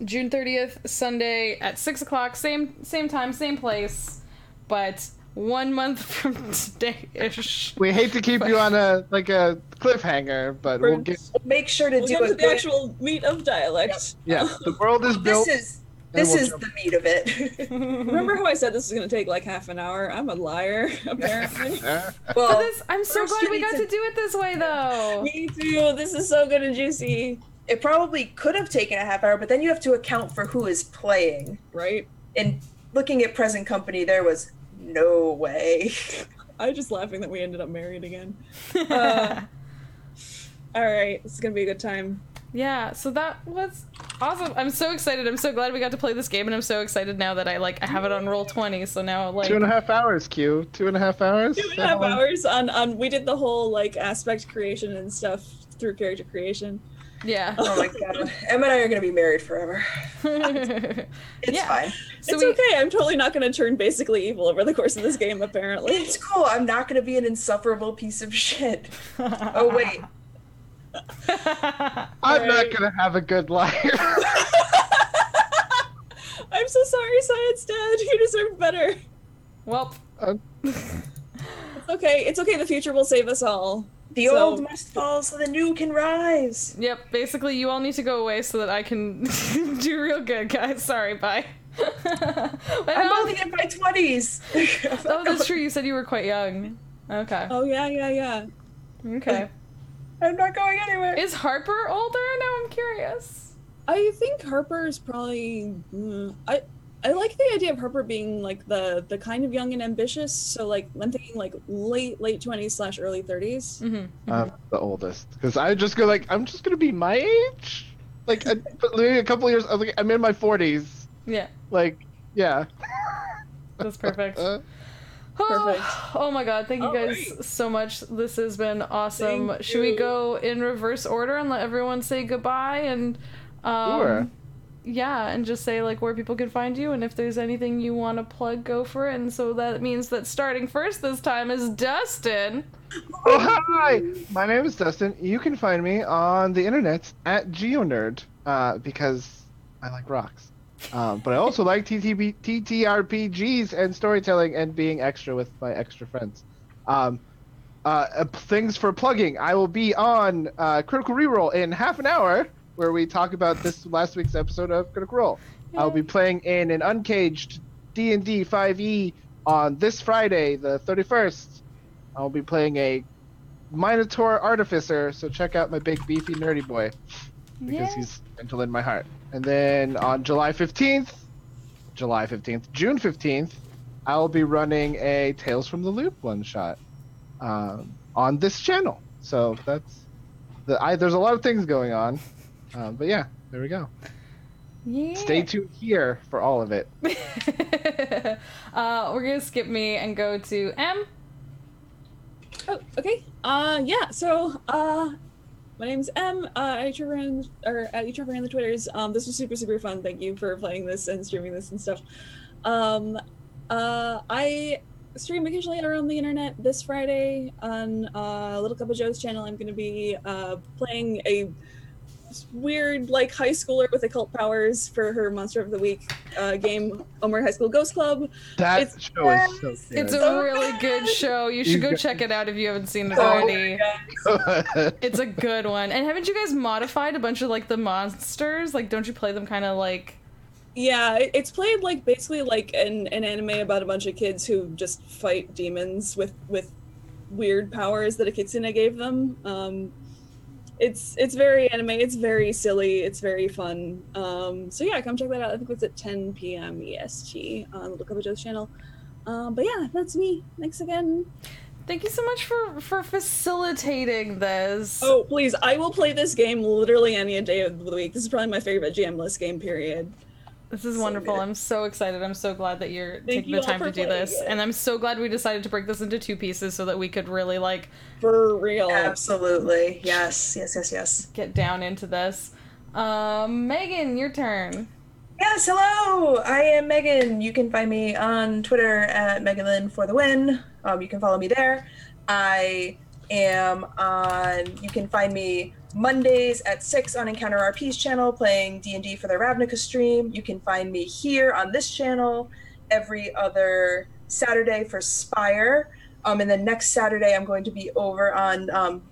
June 30th, Sunday at 6 o'clock, same time, same place, but 1 month from today-ish. We hate to keep you on a cliffhanger, but we'll get. Make sure to We'll do get it. to the actual meat of dialect. Yeah, the world is built. This we'll is jump. the meat of it. Remember how I said this was going to take like half an hour? I'm a liar, apparently. Well, I'm so first glad you we need got to do it this way, though. Me too. This is so good and juicy. it probably could have taken a half hour, but then you have to account for who is playing. Right? And looking at present company, there was no way. I'm just laughing that we ended up married again. All right, this is gonna be a good time. Yeah, so that was awesome. I'm so excited. I'm so glad we got to play this game, and I'm so excited now that I have it on Roll20. So now 2.5 hours, Q. 2.5 hours. 2.5 hours on. We did the whole aspect creation and stuff through character creation. Yeah. Oh my god. Em and I are gonna be married forever. It's fine. So It's okay. I'm totally not going to turn basically evil over the course of this game, apparently. It's cool. I'm not gonna be an insufferable piece of shit. Oh wait. I'm not gonna have a good life. I'm so sorry, Science Dad. You deserve better. Well, It's okay. It's okay. The future will save us all. The old must fall so the new can rise. yep. Basically, you all need to go away so that I can do real good, guys. Sorry, bye. I'm only in my 20s. Oh, that's true. You said you were quite young. Okay. Oh, yeah. Okay. I'm not going anywhere. Is Harper older? Now I'm curious. I think Harper is probably... I like the idea of Harper being the kind of young and ambitious. So I'm thinking late 20s / early 30s. Mm-hmm. I'm the oldest because I just go I'm just gonna be my age, maybe a couple years. I'm in my 40s. Yeah. Yeah. That's perfect. Perfect. Oh my god, thank you guys so much. This has been awesome. Thank Should we you. go in reverse order and let everyone say goodbye and Sure. yeah, and just say where people can find you, and if there's anything you want to plug, go for it. And so that means that starting first this time is Dustin. Oh, hi! My name is Dustin. You can find me on the internet at GeoNerd because I like rocks. But I also like ttrpgs and storytelling and being extra with my extra friends. Things for plugging. I will be on Critical Reroll in half an hour, where we talk about this last week's episode of Critical Role. I'll be playing in an uncaged D&D 5e on this Friday, the 31st. I'll be playing a Minotaur Artificer, so check out my big beefy nerdy boy, because he's gentle in my heart. And then on June 15th, I'll be running a Tales from the Loop one-shot on this channel. So that's there's a lot of things going on. But yeah, there we go. Yeah. Stay tuned here for all of it. We're gonna skip me and go to M. Oh, okay. So, my name's Em. At eTrevor on the Twitters. This was super, super fun. Thank you for playing this and streaming this and stuff. I stream occasionally around the internet. This Friday on Little Cup of Joe's channel, I'm going to be playing a weird like high schooler with occult powers for her Monster of the Week game, Omar High School Ghost Club. That show is so good. It's a really good show. You should go check it out if you haven't seen it already. It's a good one. And haven't you guys modified a bunch of like the monsters? Like, don't you play them kind of like? Yeah, it's played like basically like an anime about a bunch of kids who just fight demons with weird powers that a kitsune gave them. It's very anime, it's very silly, it's very fun. So yeah, come check that out. I think it's at 10 p.m. EST on the Look Up a Joe's channel. But yeah, that's me. Thanks again. Thank you so much for facilitating this. Oh, please, I will play this game literally any day of the week. This is probably my favorite GMless game, period. This is So wonderful. good. I'm so excited. I'm so glad that you're taking you the all time for to do playing this. it. And I'm so glad we decided to break this into 2 pieces so that we could really like For real. Absolutely. Yes. get down into this. Megan, your turn. Yes, hello! I am Megan. You can find me on Twitter at Megalyn for the win. You can follow me there. I am you can find me Mondays at 6 on Encounter RP's channel playing D&D for their Ravnica stream. You can find me here on this channel every other Saturday for Spire. And then next Saturday I'm going to be over on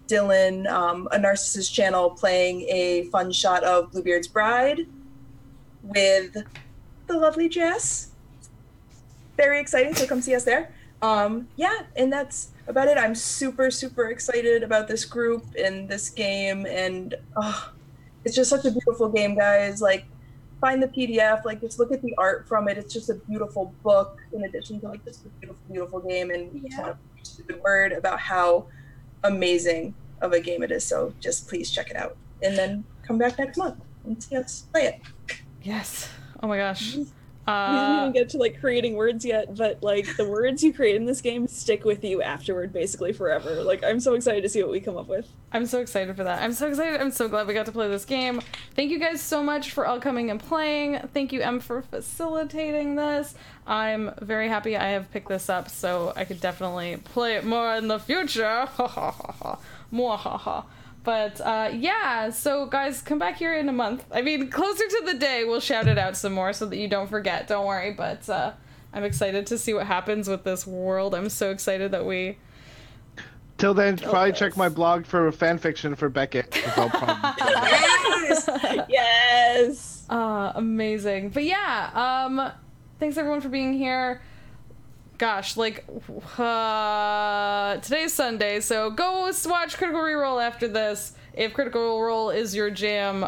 Dylan, a Narcissist channel, playing a fun shot of Bluebeard's Bride with the lovely Jess. Very exciting, so come see us there. Yeah, and that's about it. I'm super excited about this group and this game, and it's just such a beautiful game, guys. Like, find the PDF, like just look at the art from it. It's just a beautiful book in addition to like just a beautiful game, and we just want to preach the good word about how amazing of a game it is. So just please check it out and then come back next month and see us play it. Yes. Oh my gosh. We didn't even get to like creating words yet, but like the words you create in this game stick with you afterward, basically forever. Like, I'm so excited to see what we come up with. I'm so excited for that. I'm so excited. I'm so glad we got to play this game. Thank you guys so much for all coming and playing. Thank you, Em, for facilitating this. I'm very happy I have picked this up, so I could definitely play it more in the future. Mwahaha. But yeah, so guys, come back here in a month. I mean, closer to the day, we'll shout it out some more so that you don't forget. Don't worry, but I'm excited to see what happens with this world. I'm so excited that we... Till then, probably check my blog for fan fiction for Beckett. Yes! Yes! Amazing. But yeah, thanks everyone for being here. Gosh, like, today's Sunday, so go watch Critical Reroll after this, if Critical Role is your jam.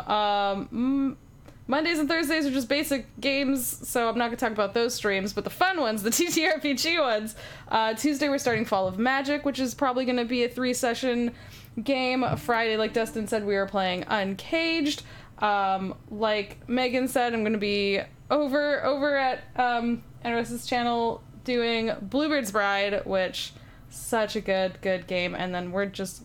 Mondays and Thursdays are just basic games, so I'm not going to talk about those streams, but the fun ones, the ttrpg ones. Tuesday we're starting Fall of Magic, which is probably going to be a 3-session game. Friday, like Dustin said, we are playing Uncaged. Like Megan said, I'm going to be over at NRS's channel doing Bluebeard's Bride, which such a good game, and then we're just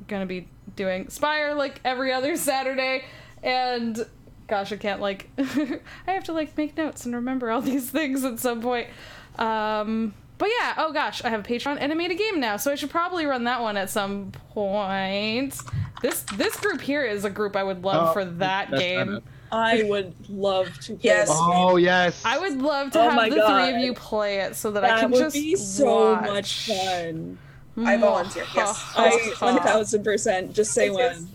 gonna be doing Spire like every other Saturday, and gosh, I can't like I have to like make notes and remember all these things at some point. But yeah, oh gosh, I have a Patreon and I made a game now, so I should probably run that one at some point. This group here is a group I would love for that game. I would love to play Yes. this game. Oh, yes. I would love to have the three of you play it so that I can just That would be so watch. much fun. I volunteer, yes. I 1000% just say when.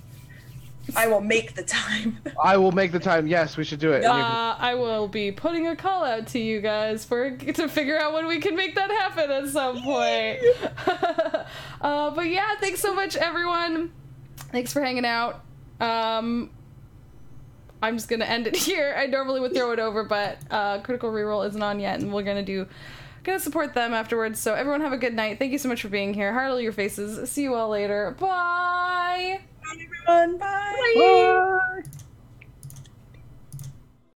I will make the time. I will make the time. Yes, we should do it. I will be putting a call out to you guys to figure out when we can make that happen at some point. But yeah, thanks so much, everyone. Thanks for hanging out. I'm just gonna end it here. I normally would throw it over, but Critical Reroll isn't on yet, and we're gonna support them afterwards. So everyone have a good night. Thank you so much for being here. Heart all your faces. See you all later. Bye. Bye, everyone. Bye. Bye.